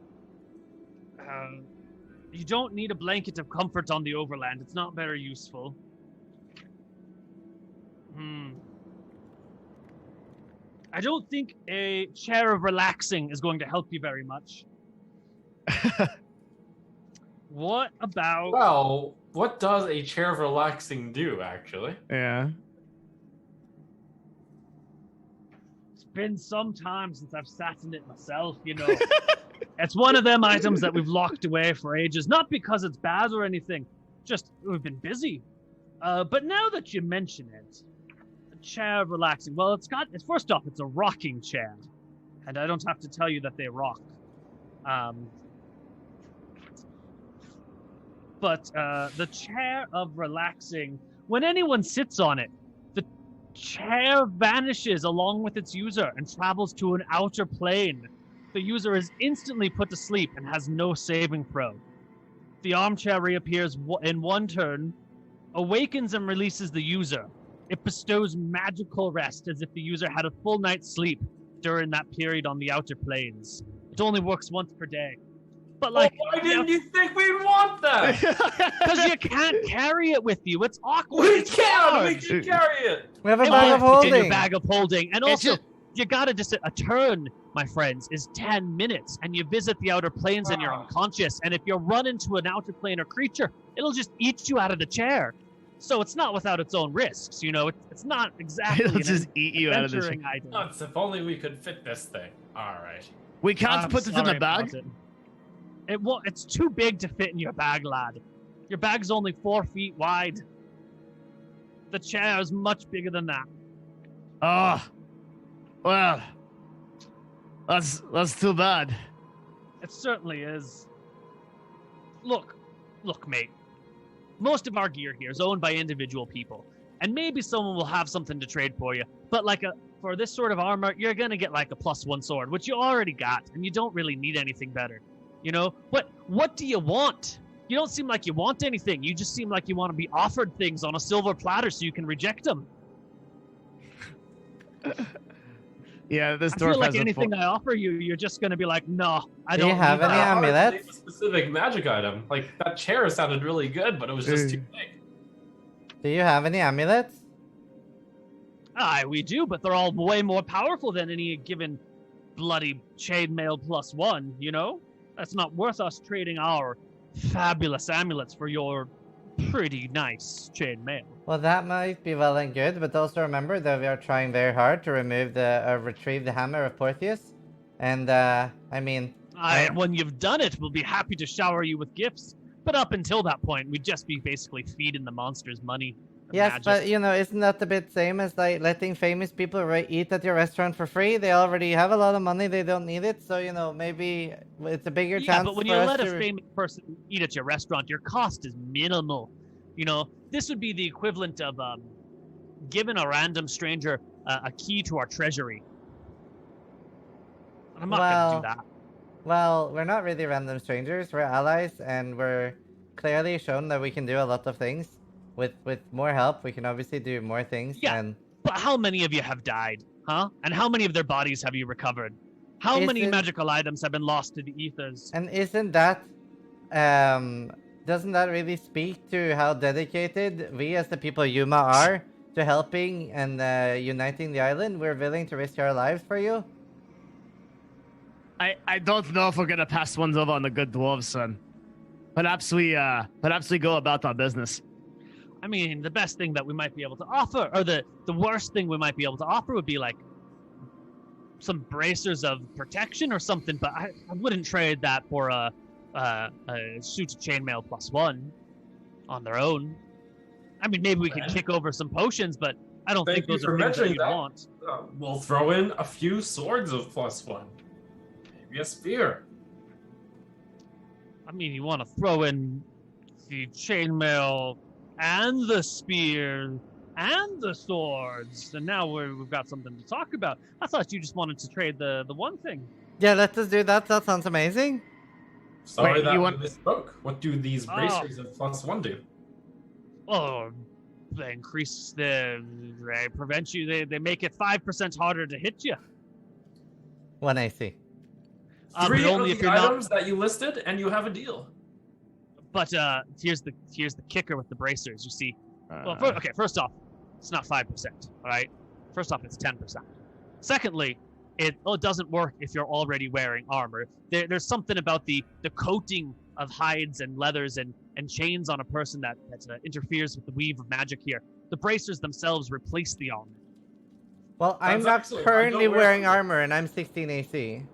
You don't need a blanket of comfort on the overland. It's not very useful. I don't think a chair of relaxing is going to help you very much. What about? Well, what does a chair of relaxing do, actually? Yeah. It's been some time since I've sat in it myself, you know. It's one of them items that we've locked away for ages. Not because it's bad or anything, just we've been busy. But now that you mention it, a chair of relaxing. Well, it's first off, it's a rocking chair, and I don't have to tell you that they rock. But the chair of relaxing, when anyone sits on it, the chair vanishes along with its user and travels to an outer plane The user is instantly put to sleep and has no saving throw. The armchair reappears in one turn, awakens and releases the user. It bestows magical rest as if the user had a full night's sleep during that period on the outer planes. It only works once per day. But like, why didn't you think we'd want that? because you can't carry it with you. It's awkward. We It's hard. can carry it. We have a It bag of won't fit in your holding. bag of holding. And also, just- you gotta just a turn, my friends, is 10 minutes, and you visit the outer planes and you're Wow. unconscious. And if you run into an outer planar creature, it'll just eat you out of the chair. So it's not without its own risks, you know. It's not exactly It'll an just eat you out of the adventuring item. Nuts, if only we could fit this thing. All right. We can't I'm put it in sorry the bag. about it. It won't. It's too big to fit in your bag, lad. Your bag's only 4 feet wide. The chair is much bigger than that. Oh, well, that's too bad. It certainly is. Look, mate. Most of our gear here is owned by individual people, and maybe someone will have something to trade for you. But for this sort of armor, you're gonna get like a +1 sword, which you already got, and you don't really need anything better. You know, what do you want? You don't seem like you want anything. You just seem like you want to be offered things on a silver platter so you can reject them. Yeah, this I dwarf feel like has a anything I offer you, you're just gonna be like, no, I Do don't. you have need any that." amulets? A specific magic item. Like that chair sounded really good, but it was just too big. Do you have any amulets? Aye, we do, but they're all way more powerful than any given bloody chainmail +1, you know? That's not worth us trading our fabulous amulets for your pretty nice chainmail. Well, that might be well and good, but also remember that we are trying very hard to retrieve the hammer of Portheus. And, I mean... When you've done it, we'll be happy to shower you with gifts. But up until that point, we'd just be basically feeding the monsters money. and Yes, magic. but, you know, isn't that the bit same as, like, letting famous people eat at your restaurant for free? They already have a lot of money, they don't need it, so, you know, maybe it's a bigger Yeah, chance but when for you us let a to... famous person eat at your restaurant, your cost is minimal. You know, this would be the equivalent of giving a random stranger a key to our treasury. I'm not going to do that. Well, we're not really random strangers, we're allies, and we're clearly shown that we can do a lot of things. With more help, we can obviously do more things, Yeah. and... But how many of you have died, huh? And how many of their bodies have you recovered? How many Isn't- magical items have been lost to the ethers? And isn't that, doesn't that really speak to how dedicated we as the people Yuma are to helping and uniting the island? We're willing to risk our lives for you? I don't know if we're gonna pass ones over on the good dwarves, son. Perhaps we go about our business. I mean, the best thing that we might be able to offer, or the worst thing we might be able to offer would be like some bracers of protection or something, but I wouldn't trade that for a suit of chainmail +1 on their own. I mean, maybe we could Okay. kick over some potions, but I don't Thank think you those for are things that mentioning you'd that. want. We'll throw in a few swords of +1. Maybe a spear. I mean, you want to throw in the chainmail and the spear and the swords, and now we've got something to talk about. I thought you just wanted to trade the one thing. Yeah, let us do that. That sounds amazing. Sorry Wait, that you we want- misspoke. What do these Oh. bracers of +1 do? Oh, they increase they prevent you. They make it 5% harder to hit you. 1 AC. Three but only of if the you're not. items that you listed, and you have a deal. But here's the kicker with the bracers. You see, well, first off, it's not 5%. All right. First off, it's 10%. Secondly, it doesn't work if you're already wearing armor. There's something about the coating of hides and leathers and chains on a person that interferes with the weave of magic here. The bracers themselves replace the armor. Well, I'm Sounds not excellent. I currently don't wear wearing armor. armor, and I'm 16 AC.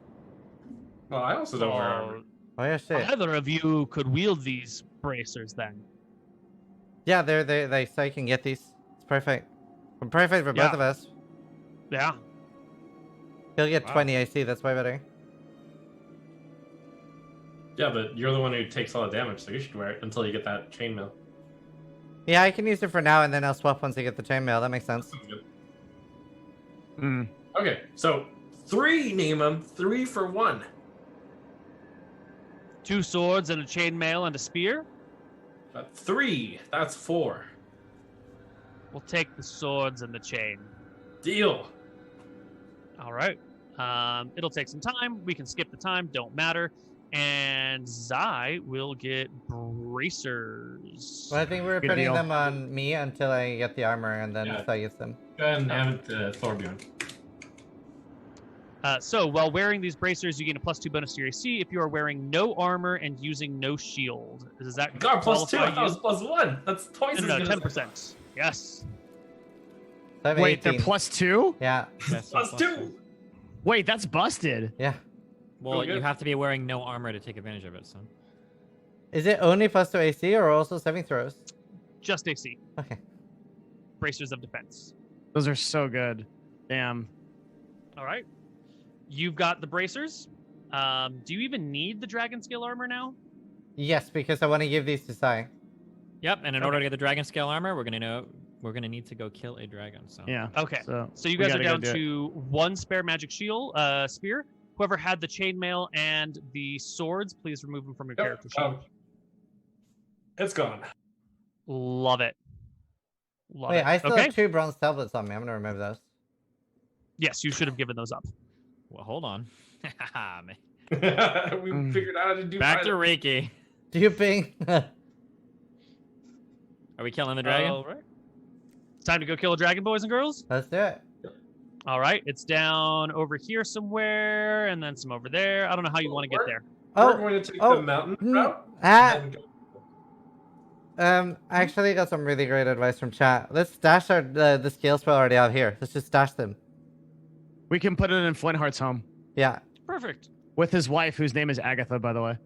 Well, I also don't wear armor. Oh yeah, shit. Either of you could wield these bracers then. Yeah, they so I can get these. It's perfect. Perfect for both Yeah. of us. Yeah. He'll get Wow. 20 AC. That's way better. Yeah, but you're the one who takes all the damage, so you should wear it until you get that chainmail. Yeah, I can use it for now, and then I'll swap once I get the chainmail. That makes sense. Sounds good. Mm. Okay, so 3, name them. 3 for 1. 2 swords and a chainmail and a spear. 3. That's 4. We'll take the swords and the chain. Deal. All right. It'll take some time. We can skip the time. Don't matter. And Zai will get bracers. Well, I think we're Good putting deal. them on me until I get the armor, and then Yeah. Sai gets them. Go ahead and have it to Thorbjorn. So while wearing these bracers, you gain a +2 bonus to your AC if you are wearing no armor and using no shield. Does that God, +2. I qualify thought it was +1. That's twice No, as good. 10%. Yes. So I have Wait, they're 18. +2? Yeah, Yes, so +2. Wait, that's busted. yeah. Well, Really you good. have to be wearing no armor to take advantage of it. So Is it only +2 AC or also saving throws? Just AC. Okay. Bracers of defense. Those are so good. Damn. All right. You've got the bracers. Do you even need the dragon scale armor now? Yes, because I want to give these to Sai. yep. And in order to get the dragon scale armor, we're gonna need to go kill a dragon. So Yeah. Okay. So, So you we guys are gotta go down do it. to 1 spare magic shield, spear. Whoever had the chainmail and the swords, please remove them from your character sheet. It's gone. Love it. Love Wait, it. I still Okay. have 2 bronze tablets on me. I'm gonna remove those. Yes, you should have given those up. well, hold on. Man. We figured out how to do Back to finally. Reiki. Duping. Are we killing the dragon? All right. It's time to go kill a dragon, boys and girls. Let's do it. All right. It's down over here somewhere, and then some over there. I don't know how you want to get there. We're Oh, going to take oh, the mountain mm, route. ah, and go- I actually got some really great advice from chat. Let's stash the skills we already have here. Let's just stash them. We can put it in Flintheart's home Yeah. Perfect. with his wife, whose name is Agatha, by the way.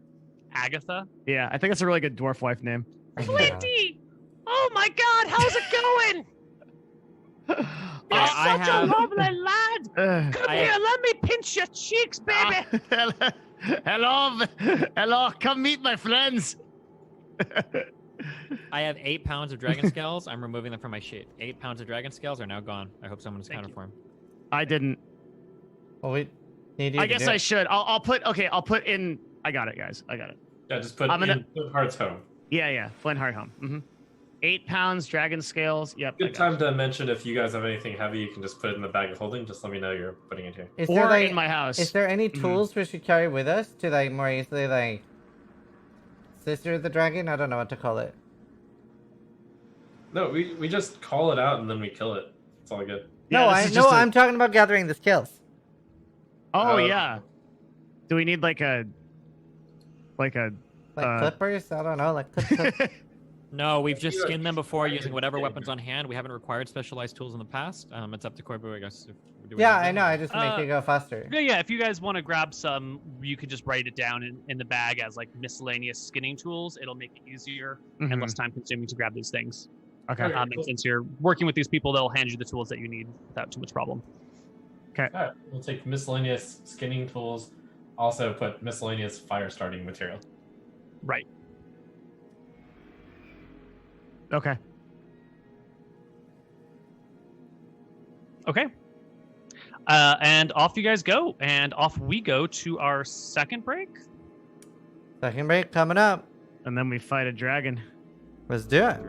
Agatha. Yeah, I think it's a really good dwarf wife name. Flinty! Oh my God! How's it going? You're I such a have- lovely lad. Come I- here, let me pinch your cheeks, baby. Hello, hello, come meet my friends. I have 8 pounds of dragon scales. I'm removing them from my sheet. 8 pounds of dragon scales are now gone. I hope someone's Thank counted you. for him. I didn't. Well, we need you I to guess do I it. should. I'll put. Okay, I'll put in. I got it, guys. I got it. Yeah, just put I'm gonna- in Heart's home. Yeah. Flintheart home. 8 pounds, dragon scales. Yep. I Good got time to mention if you guys have anything heavy, you can just put it in the bag of holding. Just let me know you're putting it here. Is it. there Or like in my house. is there any Mhm. tools we should carry with us to like more easily like sister the dragon? I don't know what to call it. No, we just call it out and then we kill it. It's all good. Yeah, No, this I is no, just a- I'm talking about gathering the skills. Oh Uh, yeah. Do we need like a? Like clippers? I don't know, like clip. No, we've just Yeah, skinned them before dragon using whatever skin. weapons on hand. We haven't required specialized tools in the past. It's up to Koibu, I guess. Do we Yeah, need I them? know. I just make Uh, it go faster. Yeah. If you guys want to grab some, you could just write it down in the bag as like miscellaneous skinning tools. It'll make it easier and Mhm. less time consuming to grab these things. Okay. Okay. And since you're working with these people, they'll hand you the tools that you need without too much problem. Alright, we'll take miscellaneous skinning tools. Also put miscellaneous fire starting material. Right. Okay. Okay. And off you guys go, and off we go to our second break. Second break coming up. And then we fight a dragon. Let's do it.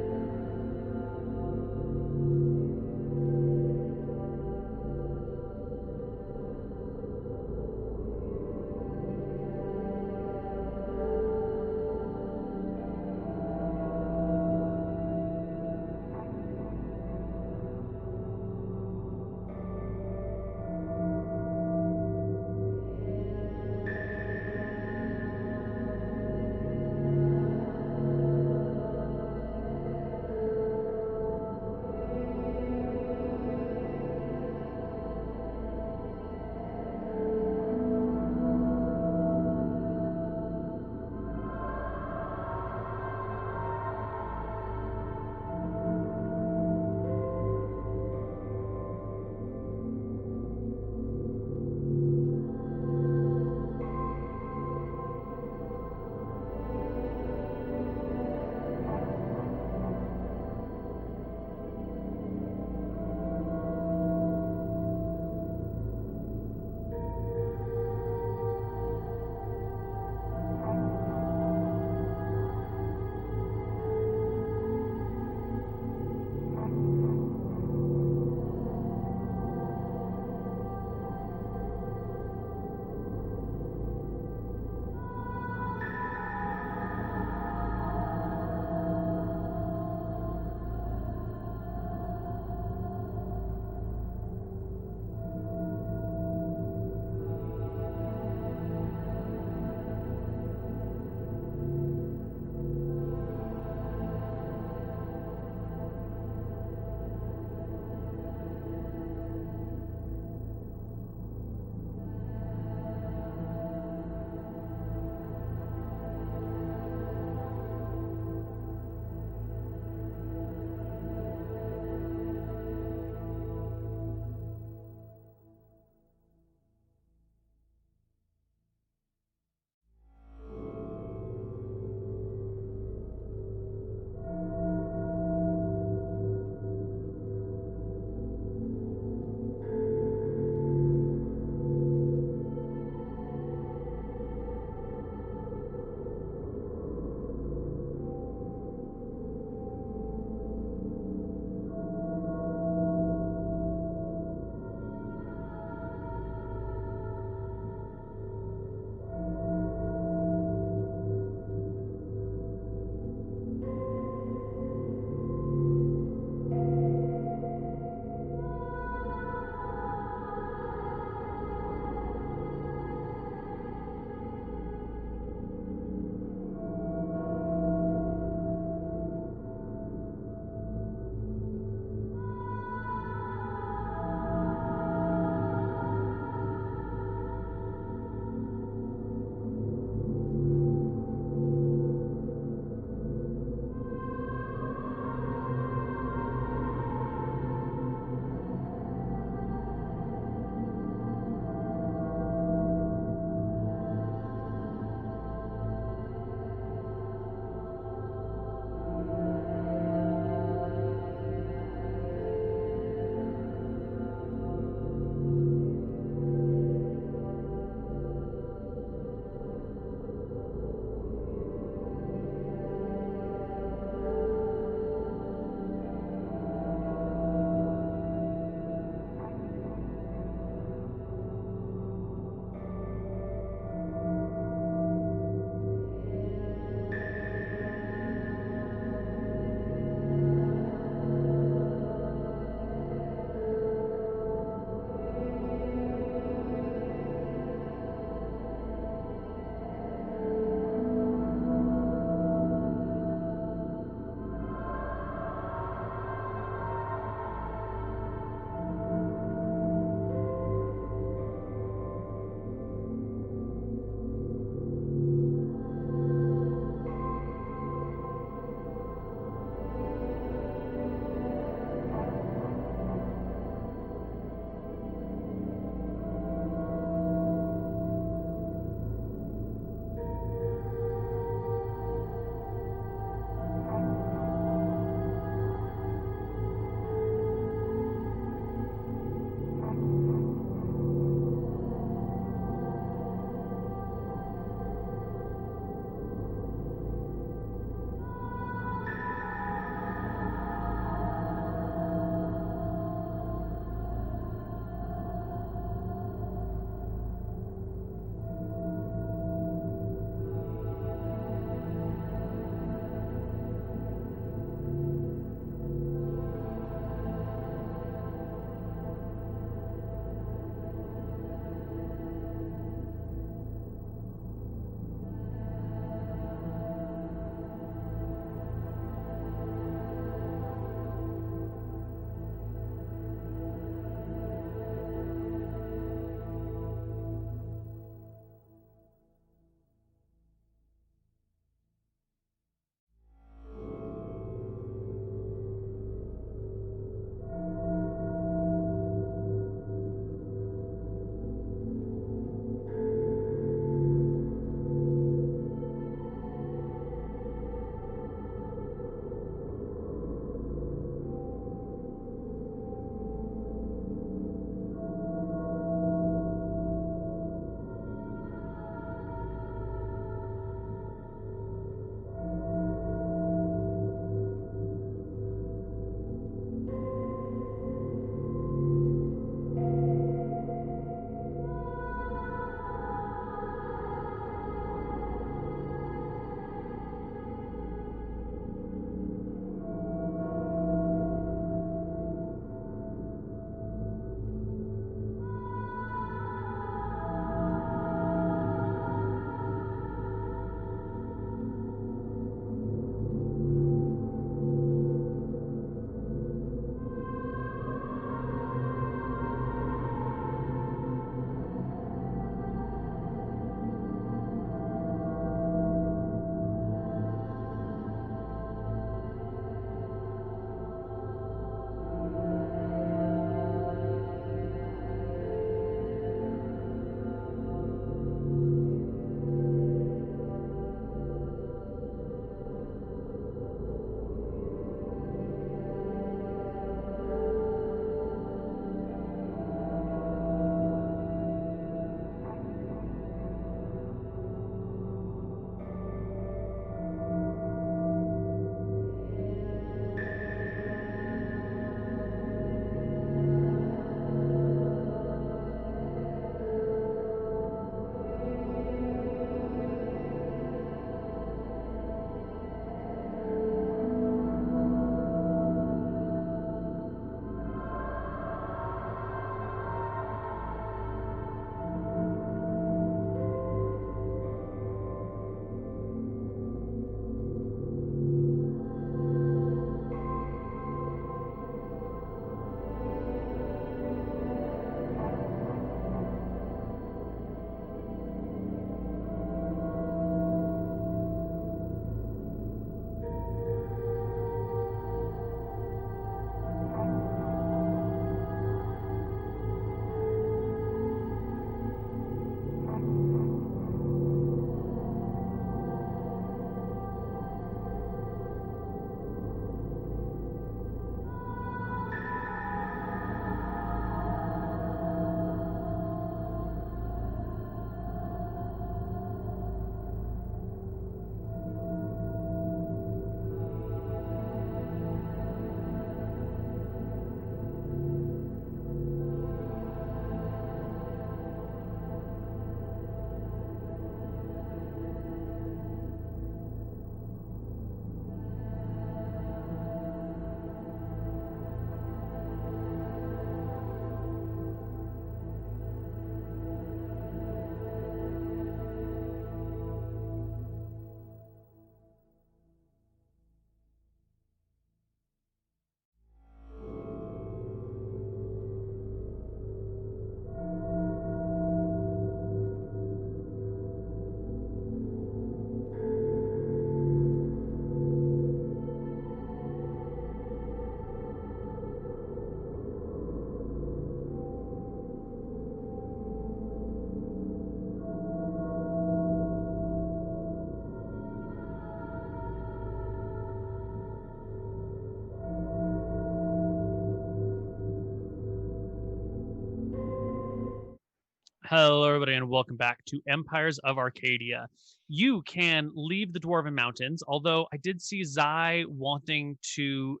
Hello, everybody, and welcome back to Empires of Arcadia. You can leave the Dwarven Mountains, although I did see Zai wanting to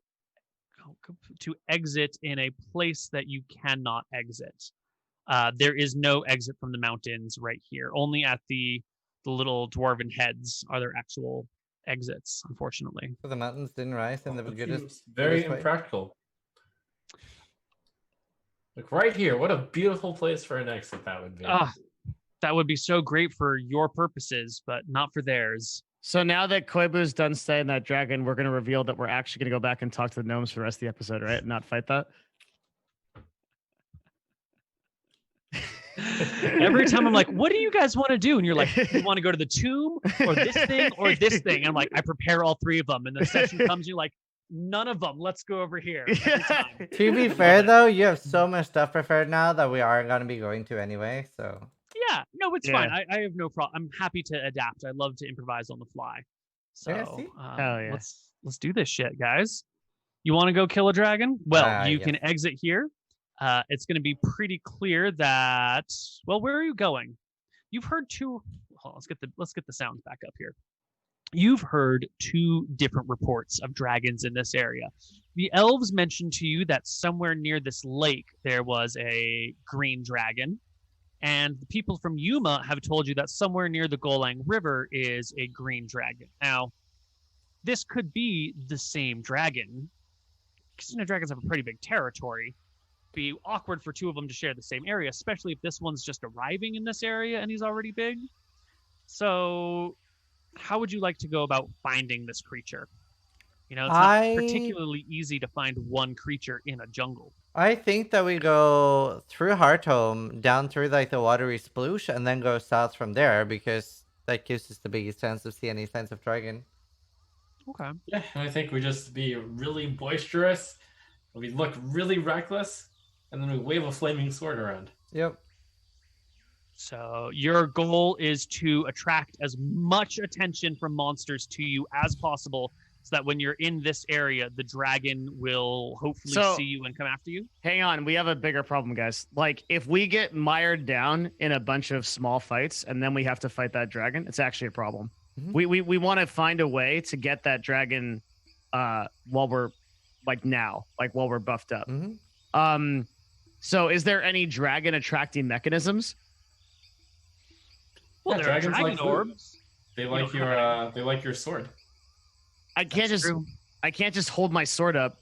exit in a place that you cannot exit. There is no exit from the mountains right here. Only at the little Dwarven heads are there actual exits, unfortunately. So the mountains didn't rise and the That goodest. seems very goodest way? impractical. Like right here, what a beautiful place for an exit that would be. That would be so great for your purposes, but not for theirs. So now that Koibu's done studying that dragon, we're going to reveal that we're actually going to go back and talk to the gnomes for the rest of the episode, right? And not fight that. Every time I'm like, what do you guys want to do? And you're like, you want to go to the tomb or this thing or this thing? And I'm like, I prepare all three of them. And the session comes, you're like, none of them. Let's go over here. Every time. To be fair, though, you have so much stuff prepared now that we are going to be going to anyway. So Yeah, no, it's fine. I have no problem. I'm happy to adapt. I love to improvise on the fly. So see? Hell yeah. let's do this shit, guys. You want to go kill a dragon? Well, you yes. can exit here. It's going to be pretty clear that. Well, where are you going? You've heard two. Hold on, let's get the sounds back up here. You've heard two different reports of dragons in this area. The elves mentioned to you that somewhere near this lake there was a green dragon. And the people from Yuma have told you that somewhere near the Golang River is a green dragon. Now, this could be the same dragon. Because dragons have a pretty big territory. It'd be awkward for two of them to share the same area, especially if this one's just arriving in this area and he's already big. So, how would you like to go about finding this creature? You know, it's not particularly easy to find one creature in a jungle. I think that we go through Hearthome, down through like the watery sploosh, and then go south from there because that gives us the biggest chance to see any signs of dragon. Okay. Yeah, and I think we just be really boisterous, we look really reckless, and then we wave a flaming sword around. Yep. So your goal is to attract as much attention from monsters to you as possible, so that when you're in this area, the dragon will hopefully see you and come after you. Hang on, we have a bigger problem, guys. Like, if we get mired down in a bunch of small fights and then we have to fight that dragon, it's actually a problem. Mhm. We want to find a way to get that dragon while we're while we're buffed up. Mm-hmm. So is there any dragon attracting mechanisms? Well, Yeah, there are dragons dragon like food. orbs. They like your sword. I can't just hold my sword up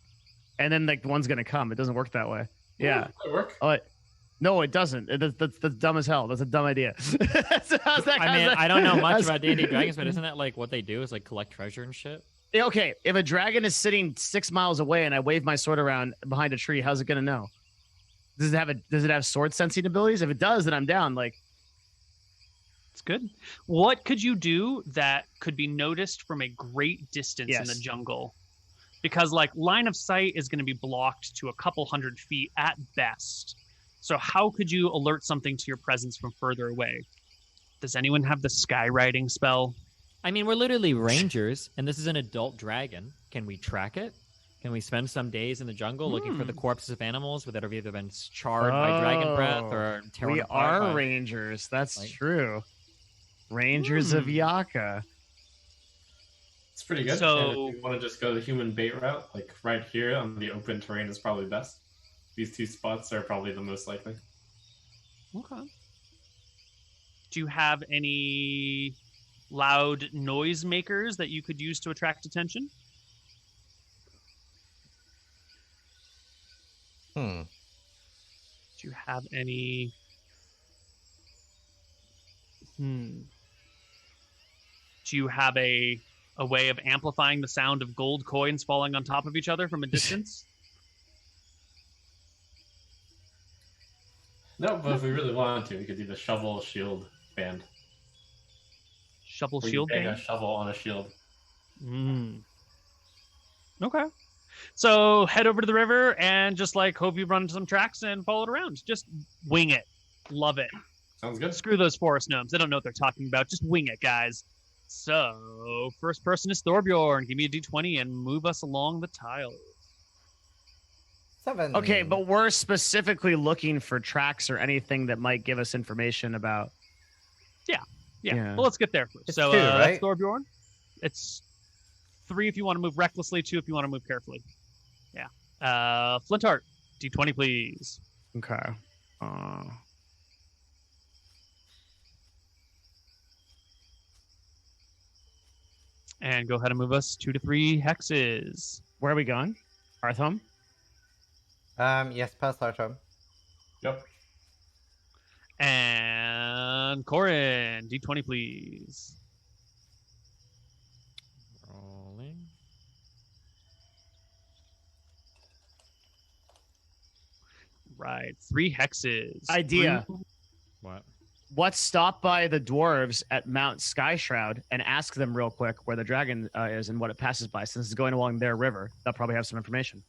and then like one's gonna come. It doesn't work that way. Yeah. That work. No, it doesn't. That's dumb as hell. That's a dumb idea. I don't know much about D&D Dragons, but isn't that like what they do is like collect treasure and shit? Okay, if a dragon is sitting 6 miles away and I wave my sword around behind a tree, how's it gonna know? Does it have sword sensing abilities? If it does, then I'm down. Like, It's good. What could you do that could be noticed from a great distance in the jungle? Because like line of sight is going to be blocked to a couple 100 feet at best. So how could you alert something to your presence from further away? Does anyone have the skywriting spell? I mean, we're literally rangers, and this is an adult dragon. Can we track it? Can we spend some days in the jungle looking for the corpses of animals that have either been charred by dragon breath or torn we apart are by... rangers. That's true. Rangers of Yaka. It's pretty good. So- And if you want to just go the human bait route, like right here on the open terrain is probably best. These two spots are probably the most likely. Okay. Do you have any loud noise makers that you could use to attract attention? Do you have any? Do you have a way of amplifying the sound of gold coins falling on top of each other from a distance? No, but if we really wanted to, we could do the shovel shield band. Shovel Where shield you bang band? a shovel on a shield. Okay. So head over to the river and just like hope you run into some tracks and follow it around. Just wing it. Love it. Sounds good. Screw those forest gnomes. They don't know what they're talking about. Just wing it, guys. So first person is Thorbjorn. Give me a d20 and move us along the tiles. 7. Okay, but we're specifically looking for tracks or anything that might give us information about. Yeah. Yeah. Well, let's get there first. It's So 2, that's right? Thorbjorn. It's 3 if you want to move recklessly, 2 if you want to move carefully. Yeah. Flintheart, D20, please. Okay. And go ahead and move us 2 to 3 hexes. Where are we going? Artham? Yes, past Artham. Yep. And Corin, D20, please. Rolling. Right. 3 hexes. Idea. What? Let's stop by the dwarves at Mount Skyshroud and ask them real quick where the dragon is and what it passes by. Since it's going along their river, they'll probably have some information.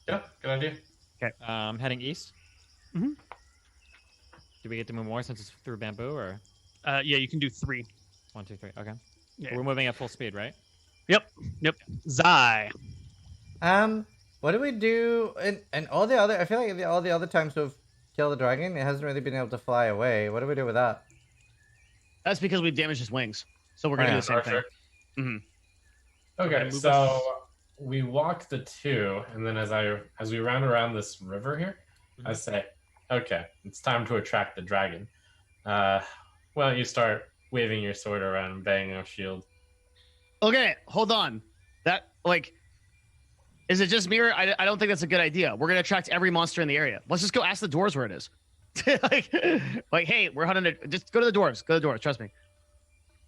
Yeah, good idea. Heading east. Mm-hmm. Do we get to move more since it's through bamboo, or Yeah, you can do 3. 1, 2, 3? Okay. Yeah. We're moving at full speed, right? Yep. Zai. What do we do? And all the other, I feel like all the other times we've killed the dragon, it hasn't really been able to fly away. What do we do with that? That's because we damaged his wings. So we're going to do the same thing. Archer. Mm-hmm. Okay, move so us. we walk the 2, and then as we round around this river here, I say, okay, it's time to attract the dragon. Why don't you start waving your sword around and banging your shield? Okay, hold on. That, like, is it just me or I don't think that's a good idea. We're going to attract every monster in the area. Let's just go ask the dwarves where it is. like, hey, we're hunting it. Just go to the dwarves. Go to the dwarves. Trust me.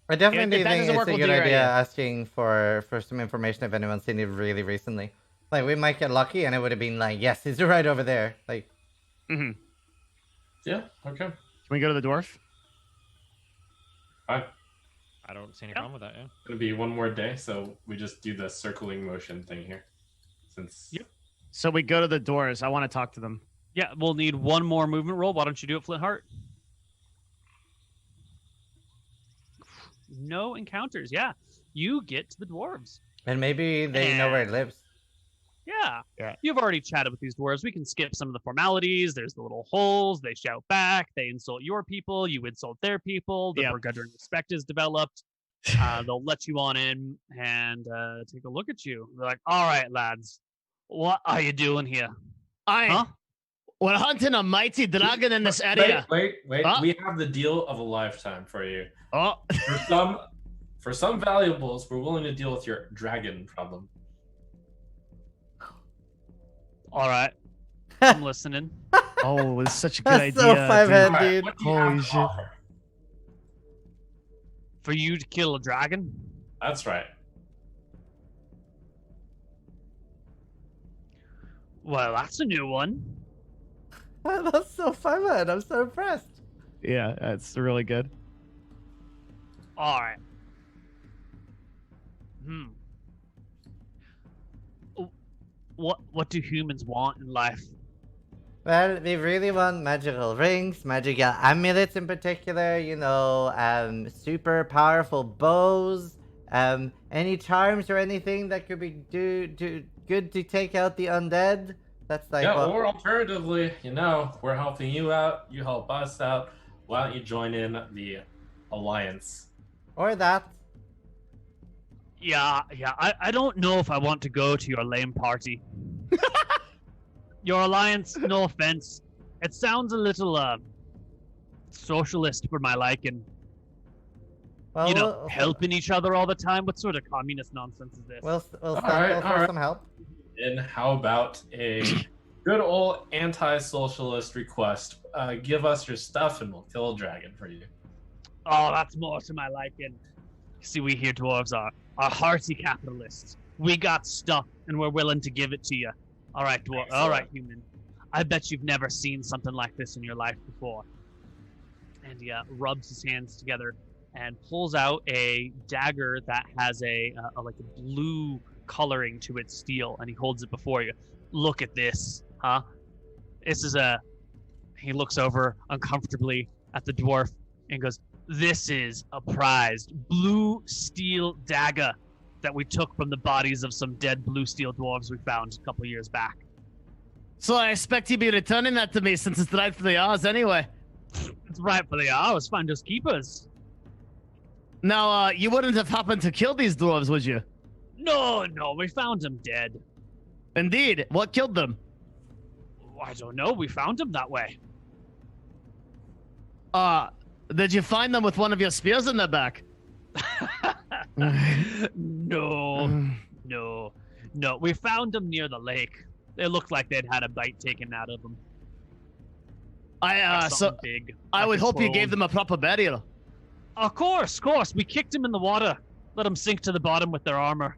I definitely If that think doesn't it's work, a we'll good do your idea idea. asking for some information if anyone's seen it really recently. Like, we might get lucky and it would have been like, yes, he's right over there. Like, Mm-hmm. Yeah, okay. Can we go to the dwarf? Fine. I don't see any Yep. problem with that. Yeah. It's going to be one more day, so we just do the circling motion thing here. Since Yep. So we go to the doors. I want to talk to them. Yeah, we'll need 1 more movement roll. Why don't you do it, Flintheart? No encounters. Yeah. You get to the dwarves. and maybe they know where it lives. Yeah. Yeah. You've already chatted with these dwarves. We can skip some of the formalities. There's the little holes. They shout back. They insult your people. You insult their people. The Yep. begrudging respect is developed. They'll let you on in and take a look at you. They're like, all right, lads, what are you doing here? Huh? We're hunting a mighty dragon in this area. Wait. Huh? We have the deal of a lifetime for you. Oh, For some valuables, we're willing to deal with your dragon problem. All right. I'm listening. oh, it's such a good That's idea. so dude. five-head. All right, dude. what do you have Holy to shit. offer? For you to kill a dragon? That's right. Well, that's a new one. That's so fun. I'm so impressed. Yeah, that's really good. All right. What do humans want in life? Well, we really want magical rings, magical amulets in particular, you know, super powerful bows, any charms or anything that could be good to take out the undead. That's like Yeah, what... or alternatively, you know, we're helping you out, you help us out. Why don't you join in the alliance? Or that. Yeah. I don't know if I want to go to your lame party. Your alliance, no offense. It sounds a little socialist for my liking. Well, You know, helping each other all the time. What sort of communist nonsense is this? We'll All sample for right. some help. And how about a good old anti-socialist request? Give us your stuff and we'll kill a dragon for you. Oh, that's more to my liking. See, we here dwarves are hearty capitalists. We got stuff, and we're willing to give it to you. All right, dwarf. Thanks, All right, human. I bet you've never seen something like this in your life before. And he rubs his hands together and pulls out a dagger that has a like a blue coloring to its steel, and he holds it before you. Look at this, huh? This is He looks over uncomfortably at the dwarf and goes, "This is a prized blue steel dagger that we took from the bodies of some dead blue steel dwarves we found a couple years back. So I expect you'd be returning that to me since it's rightfully ours anyway. It's rightfully ours. Finders keepers. Now, you wouldn't have happened to kill these dwarves, would you? No, we found him dead. Indeed. What killed them? I don't know. We found him that way. Did you find them with one of your spears in their back? No. We found them near the lake. They looked like they'd had a bite taken out of them. I would hope you gave them a proper burial. Of course. We kicked them in the water. Let them sink to the bottom with their armor.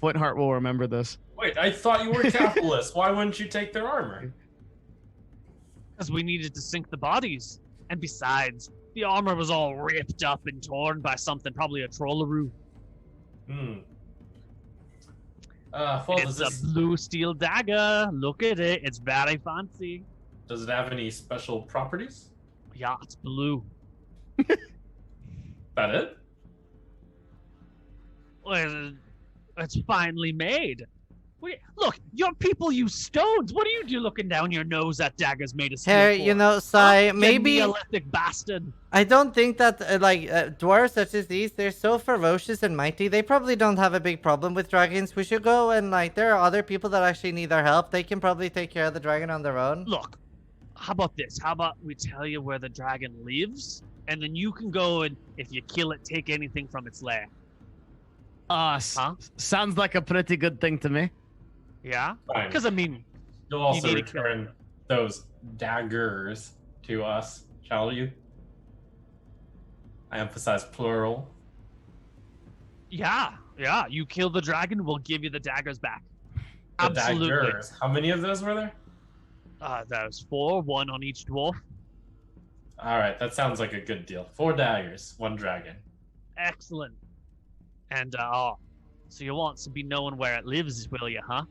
Footheart will remember this. Wait, I thought you were capitalists. Why wouldn't you take their armor? Because we needed to sink the bodies. And besides, the armor was all ripped up and torn by something, probably a trollaroo. It's a blue steel dagger. Look at it. It's very fancy. Does it have any special properties? Yeah, it's blue. That it? Well, it's finely made. Look, your people use stones. What do you do looking down your nose at daggers made of steel? Hey, you know, Sai, maybe Neolithic bastard. I don't think that dwarves such as these, they're so ferocious and mighty. They probably don't have a big problem with dragons. We should go and there are other people that actually need our help. They can probably take care of the dragon on their own. Look, how about this? How about we tell you where the dragon lives, and then you can go and if you kill it, take anything from its lair. Sounds like a pretty good thing to me. Yeah? Fine. Because, I mean... You'll also return those daggers to us, shall you? I emphasize plural. Yeah. You kill the dragon, we'll give you the daggers back. The Absolutely. daggers. How many of those were there? There was 4, 1 on each dwarf. All right, that sounds like a good deal. 4 daggers, 1 dragon. Excellent. And, so you want to be knowing where it lives, will you, huh?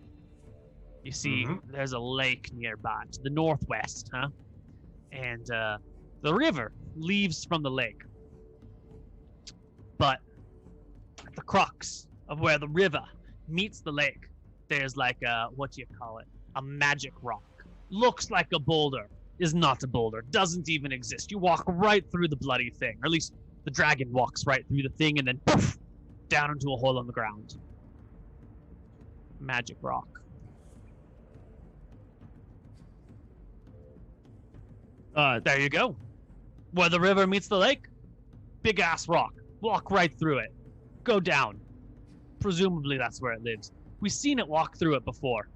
You see, there's a lake nearby to the northwest, huh? And the river leaves from the lake. But at the crux of where the river meets the lake, there's like a, what do you call it? A magic rock. Looks like a boulder. Is not a boulder. Doesn't even exist. You walk right through the bloody thing. Or at least the dragon walks right through the thing and then poof, down into a hole on the ground. Magic rock. There you go. Where the river meets the lake, big ass rock. Walk right through it. Go down. Presumably that's where it lives. We've seen it walk through it before.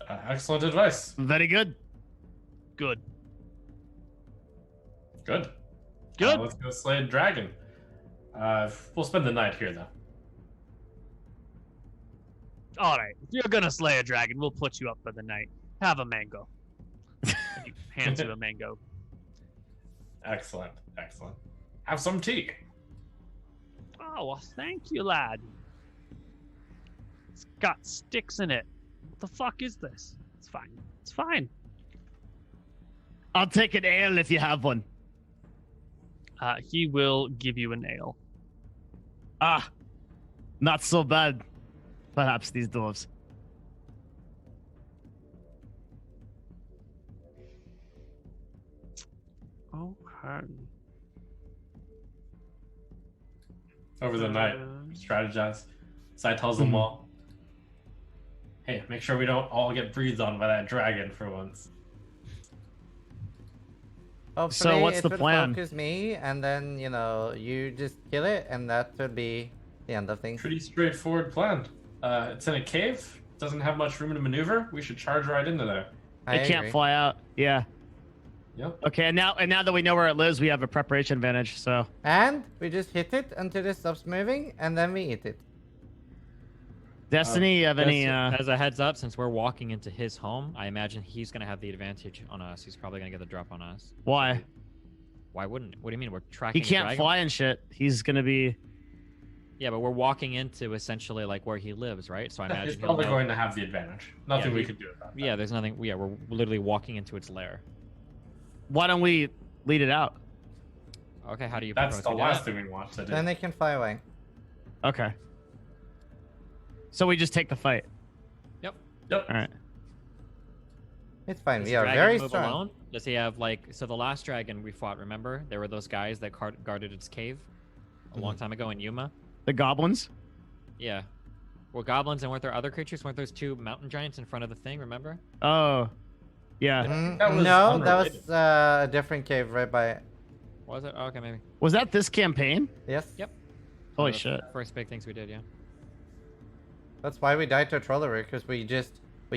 Excellent advice. Very good. Good. Good. Good. Let's go slay a dragon. We'll spend the night here, though. All right. If you're gonna slay a dragon, we'll put you up for the night. Have a mango. And he hands you a mango. Excellent. Have some tea. Oh, well, thank you, lad. It's got sticks in it. What the fuck is this? It's fine. I'll take an ale if you have one. He will give you an ale. Not so bad. Perhaps these dwarves. Okay. Over the night, strategize. Sai tells them all, hey, make sure we don't all get breathed on by that dragon for once. Hopefully So what's it the would plan? Focus me, and then you just kill it, and that would be the end of things. Pretty straightforward plan. It's in a cave. Doesn't have much room to maneuver. We should charge right into there. It can't fly out. Yeah. Yep. Okay, and now that we know where it lives, we have a preparation advantage. So. And we just hit it until it stops moving, and then we eat it. Destiny, you have any? As a heads up, since we're walking into his home, I imagine he's gonna have the advantage on us. He's probably gonna get the drop on us. Why? Why wouldn't? What do you mean? We're tracking. He can't a dragon? fly and shit. He's gonna be. Yeah, but we're walking into essentially like where he lives, right? So I imagine He's he'll probably know- going to have the advantage. Nothing Yeah, we could do about that. Yeah, there's nothing. Yeah, we're literally walking into its lair. Why don't we lead it out? Okay, how do you? That's propose the we do last that? thing we want to do. Then they can fly away. Okay. So we just take the fight. Yep. Yep. All right. It's fine. Does We the are dragon very move strong. alone? Does he have like? So the last dragon we fought, remember? There were those guys that guarded its cave a long time ago in Yuma. The goblins. Yeah. Were goblins and weren't there other creatures? Weren't those two mountain giants in front of the thing? Remember? Oh. Yeah. That was No, that unrelated. was a different cave right by it. Was it? Oh, okay, maybe. Was that this campaign? Yes. Yep. Holy One of shit. the First big things we did, yeah. That's why we died to a trollery, because we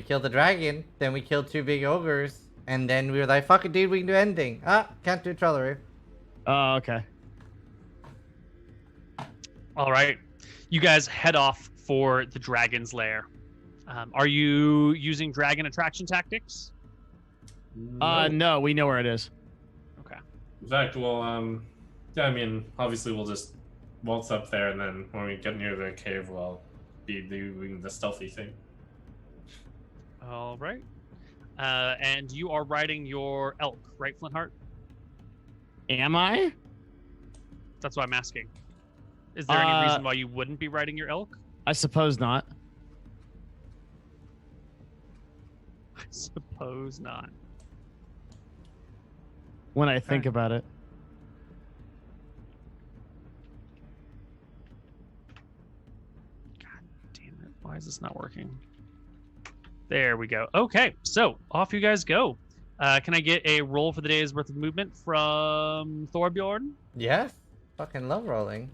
killed the dragon, then we killed 2 big ogres, and then we were like, fuck it, dude, we can do anything. Ah, can't do trollery. Oh, okay. All right. You guys head off for the dragon's lair. Are you using dragon attraction tactics? No, we know where it is. Okay. In fact, we'll yeah, I mean, obviously we'll just waltz up there, and then when we get near the cave, we'll be doing the stealthy thing. All right. And you are riding your elk, right, Flintheart? Am I? That's what I'm asking. Is there any reason why you wouldn't be riding your elk? I suppose not. I suppose not. When I think Okay. about it. God damn it. Why is this not working? There we go. Okay, so off you guys go. Can I get a roll for the day's worth of movement from Thorbjorn? Yes. Fucking love rolling.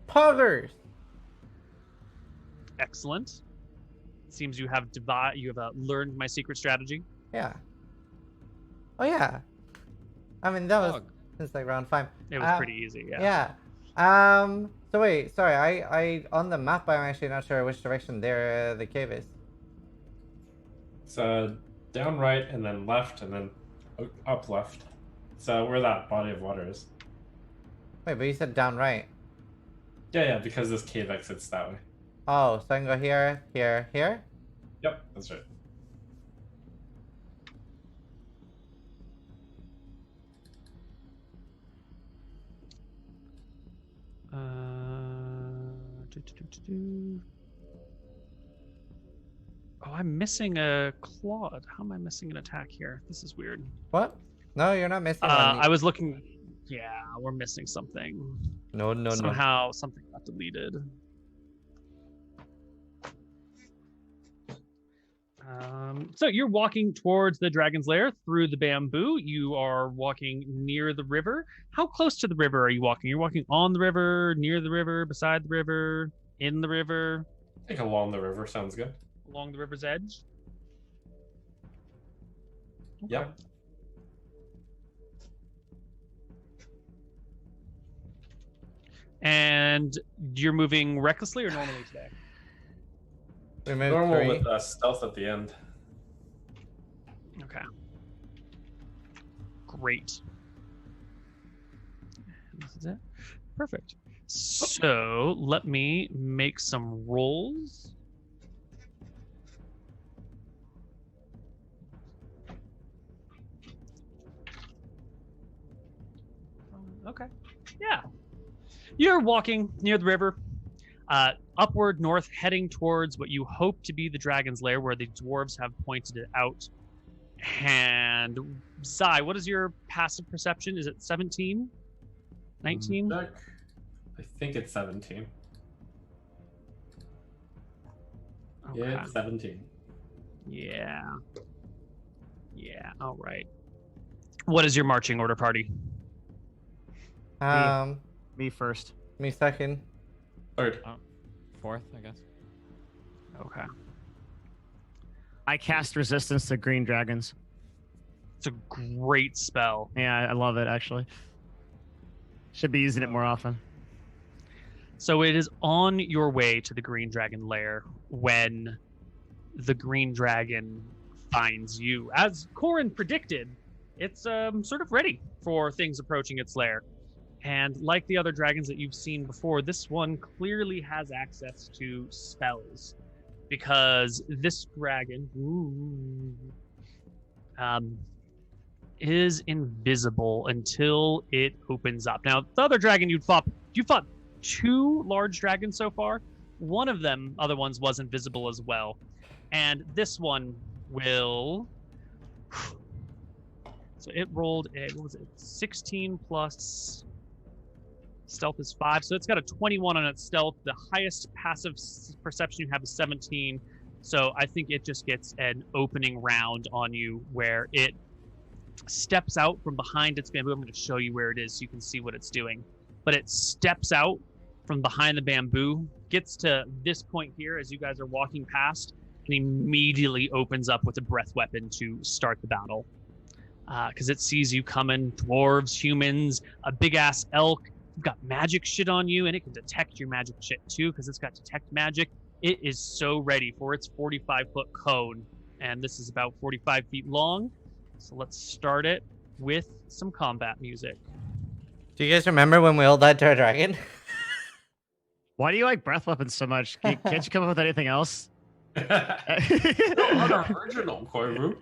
Poggers! Excellent. Seems you have learned my secret strategy. Yeah. Oh, yeah. I mean, that was Dog. since like round 5. It was pretty easy, yeah. Yeah. So wait, sorry, I on the map, I'm actually not sure which direction the cave is. It's down right, and then left, and then up left. So where that body of water is. Wait, but you said down right. Yeah, because this cave exits that way. Oh, so I can go here, here, here? Yep, that's right. Oh, I'm missing a clawed. How am I missing an attack here? This is weird. What? No, you're not missing one. I was looking. Yeah, we're missing something. No, no, no. Somehow something got deleted. So you're walking towards the dragon's lair through the bamboo. You are walking near the river. How close to the river are you walking? You're walking on the river, near the river, beside the river, in the river, I think along the river sounds good. along the river's edge? Okay. Yep. And you're moving recklessly or normally today? We moved Normal 3. with stealth at the end. Okay. Great. This is it. Perfect. So let me make some rolls. Okay. Yeah. You're walking near the river, upward north, heading towards what you hope to be the dragon's lair, where the dwarves have pointed it out. And Zai, what is your passive perception? Is it 17? 19? Check. I think it's 17. Okay. Yeah, it's 17. Yeah. Yeah. All right. What is your marching order, party? Me first. Me second. Third. Fourth, I guess. Okay. I cast resistance to green dragons. It's a great spell. Yeah, I love it actually. Should be using it more often. So it is on your way to the Green Dragon lair when the Green Dragon finds you. As Corin predicted, it's sort of ready for things approaching its lair. And like the other dragons that you've seen before, this one clearly has access to spells. Because this dragon is invisible until it opens up. Now, the other dragon you fought 2 large dragons so far. one of them, other ones, wasn't visible as well. And this one will... So it rolled a, what was it, 16 plus stealth is 5. So it's got a 21 on its stealth. The highest passive perception you have is 17. So I think it just gets an opening round on you where it steps out from behind its bamboo. I'm going to show you where it is so you can see what it's doing. But it steps out from behind the bamboo, gets to this point here as you guys are walking past, and immediately opens up with a breath weapon to start the battle. Because it sees you coming, dwarves, humans, a big-ass elk. You've got magic shit on you, and it can detect your magic shit too, because it's got detect magic. It is so ready for its 45-foot cone, and this is about 45 feet long. So let's start it with some combat music. Do you guys remember when we all died to our dragon? Why do you like breath weapons so much? Can't you come up with anything else? Unoriginal, Koibu.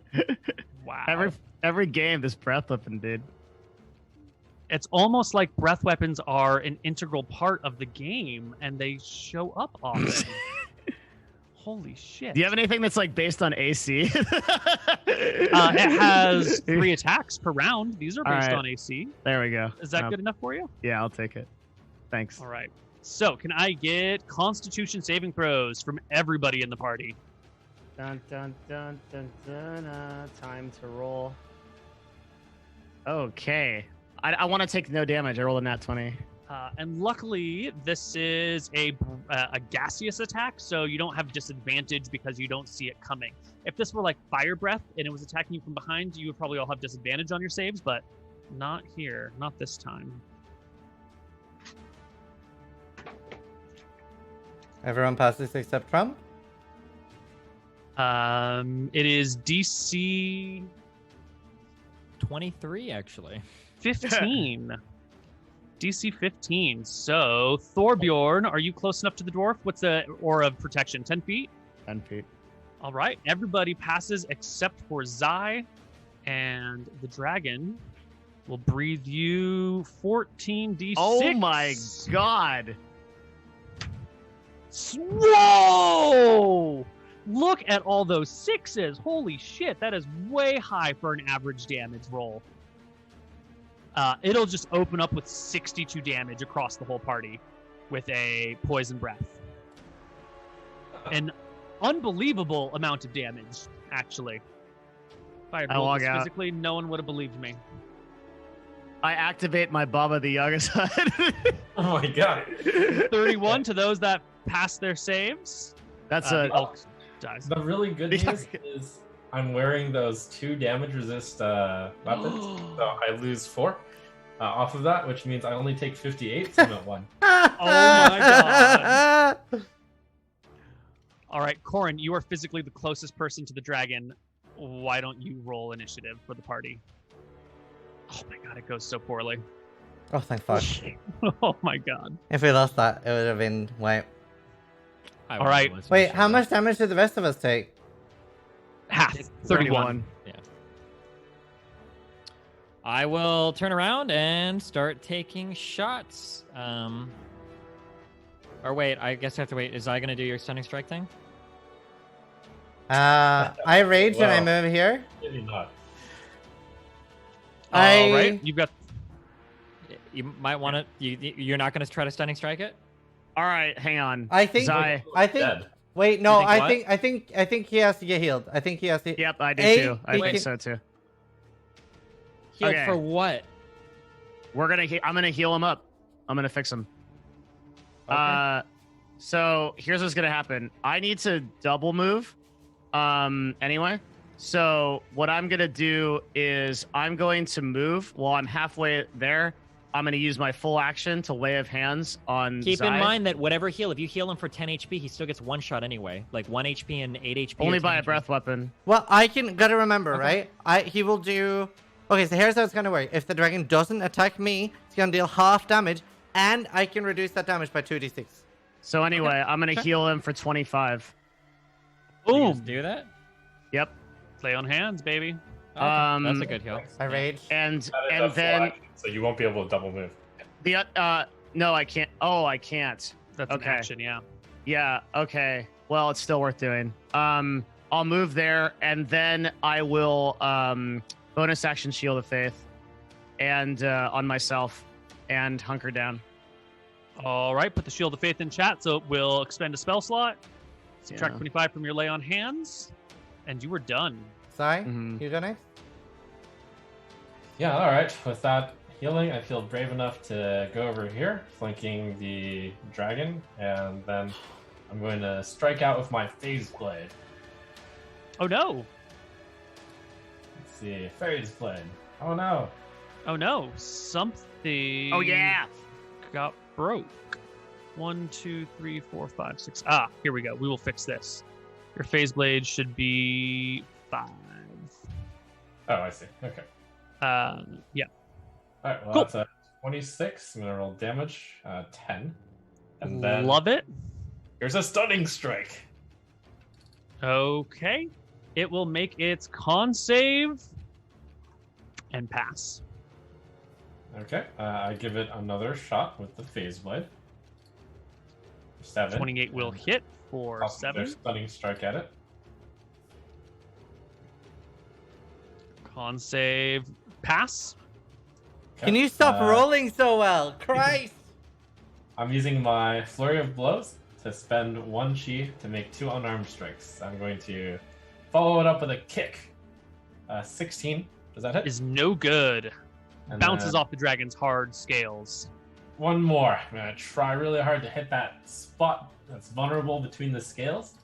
Wow. Every game, this breath weapon, dude. It's almost like breath weapons are an integral part of the game, and they show up often. Holy shit. Do you have anything that's like based on AC? It has 3 attacks per round. These are based on AC. There we go. Is that good enough for you? Yeah, I'll take it. Thanks. All right. So, can I get Constitution saving throws from everybody in the party? Dun, dun, dun, dun, dun, time to roll. Okay. I want to take no damage. I rolled a nat 20. And luckily, this is a gaseous attack, so you don't have disadvantage because you don't see it coming. If this were like fire breath and it was attacking you from behind, you would probably all have disadvantage on your saves, but not here. Not this time. Everyone passes except Trump? It is DC 23, actually. 15. DC 15. So, Thorbjorn, are you close enough to the dwarf? What's the aura of protection? 10 feet? 10 feet. All right. Everybody passes except for Zai. And the dragon will breathe you 14 D6. Oh my god. Whoa! Look at all those 6s. Holy shit. That is way high for an average damage roll. It'll just open up with 62 damage across the whole party with a poison breath. An unbelievable amount of damage, actually. If I had rolled this physically, no one would have believed me. I activate my Baba the Yaga side. Oh my god. 31 to those that pass their saves. That's the elk dies. The really good news is I'm wearing those 2 damage resist weapons, so I lose 4 off of that, which means I only take 58, so not 1. Oh my god. All right, Corin, you are physically the closest person to the dragon. Why don't you roll initiative for the party? Oh my god, it goes so poorly. Oh, thank fuck. Oh my god. If we lost that, it would have been wipe. All right. Wait, how much damage did the rest of us take? Half. 31. Yeah. I will turn around and start taking shots. Or wait, I guess I have to wait. Is I going to do your stunning strike thing? I rage and I move here. Maybe not. All right. You've got... You might want to... You're not going to try to stunning strike it? All right, hang on. I think... Dead. Wait, no, think I think he has to get healed. I think he has to... Yep, I do too. I think so too. Healed Okay. for what? I'm gonna heal him up. I'm gonna fix him. Okay. So here's what's gonna happen. I need to double move. Anyway. So what I'm gonna do is I'm going to move while I'm halfway there. I'm going to use my full action to lay of hands on Keep Zai. in mind that whatever heal, if you heal him for 10 HP, he still gets 1 shot anyway. Like 1 HP and 8 HP. Only or 10 by a HP. breath weapon. Well, gotta remember, right? He will do... Okay, so here's how it's gonna work. If the dragon doesn't attack me, it's gonna deal half damage, and I can reduce that damage by 2d6. So anyway, I'm going to heal him for 25. Can you Boom. just do that? Yep. Play on hands, baby. Okay, that's a good heal. I rage. And That is a full then action, so you won't be able to double move. the no, I can't. Oh, I can't. That's Okay. an action, yeah. Yeah. Okay. Well, it's still worth doing. I'll move there, and then I will bonus action Shield of Faith, and on myself, and hunker down. All right, put the Shield of Faith in chat, so it will expend a spell slot. Subtract Yeah. 25 from your lay on hands, and you are done. Sorry, Mhm. you go next. Yeah, all right. With that healing, I feel brave enough to go over here, flanking the dragon, and then I'm going to strike out with my phase blade. Oh no! Let's see, phase blade. Oh no! Oh no! Something. Oh yeah. Got broke. 1, 2, 3, 4, 5, 6. Ah, here we go. We will fix this. Your phase blade should be 5. Oh, I see. Okay. Yeah. All right. Well, Cool. that's a 26. I'm gonna roll damage, 10, and then Love it. here's a stunning strike. Okay. It will make its con save and pass. Okay. I give it another shot with the phase blade. 7. 28 will and hit for toss another 7. stunning strike at it. Con save pass. Okay. Can you stop rolling so well? Christ! I'm using my flurry of blows to spend 1 chi to make 2 unarmed strikes. I'm going to follow it up with a kick. 16. Does that hit? Is no good. And Bounces then off the dragon's hard scales. one more. I'm going to try really hard to hit that spot that's vulnerable between the scales.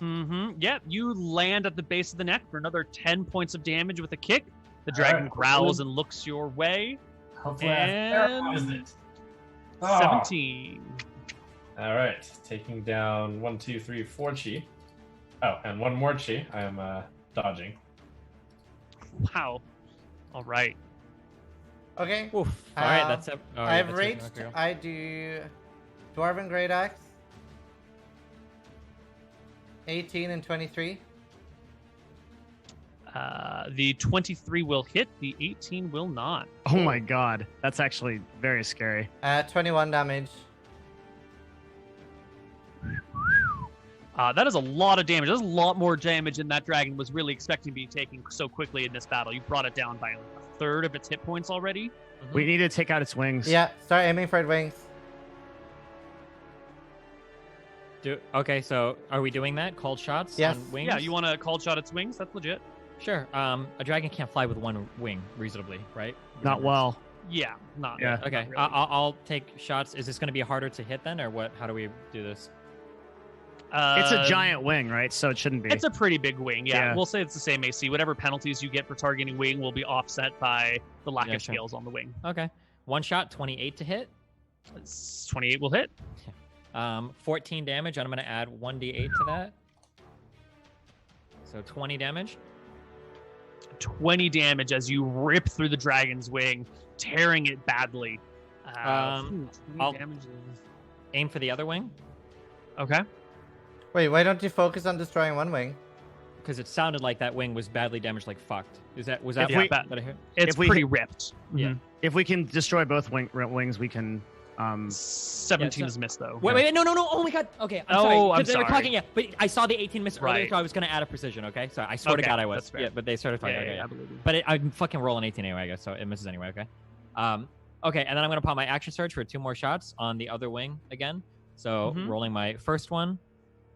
Mm-hmm. Yep, you land at the base of the neck for another 10 points of damage with a kick. The dragon Alright, growls cool. and looks your way. Hopefully And- I've paralyzed it. Ah. 17. All right, taking down 1, 2, 3, 4 chi. Oh, and 1 more chi. I am dodging. Wow. All right. Okay. Oof. All right, Um, that's it. Oh, yeah, I've that's it. reached. Okay, go. I do Dwarven Great Axe. 18 and 23. The 23 will hit. The 18 will not. Oh my god, that's actually very scary. 21 damage. That is a lot of damage. That's a lot more damage than that dragon was really expecting to be taking so quickly in this battle. You brought it down by like a third of its hit points already. We need to take out its wings. Yeah, start aiming for its wings. Okay, so are we doing that? Cold shots Yes. on wings? Yeah, you want to cold shot its wings? That's legit. Sure. A dragon can't fly with one wing reasonably, right? Not well. Yeah, not. Yeah. not Okay, really. I'll take shots. Is this going to be harder to hit then, or what? How do we do this? It's a giant wing, right? So it shouldn't be. It's a pretty big wing. Yeah. Yeah. We'll say it's the same AC. Whatever penalties you get for targeting wing will be offset by the lack Yeah, of sure. scales on the wing. Okay, one shot, 28 to hit. 28 will hit. 14 damage, and I'm going to add 1d8 to that. So 20 damage. 20 damage as you rip through the dragon's wing, tearing it badly. 20 I'll- damage is- Aim for the other wing, Okay. Wait, why don't you focus on destroying one wing? because it sounded like that wing was badly damaged, like fucked. Was that If we- that I heard? It's If we pretty hit- ripped. Yeah. Mhm. If we can destroy both wings, we can. 17 Yeah, is missed though. Wait, no. Oh my god. Okay, I'm Oh, sorry. I'm 'Cause they were sorry. talking, yeah, but I saw the 18 miss earlier, Right. so I was going to add a precision, okay? So I swear to Okay, God I that's was. fair. Yeah, but they started talking. Yeah, okay, yeah, yeah. I believe you. But I'm fucking rolling 18 anyway, I guess, so it misses anyway, okay? Okay, and then I'm going to pop my action surge for 2 more shots on the other wing again. So Mhm. rolling my first one,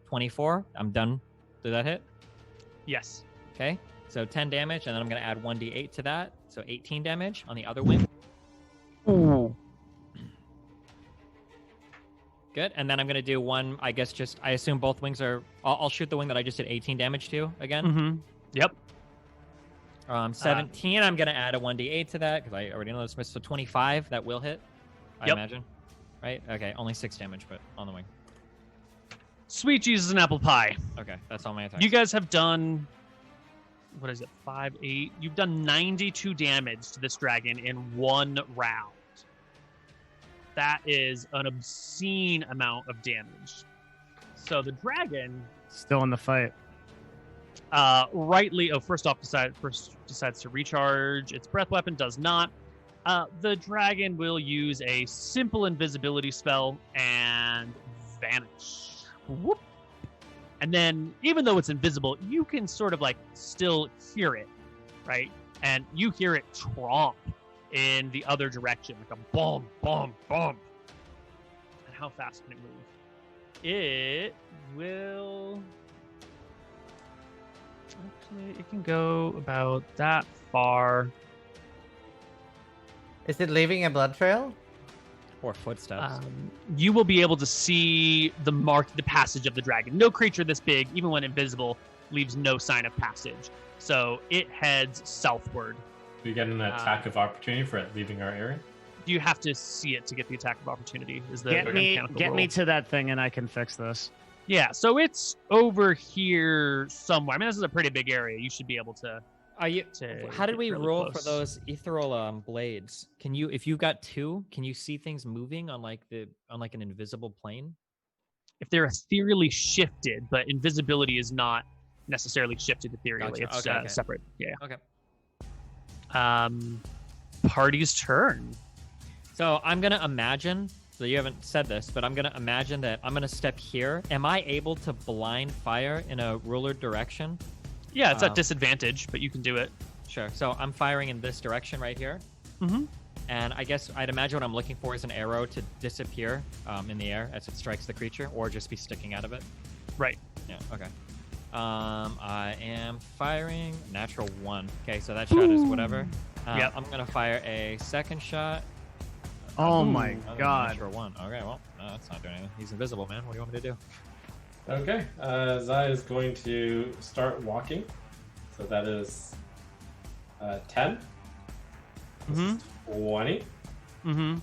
24. I'm done. Did that hit? Yes. Okay, so 10 damage, and then I'm going to add 1d8 to that. So 18 damage on the other wing. Ooh. Good, and then I'm going to do one, I guess I assume both wings are... I'll shoot the wing that I just did 18 damage to again. Mm-hmm. Yep. 17, I'm going to add a 1d8 to that, because I already know this missed. So 25, that will hit, I Yep. imagine. Right? Okay, only 6 damage, but on the wing. Sweet Jesus and apple pie. Okay, that's all my attacks. You guys have done, what is it, 5, 8? You've done 92 damage to this dragon in 1 round. That is an obscene amount of damage. So the dragon, Still in the fight. first decides to recharge its breath weapon, does not. The dragon will use a simple invisibility spell and vanish. whoop. And then, even though it's invisible, you can sort of like still hear it, right? And you hear it tromp in the other direction, like a boom, boom, boom. And how fast can it move? It will. Actually, it can go about that far. Is it leaving a blood trail? Or footsteps. You will be able to see the passage of the dragon. No creature this big, even when invisible, leaves no sign of passage. So it heads southward. Do we get an attack of opportunity for it leaving our area? You have to see it to get the attack of opportunity. Is the Get me roll. to that thing, and I can fix this. Yeah, so it's over here somewhere. I mean, this is a pretty big area. You should be able to. How did we really roll close. for those ethereal blades? Can you, if you've got 2, can you see things moving on like an invisible plane? If they're ethereally shifted, but invisibility is not necessarily shifted ethereally. Gotcha. It's Okay. separate. Yeah. Okay. Party's turn. So I'm gonna imagine. So you haven't said this, but I'm gonna imagine that I'm gonna step here. Am I able to blind fire in a ruler direction? Yeah, it's at disadvantage, but you can do it. Sure. So I'm firing in this direction right here. Mm-hmm. And I guess I'd imagine what I'm looking for is an arrow to disappear in the air as it strikes the creature, or just be sticking out of it. Right. Yeah. Okay. I am firing natural 1. Okay, so that shot is whatever. Yep. I'm gonna fire a second shot. Oh my Another god. Natural 1. Okay, well, no, that's not doing anything. He's invisible, man. What do you want me to do? Okay, Zai is going to start walking. So that is 10. This Mm-hmm. is 20. Mm-hmm.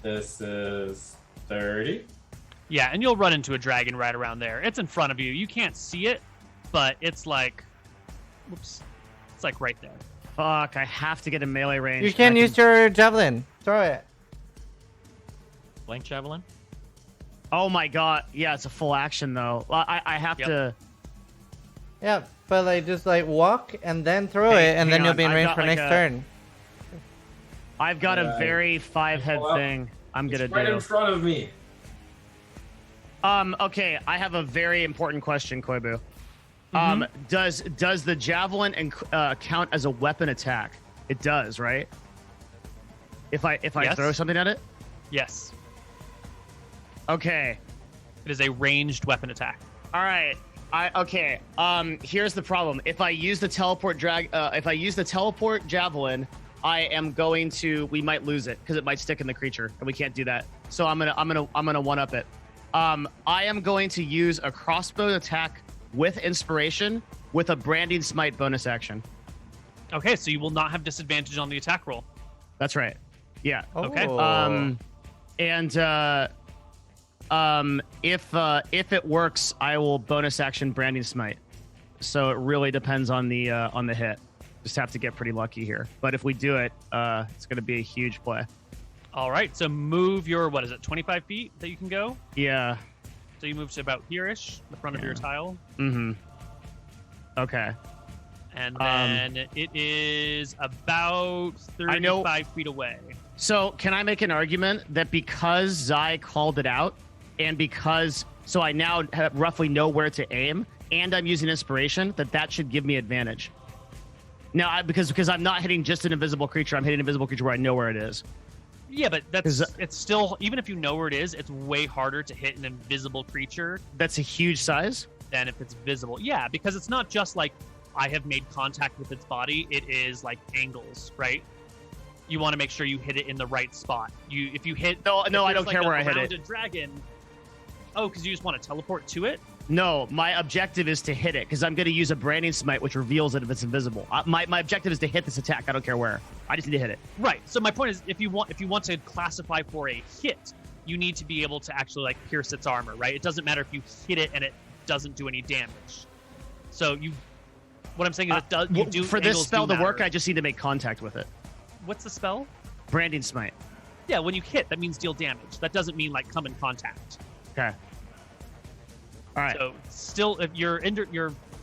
This is 30. Yeah, and you'll run into a dragon right around there. It's in front of you. You can't see it, but it's like, whoops, it's like right there. Fuck, I have to get in melee range. You can use your javelin. Throw it. Blank javelin. Oh my god. Yeah, it's a full action though. I have Yep. to. Yeah, but like just like walk and then throw Hey, it, and hang then you'll on, be in I've range got, for like, next a- turn. I've got a very 5-head Pull up. thing I'm gonna It's right do. in front of me. Okay, I have a very important question, Koibu. Mm-hmm. Does the javelin count as a weapon attack? It does, right? If I Yes. throw something at it? Yes, Okay. it is a ranged weapon attack. All right. Okay. Here's the problem. If I use the teleport javelin, I am going to. We might lose it because it might stick in the creature, and we can't do that. So I'm gonna one up it. I am going to use a crossbow attack with inspiration with a branding smite bonus action. Okay, so you will not have disadvantage on the attack roll. That's right. Yeah. Okay. Oh. If it works, I will bonus action branding smite. So it really depends on the hit. Just have to get pretty lucky here. But if we do it, it's going to be a huge play. All right, so move your, 25 feet that you can go? Yeah. So you move to about here-ish, the front of your tile. Mm-hmm. Okay. And then it is about 35 feet away. So can I make an argument that because Zai called it out, and because so I now roughly know where to aim, and I'm using inspiration, that should give me advantage. Now, because I'm not hitting just an invisible creature, I'm hitting an invisible creature where I know where it is. Yeah, but it's still, even if you know where it is, it's way harder to hit an invisible creature That's a huge size. than if it's visible. Yeah, because it's not just like I have made contact with its body. It is like angles, right? You want to make sure you hit it in the right spot. If you hit No, if I there's don't care where I hit it. rounded dragon. Oh, because you just want to teleport to it. No, my objective is to hit it because I'm going to use a branding smite, which reveals it if it's invisible. My objective is to hit this attack. I don't care where. I just need to hit it. Right. So my point is, if you want to classify for a hit, you need to be able to actually like pierce its armor, right? It doesn't matter if you hit it and it doesn't do any damage. So what I'm saying is, it does. You do For this angles spell do to work, matter. I just need to make contact with it. What's the spell? Branding smite. Yeah, when you hit, that means deal damage. That doesn't mean like come in contact. Okay. All right. So still, if your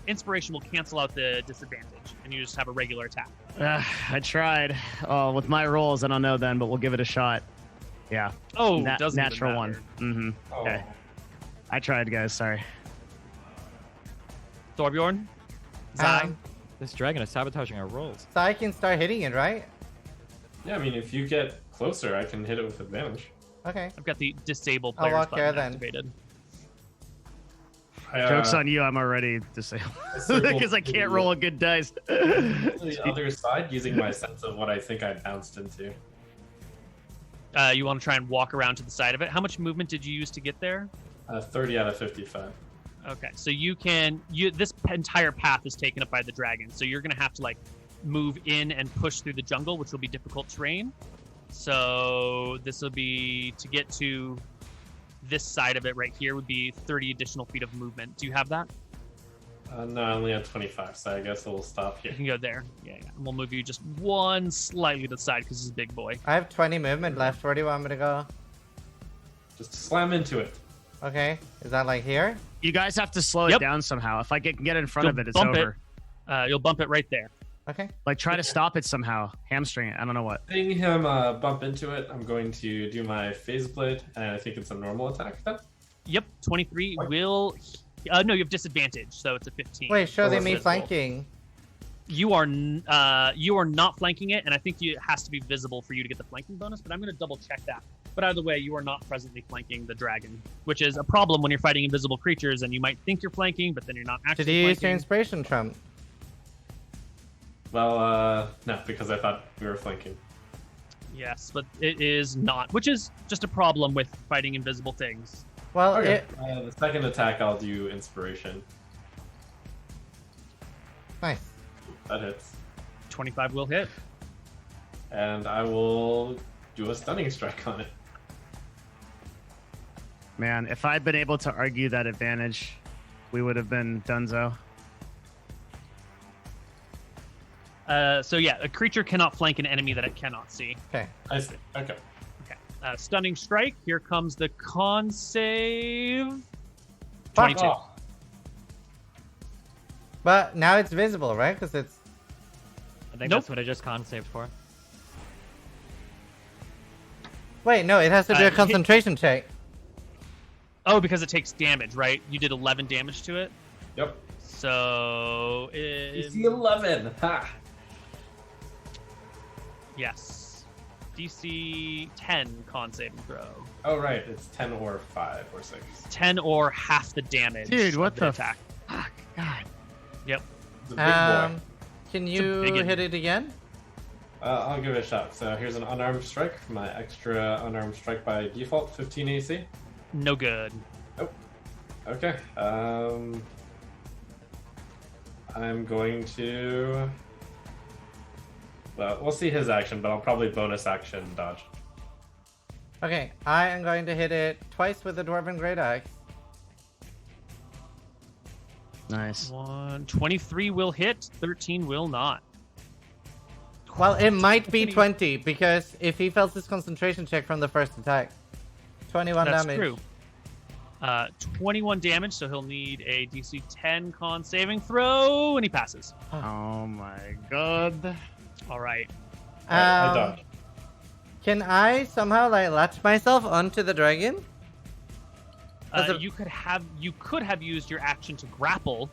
inspiration will cancel out the disadvantage, and you just have a regular attack. I tried. Oh, with my rolls, I don't know then, but we'll give it a shot. Yeah. Oh, doesn't even natural one. matter. Mm-hmm. Oh. Okay. I tried, guys. Sorry. Thorbjorn? Zai? This dragon is sabotaging our rolls. So I can start hitting it, right? Yeah, I mean, if you get closer, I can hit it with advantage. Okay. I've got the disable I'll players walk there button then. activated. Joke's on you. I'm already disabled because I can't roll a good dice. To the other side using my sense of what I think I bounced into. You want to try and walk around to the side of it. How much movement did you use to get there? 30 out of 55. Okay, so this entire path is taken up by the dragon, so you're gonna have to like move in and push through the jungle, which will be difficult terrain. So this will be to get to this side of it right here would be 30 additional feet of movement. Do you have that? No, I only have 25, so I guess we'll stop You here. can go there. Yeah. And we'll move you just one slightly to the side because he's a big boy. I have 20 movement left. Where do you want me to go? Just slam into it. Okay. Is that like here? You guys have to slow Yep. it down somehow. If I can get in front You'll of it, it's bump over. You'll bump it right there. Okay. Like try to stop it somehow. Hamstring it. I don't know what. Seeing him bump into it, I'm going to do my phase blade, and I think it's a normal attack then. Yep, 23 Wait. will. No, you have disadvantage, so it's a 15. Wait, show Or me visible. flanking. You are not flanking it, and I think it has to be visible for you to get the flanking bonus. But I'm going to double check that. But either way, you are not presently flanking the dragon, which is a problem when you're fighting invisible creatures, and you might think you're flanking, but then you're not actually Did you use your flanking. inspiration, Trump? Well, no, because I thought we were flanking. Yes, but it is not, which is just a problem with fighting invisible things. Well, Okay. The second attack, I'll do inspiration. nice. That hits. 25 will hit. And I will do a stunning strike on it. Man, if I'd been able to argue that advantage, we would have been donezo. So yeah, a creature cannot flank an enemy that it cannot see. Okay. I see. Okay. Okay. Stunning strike. Here comes the con save. Fuck 22. Oh, But now it's visible, right? Because it's... I think Nope. that's what I just con saved for. Wait, no, it has to do a hit- concentration check. Oh, because it takes damage, right? You did 11 damage to it. yep. So DC 11. Ha! yes, DC 10 con saving throw. Oh, right. It's 10 or 5 or 6. 10 or half the damage. Dude, what of the attack? Fuck, God. Yep. It's a big boy. Can a you big hit it again? I'll give it a shot. So here's an unarmed strike. My extra unarmed strike by default, 15 AC. No good. Okay. I'm going to... Well, we'll see his action, but I'll probably bonus action dodge. Okay, I am going to hit it twice with the Dwarven Great Axe. Nice. 23 will hit, 13 will not. Well, it might be 20, because if he fails his concentration check from the first attack. 21 That's damage. true. 21 damage, so he'll need a DC 10 con saving throw, and he passes. Oh my god. All right. I dodge. Can I somehow like latch myself onto the dragon? As a- You could have used your action to grapple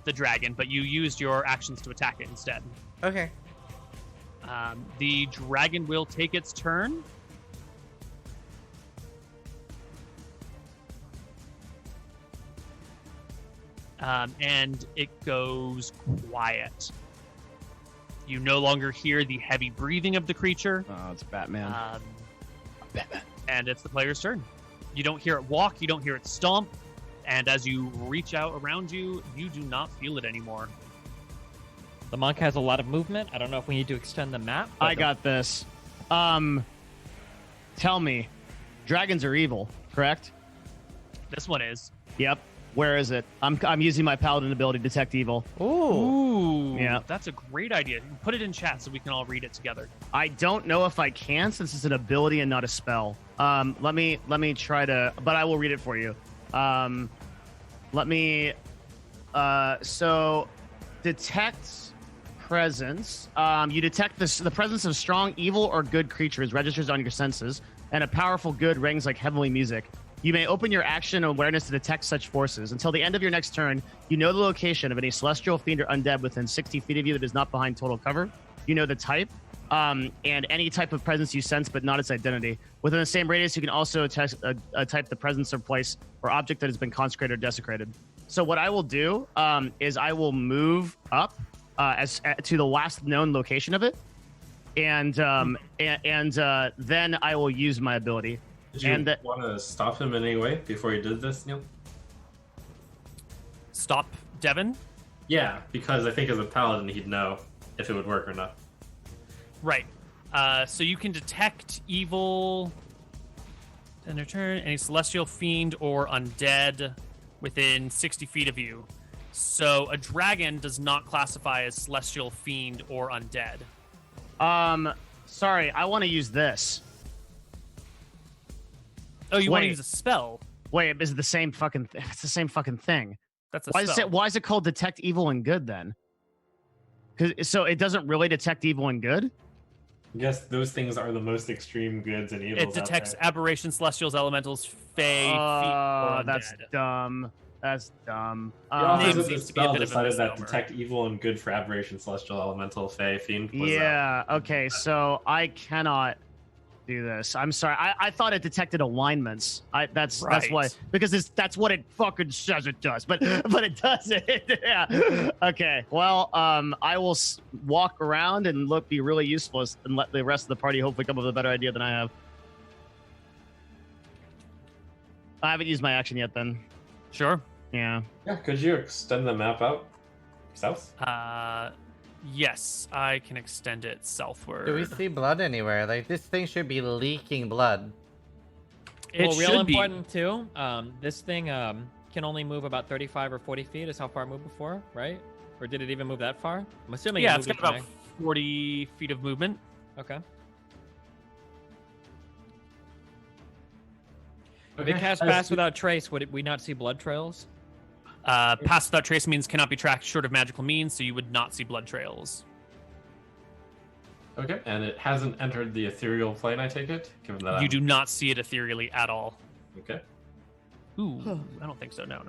the dragon, but you used your actions to attack it instead. Okay. The dragon will take its turn. And it goes quiet. You no longer hear the heavy breathing of the creature. Oh, it's Batman. And it's the player's turn. You don't hear it walk, you don't hear it stomp, and as you reach out around you, you do not feel it anymore. The monk has a lot of movement. I don't know if we need to extend the map. but I got this. Tell me, dragons are evil, correct? This one is. Yep. Where is it? I'm using my paladin ability, detect evil. Ooh. Ooh, Yeah. that's a great idea. Put it in chat so we can all read it together. I don't know if I can since it's an ability and not a spell. Let me try to, but I will read it for you. So detect presence. You detect the presence of strong evil or good creatures registers on your senses, and a powerful good rings like heavenly music. You may open your action awareness to detect such forces. Until the end of your next turn, you know the location of any celestial, fiend, or undead within 60 feet of you that is not behind total cover. You know the type, and any type of presence you sense, but not its identity. Within the same radius, you can also type the presence or place or object that has been consecrated or desecrated. So what I will do is I will move up to the last known location of it, and then I will use my ability. Did you want to stop him in any way before he did this, Neil? Stop Devin? Yeah, because I think as a paladin, he'd know if it would work or not. Right. So you can detect evil in return, any celestial, fiend, or undead within 60 feet of you. So a dragon does not classify as celestial, fiend, or undead. Sorry, I want to use this. Oh, you want to use a spell? Wait, is it the same fucking? It's the same fucking thing. That's a Why spell. why is it called detect evil and good then? So it doesn't really detect evil and good. I guess those things are the most extreme goods and evils. It detects aberrations, celestials, elementals, fae, Oh, or that's undead. dumb. That's dumb. The authors Names of the seems to be a spell bit of a decided that misnomer. detect evil and good for aberration, celestial, elemental, fae, fiend. Was, Yeah. Okay. So I cannot do this. I'm sorry. I thought it detected alignments. That's why, Right. because that's what it fucking says it does. But it doesn't. Yeah. Okay. Well, I will walk around and be really useless and let the rest of the party hopefully come up with a better idea than I have. I haven't used my action yet. Then. Sure. Yeah. Yeah, could you extend the map out south? Yes, I can extend it southward. Do we see blood anywhere? Like, this thing should be leaking blood. It well, real should be. important too. This thing can only move about 35 or 40 feet. Is how far it moved before, right? Or did it even move that far? I'm assuming. Yeah, it it's moved got it about 40 feet of movement. Okay. If Okay. it cast Pass Without Trace, would we not see blood trails? Pass without trace means cannot be tracked short of magical means, so you would not see blood trails. Okay, and it hasn't entered the ethereal plane, I take it? Given that You do not see it ethereally at all. Okay. Ooh, I don't think so. No.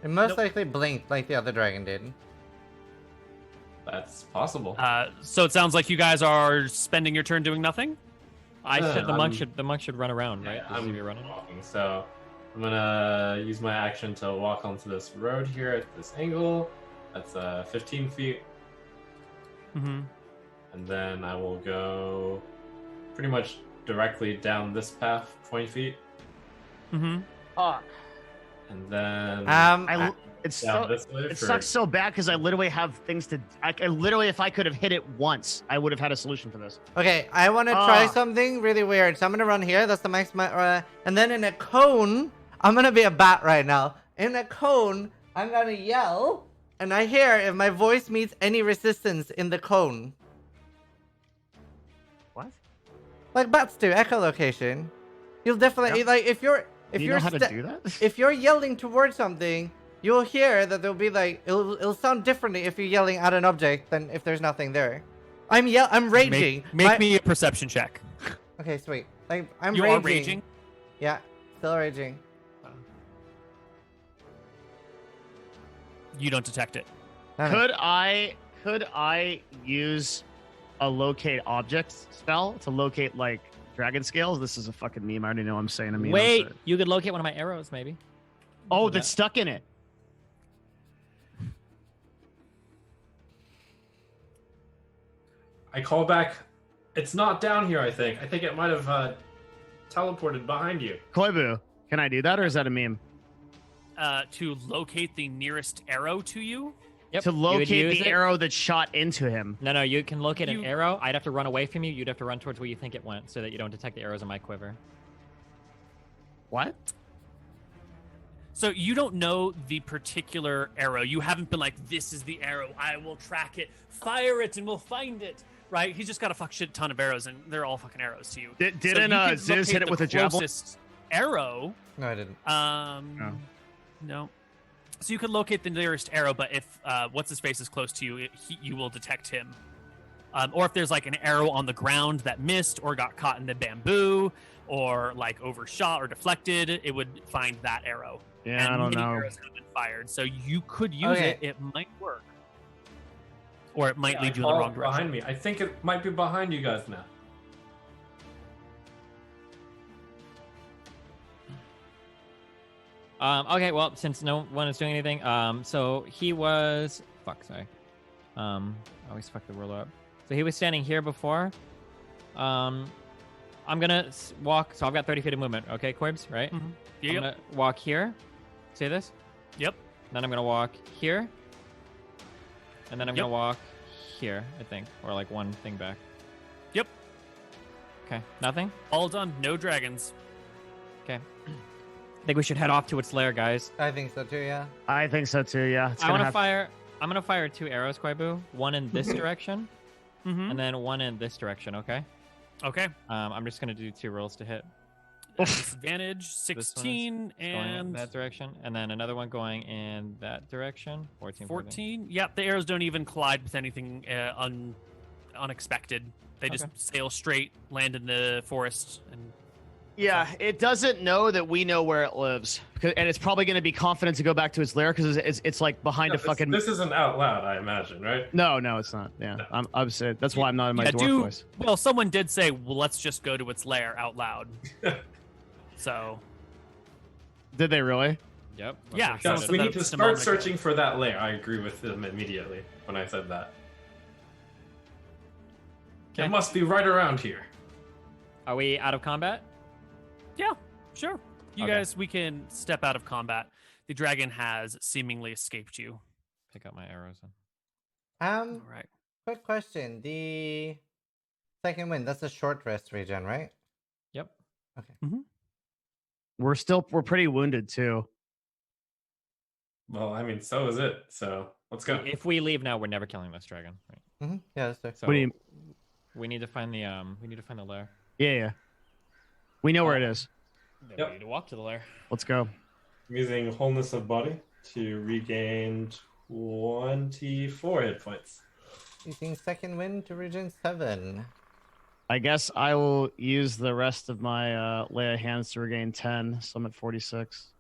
It most likely blinked like the other dragon did. That's possible. So it sounds like you guys are spending your turn doing nothing. The monk should run around, right? Yeah, Does he I'm be running? walking, so I'm gonna use my action to walk onto this road here at this angle. That's 15 feet. Mm-hmm. And then I will go pretty much directly down this path, 20 feet. Mm-hmm. And then It's down so, this way it for- sucks so bad because I literally have things to. I literally, if I could have hit it once, I would have had a solution for this. Okay, I want to try something really weird. So I'm going to run here. That's the max. And then in a cone, I'm going to be a bat right now. In a cone, I'm going to yell. And I hear if my voice meets any resistance in the cone. What? Like bats do, echolocation. You'll definitely, like, if you're Do you know how to do that? if you're yelling towards something, you'll hear that there'll be like it'll sound differently if you're yelling at an object than if there's nothing there. I'm raging. Make me a perception check. Okay, sweet. Like I'm You raging. are raging. Yeah, still raging. You don't detect it. Could I use a locate object spell to locate like dragon scales? This is a fucking meme. I already know I'm saying a meme. Wait, you could locate one of my arrows, maybe. Oh, Do that's that. stuck in it. I call back. It's not down here, I think. I think it might have teleported behind you. Koibu, can I do that or is that a meme? To locate the nearest arrow to you. Yep. To you would locate use the it. arrow that shot into him. No, you can locate an You- arrow. I'd have to run away from you. You'd have to run towards where you think it went, so that you don't detect the arrows in my quiver. What? So you don't know the particular arrow. You haven't been like, this is the arrow. I will track it, fire it, and we'll find it. Right? He's just got a fuck shit ton of arrows, and they're all fucking arrows to you. Didn't So you can Ziz hit locate it the with a javelin? closest arrow. No, I didn't. No. So you could locate the nearest arrow, but if what's his face is close to you, you will detect him. Or if there's like an arrow on the ground that missed or got caught in the bamboo or like overshot or deflected, it would find that arrow. Yeah, And I don't many know. arrows have been fired, so you could use Okay. it. It might work, or it might Yeah, lead I you in the call wrong it direction. behind me. I think it might be behind you guys now. Okay, well, since no one is doing anything, so he was sorry. I always fuck the ruler up. So he was standing here before. I'm gonna walk. So I've got 30 feet of movement. Okay, Coibs, right? Mhm. I'm Yep. gonna walk here. See this? Yep. Then I'm gonna walk here, and then I'm Yep. gonna walk here. I think, or like one thing back. Yep. Okay, nothing. All done. No dragons. Okay. I think we should head off to its lair, guys. I think so too. Yeah. I think so too. Yeah. It's I gonna want to have- fire. I'm gonna fire 2 arrows, Koibu. One in this direction, Mm-hmm. and then one in this direction. Okay. Okay. I'm just gonna do 2 rolls to hit. Disadvantage This one is 16 going in and that direction, and then another one going in that direction. 14. 14. Yep. The arrows don't even collide with anything unexpected. They just Okay. sail straight, land in the forest, and Yeah, it doesn't know that we know where it lives, and it's probably going to be confident to go back to its lair because it's like behind a fucking. This isn't out loud, I imagine, right? No, it's not. Yeah, No. I'm saying that's why I'm not in my Yeah, dwarf voice. well, someone did say, "Well, let's just go to its lair" out loud. So Did they really? Yep. Yeah, That's so what Guys, said we that need to just a start moment ago. searching for that lair. I agree with them immediately when I said that. Okay. It must be right around here. Are we out of combat? yeah, sure. You Okay. guys, we can step out of combat. The dragon has seemingly escaped you. Pick up my arrows. Then. All right. Quick question. The second wind, that's a short rest regen, right? Yep. We're pretty wounded too. Well, I mean, so is it. So let's go. If we leave now, we're never killing this dragon. Right. Mm-hmm. Yeah, that's fair. So What do you? we need to find the lair. Yeah. We know where it is. Then Yep. we need to walk to the lair. Let's go. I'm using wholeness of body to regain 24 hit points. Using second wind to regen 7. I guess I will use the rest of my lay of hands to regain 10. So I'm at 46.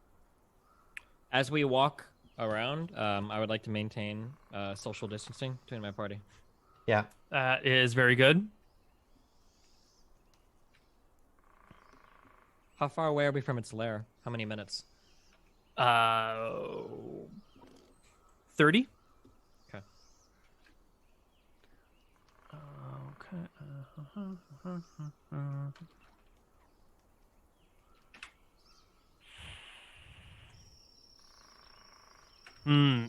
As we walk around, I would like to maintain social distancing between my party. Yeah. That is very good. How far away are we from its lair? How many minutes? 30. Okay.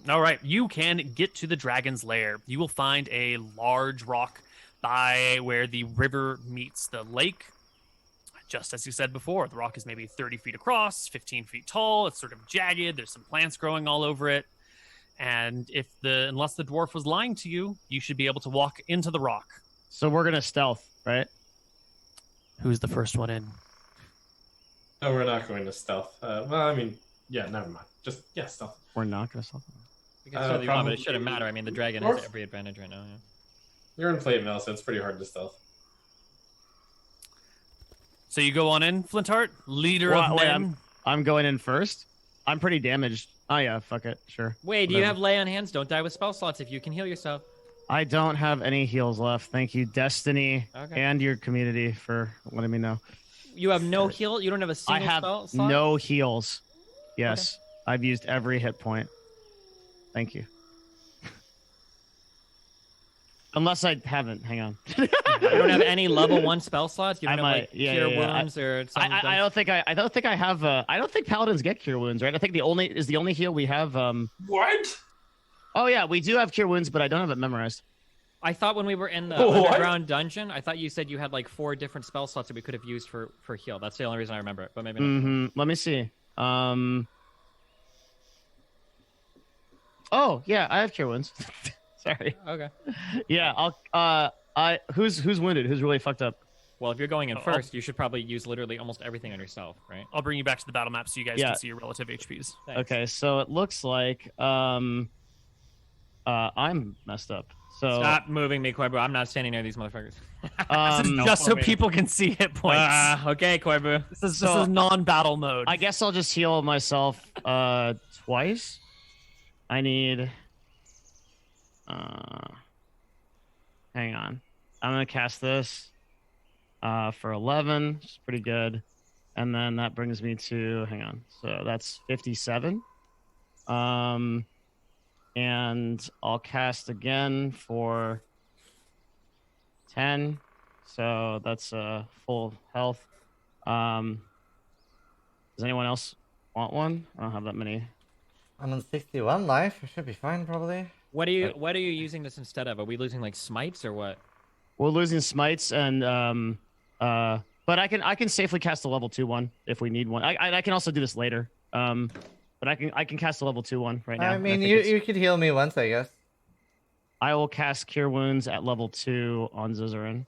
All right. You can get to the dragon's lair. You will find a large rock by where the river meets the lake. Just as you said before, the rock is maybe 30 feet across, 15 feet tall. It's sort of jagged. There's some plants growing all over it. And unless the dwarf was lying to you, you should be able to walk into the rock. So we're gonna stealth, right? Who's the first one in? No, we're not going to stealth. Well, I mean, yeah, never mind. Just, yeah, stealth. We're not gonna stealth. We can certainly run, but it probably shouldn't matter. I mean, the dragon dwarf. has every advantage right now. Yeah. You're in plate mail, so it's pretty hard to stealth. So you go on in, Flintheart, leader Well, of wait, men. I'm going in first. I'm pretty damaged. Oh yeah, fuck it, sure. Wait, do you Whatever. have lay on hands? Don't die with spell slots if you can heal yourself. I don't have any heals left. Thank you, Destiny, Okay. and your community for letting me know. You have no heal. You don't have a I single have spell slot. no heals. Yes, I've used every hit point. Thank you. Unless I haven't. Hang on. You don't have any level 1 spell slots. You I don't have might- like yeah, cure yeah, yeah. wounds or something. I don't think I don't think I have. I don't think paladins get cure wounds, right? I think the only heal we have. What? Oh yeah, we do have cure wounds, but I don't have it memorized. I thought when we were in the What? underground dungeon, I thought you said you had like 4 different spell slots that we could have used for heal. That's the only reason I remember it, but maybe not. Let me see. Oh yeah, I have cure wounds. Sorry. Okay. Yeah, who's wounded? Who's really fucked up? Well, if you're going in I'll- first, you should probably use literally almost everything on yourself, right? I'll bring you back to the battle map so you guys Yeah. can see your relative HPs. Thanks. Okay, so it looks like I'm messed up. So Stop moving me, Koibu. I'm not standing near these motherfuckers. Just so people can see hit points. Okay, Koibu. This is non-battle mode. I guess I'll just heal myself twice. I need. Hang on. I'm gonna cast this for 11, which is pretty good, and then that brings me to. Hang on. So that's 57. And I'll cast again for 10. So that's full health. Does anyone else want one? I don't have that many. I'm on 61 life. I should be fine, probably. What are you using this instead of? Are we losing like smites or what? We're losing smites and but I can safely cast a level 2 one if we need one. I can also do this later. But I can cast a level 2 one right now. I mean, you could heal me once, I guess. I will cast Cure Wounds at level 2 on Zizaran.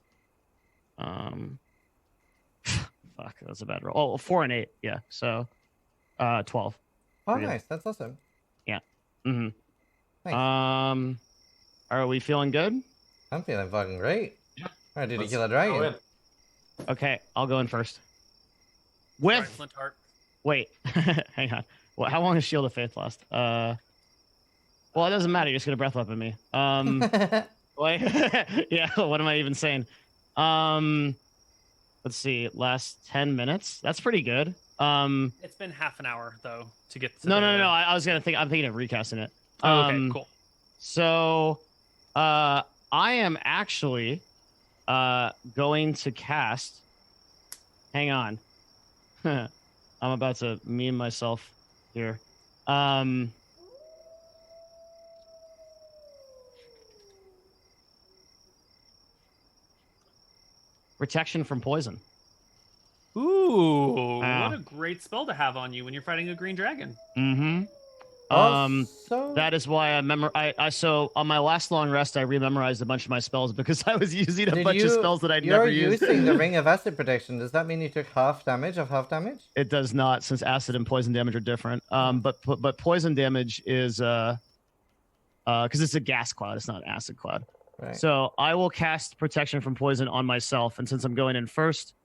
Fuck, that's a bad roll. Oh, 4 and 8, yeah. So, 12. Oh, Pretty good. nice. That's awesome. Yeah. Mm-hmm. Nice. Are we feeling good? I'm feeling fucking great. Yeah. Ready to Let's kill a go dragon. in. Okay, I'll go in first. Sorry, With Flintheart. wait, hang on. Well, how long does Shield of Faith last? Well, it doesn't matter. You're just gonna breath weapon me. Wait, yeah. What am I even saying? Let's see. Last 10 minutes. That's pretty good. It's been half an hour though to get. To No. I was gonna think. I'm thinking of recasting it. Oh, okay, cool. So, I am actually going to cast. Hang on. I'm about to meme myself here. Protection from poison. Ooh, what a great spell to have on you when you're fighting a green dragon. Mm-hmm. Also, That is why I so on my last long rest I rememorized a bunch of my spells because I was using a bunch of spells that I'd never used. You're using the Ring of Acid Protection. Does that mean you took half damage of half damage? It does not, since acid and poison damage are different. But poison damage is because it's a gas cloud, it's not an acid cloud. Right. So I will cast protection from poison on myself, and since I'm going in first,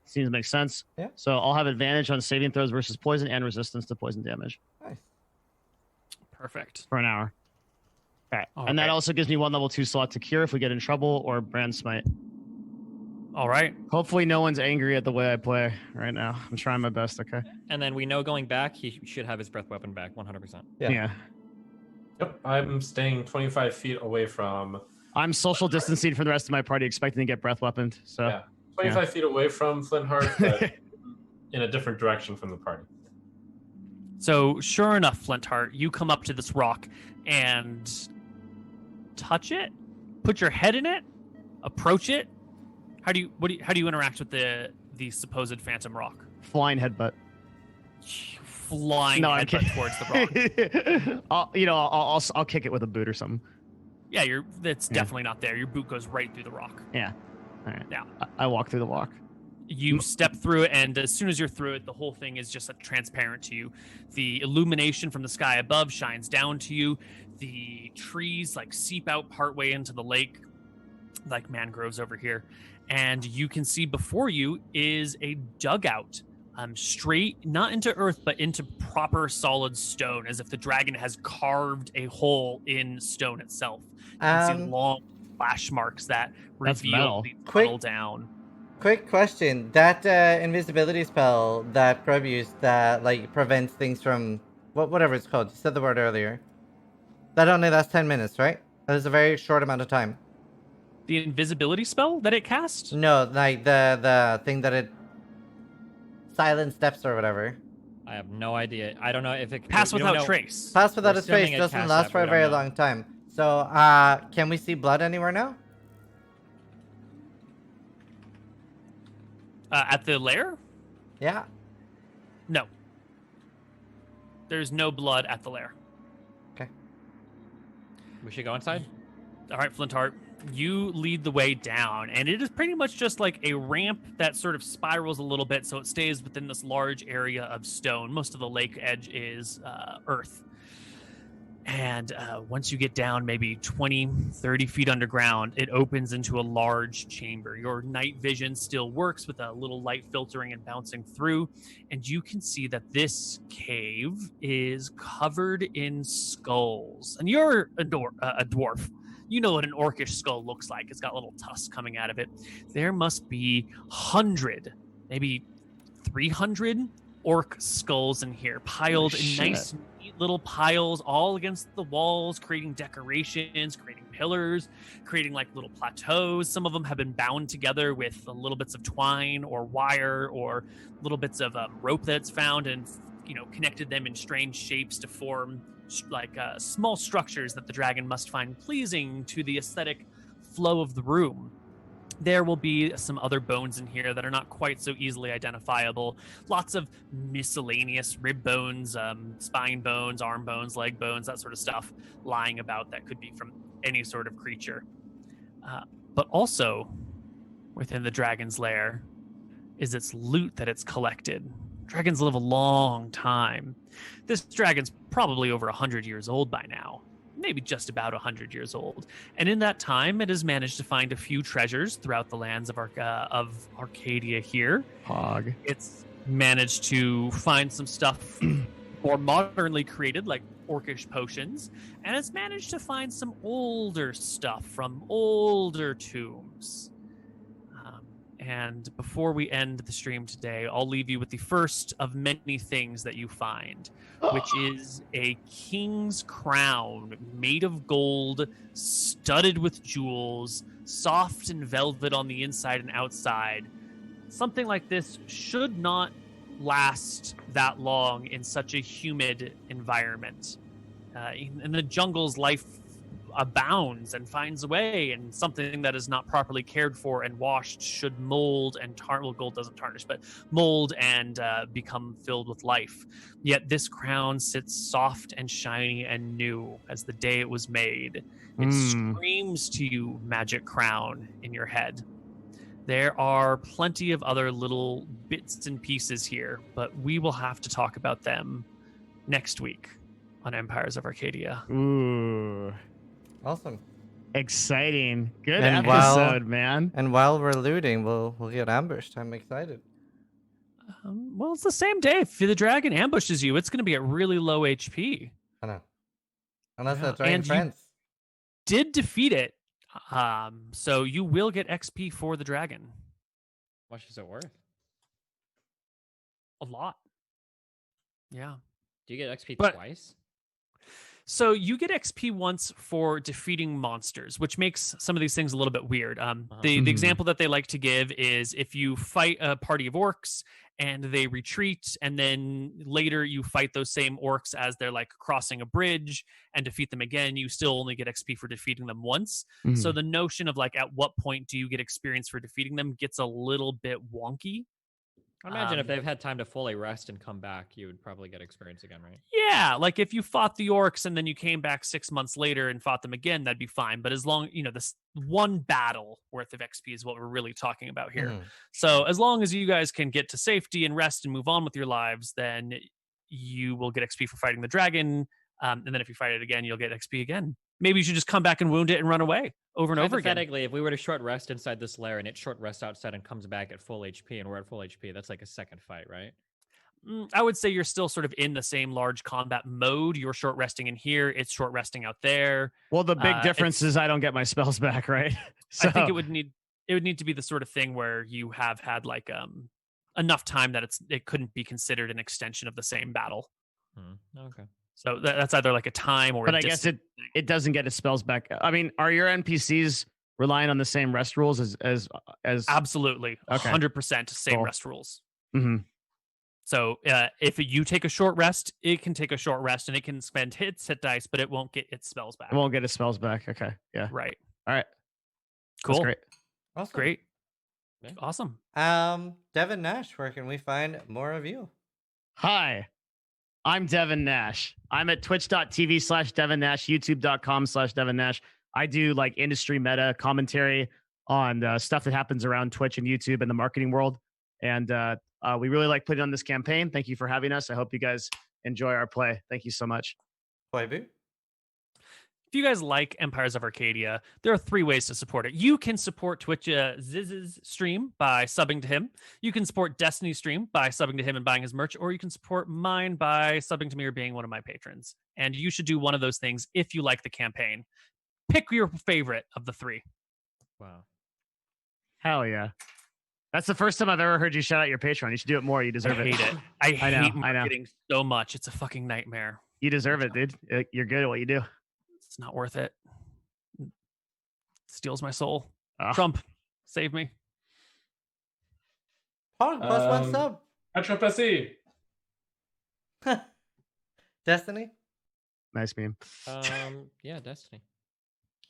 seems to make sense. Yeah. So I'll have advantage on saving throws versus poison and resistance to poison damage Nice. Perfect. for an hour. Okay. And that Okay. also gives me 1 level 2 slot to cure if we get in trouble or brand smite. All right. Hopefully no one's angry at the way I play right now. I'm trying my best, okay? And then we know going back, he should have his breath weapon back 100%. Yeah. Yep, I'm staying 25 feet away from. I'm social distancing for the rest of my party, expecting to get breath weaponed. So Yeah, 25 feet away from Flintheart, but in a different direction from the party. So sure enough, Flintheart, you come up to this rock and touch it, put your head in it, approach it. How do you interact with the supposed phantom rock? flying headbutt. Flying headbutt towards the rock. I'll kick it with a boot or something. Yeah, that's definitely not there. Your boot goes right through the rock. Yeah. All right. Yeah. I walk through the walk. You step through it, and as soon as you're through it, the whole thing is just transparent to you. The illumination from the sky above shines down to you. The trees seep out partway into the lake, like mangroves over here. And you can see before you is a dugout, straight, not into earth, but into proper solid stone, as if the dragon has carved a hole in stone itself. You can see long splash marks that reveal the tunnel down. Quick question. That invisibility spell that Koibu used that prevents things from whatever it's called. You said the word earlier. That only lasts 10 minutes, right? That is a very short amount of time. The invisibility spell that it cast? No, the thing that it silent steps or whatever. I have no idea. I don't know if it Pass we don't without know. trace. Pass without We're a trace assuming it doesn't casts last that, for a but we very don't know. long time. So, can we see blood anywhere now? At the lair? Yeah. No. There's no blood at the lair. We should go inside. All right, Flintheart, you lead the way down, and it is pretty much just like a ramp that sort of spirals a little bit, so it stays within this large area of stone. Most of the lake edge is earth. And once you get down maybe 20, 30 feet underground, it opens into a large chamber. Your night vision still works with a little light filtering and bouncing through. And you can see that this cave is covered in skulls. And you're a dwarf. You know what an orcish skull looks like. It's got little tusks coming out of it. There must be 100, maybe 300 orc skulls in here, piled in nice, neat little piles all against the walls, creating decorations, creating pillars, creating like little plateaus. Some of them have been bound together with little bits of twine or wire or little bits of rope that's found and, connected them in strange shapes to form like small structures that the dragon must find pleasing to the aesthetic flow of the room. There will be some other bones in here that are not quite so easily identifiable. Lots of miscellaneous rib bones, spine bones, arm bones, leg bones, that sort of stuff lying about that could be from any sort of creature. But also, within the dragon's lair is its loot that it's collected. Dragons live a long time. This dragon's probably over 100 years old by now. Maybe just about 100 years old. And in that time, it has managed to find a few treasures throughout the lands of Arcadia here. Hog. It's managed to find some stuff more modernly created, like orcish potions. And it's managed to find some older stuff from older tombs. And before we end the stream today, I'll leave you with the first of many things that you find, which is a king's crown made of gold, studded with jewels, soft and velvet on the inside and outside. Something like this should not last that long in such a humid environment. In the jungle's life abounds and finds a way, and something that is not properly cared for and washed should mold and well, gold doesn't tarnish, but mold and become filled with life. Yet this crown sits soft and shiny and new as the day it was made. It screams to you, magic crown, in your head. There are plenty of other little bits and pieces here, but we will have to talk about them next week on Empires of Arcadia. Ooh. Awesome. Exciting. Good And episode, man. And while we're looting, we'll get ambushed. I'm excited. Well, it's the same day. If the dragon ambushes you, it's going to be at really low HP. I know. Unless Yeah. that's dragon And you friends. did defeat it. So you will get XP for the dragon. How much is it worth? A lot. Yeah. Do you get XP But- twice? So you get XP once for defeating monsters, which makes some of these things a little bit weird. The example that they like to give is if you fight a party of orcs and they retreat, and then later you fight those same orcs as they're like crossing a bridge and defeat them again, you still only get XP for defeating them once. So the notion of like at what point do you get experience for defeating them gets a little bit wonky. I imagine if they've had time to fully rest and come back, you would probably get experience again, right? Yeah, like if you fought the orcs and then you came back 6 months later and fought them again, that'd be fine. But as long, this one battle worth of XP is what we're really talking about here. So as long as you guys can get to safety and rest and move on with your lives, then you will get XP for fighting the dragon. And then if you fight it again, you'll get XP again. Maybe you should just come back and wound it and run away over and over again. Hypothetically, if we were to short rest inside this lair and it short rests outside and comes back at full HP and we're at full HP, that's like a second fight, right? I would say you're still sort of in the same large combat mode. You're short resting in here. It's short resting out there. Well, the big difference is I don't get my spells back, right? So I think it would need to be the sort of thing where you have had like enough time that it couldn't be considered an extension of the same battle. Okay. So that's either like a time or. But I guess it doesn't get its spells back. I mean, are your NPCs relying on the same rest rules as? Absolutely, Okay. 100% same Cool. rest rules. Mm-hmm. So if you take a short rest, it can take a short rest and it can spend hit dice, but it won't get its spells back. It won't get its spells back. Okay. Yeah. Right. All right. Cool. That's great. Awesome. Great. Yeah. Awesome. Devin Nash, where can we find more of you? Hi, I'm Devin Nash. I'm at twitch.tv/Devin Nash, youtube.com/Devin Nash. I do like industry meta commentary on stuff that happens around Twitch and YouTube and the marketing world. And we really like putting on this campaign. Thank you for having us. I hope you guys enjoy our play. Thank you so much. Koibu? if you guys like Empires of Arcadia, there are 3 ways to support it. You can support Twitch Ziz's stream by subbing to him. You can support Destiny's stream by subbing to him and buying his merch, or you can support mine by subbing to me or being one of my patrons. And you should do one of those things if you like the campaign. Pick your favorite of the 3. Wow. Hell yeah. That's the first time I've ever heard you shout out your Patreon. You should do it more. You deserve I it. hate it. I hate I know. marketing so much. It's a fucking nightmare. You deserve it, dude. You're good at what you do. It's not worth it. It steals my soul. Ah. Trump, save me. Pog, plus 1 sub. Trump SE. Destiny. Nice meme. Yeah, Destiny.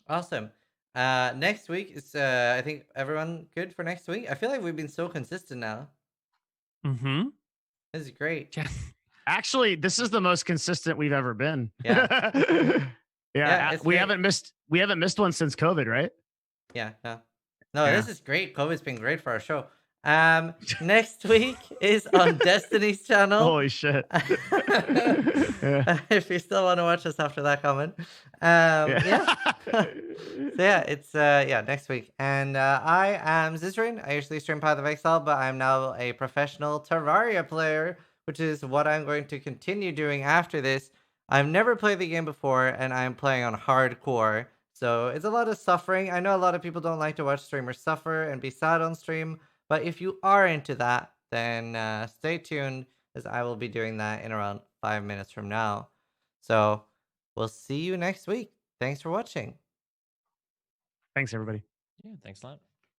Awesome. Next week is I think everyone good for next week. I feel like we've been so consistent now. Mm-hmm. This is great. Yeah. Actually, this is the most consistent we've ever been. Yeah. Yeah, it's we great. haven't missed one since COVID, right? Yeah, no, Yeah. this is great. COVID's been great for our show. Next week is on Destiny's channel. Holy shit. Yeah. If you still want to watch us after that comment, yeah. So yeah, it's next week. And I am Zizaran. I usually stream Path of Exile, but I'm now a professional Terraria player, which is what I'm going to continue doing after this. I've never played the game before, and I'm playing on hardcore. So it's a lot of suffering. I know a lot of people don't like to watch streamers suffer and be sad on stream, but if you are into that, then stay tuned, as I will be doing that in around 5 minutes from now. So we'll see you next week. Thanks for watching. Thanks, everybody. Yeah, thanks a lot.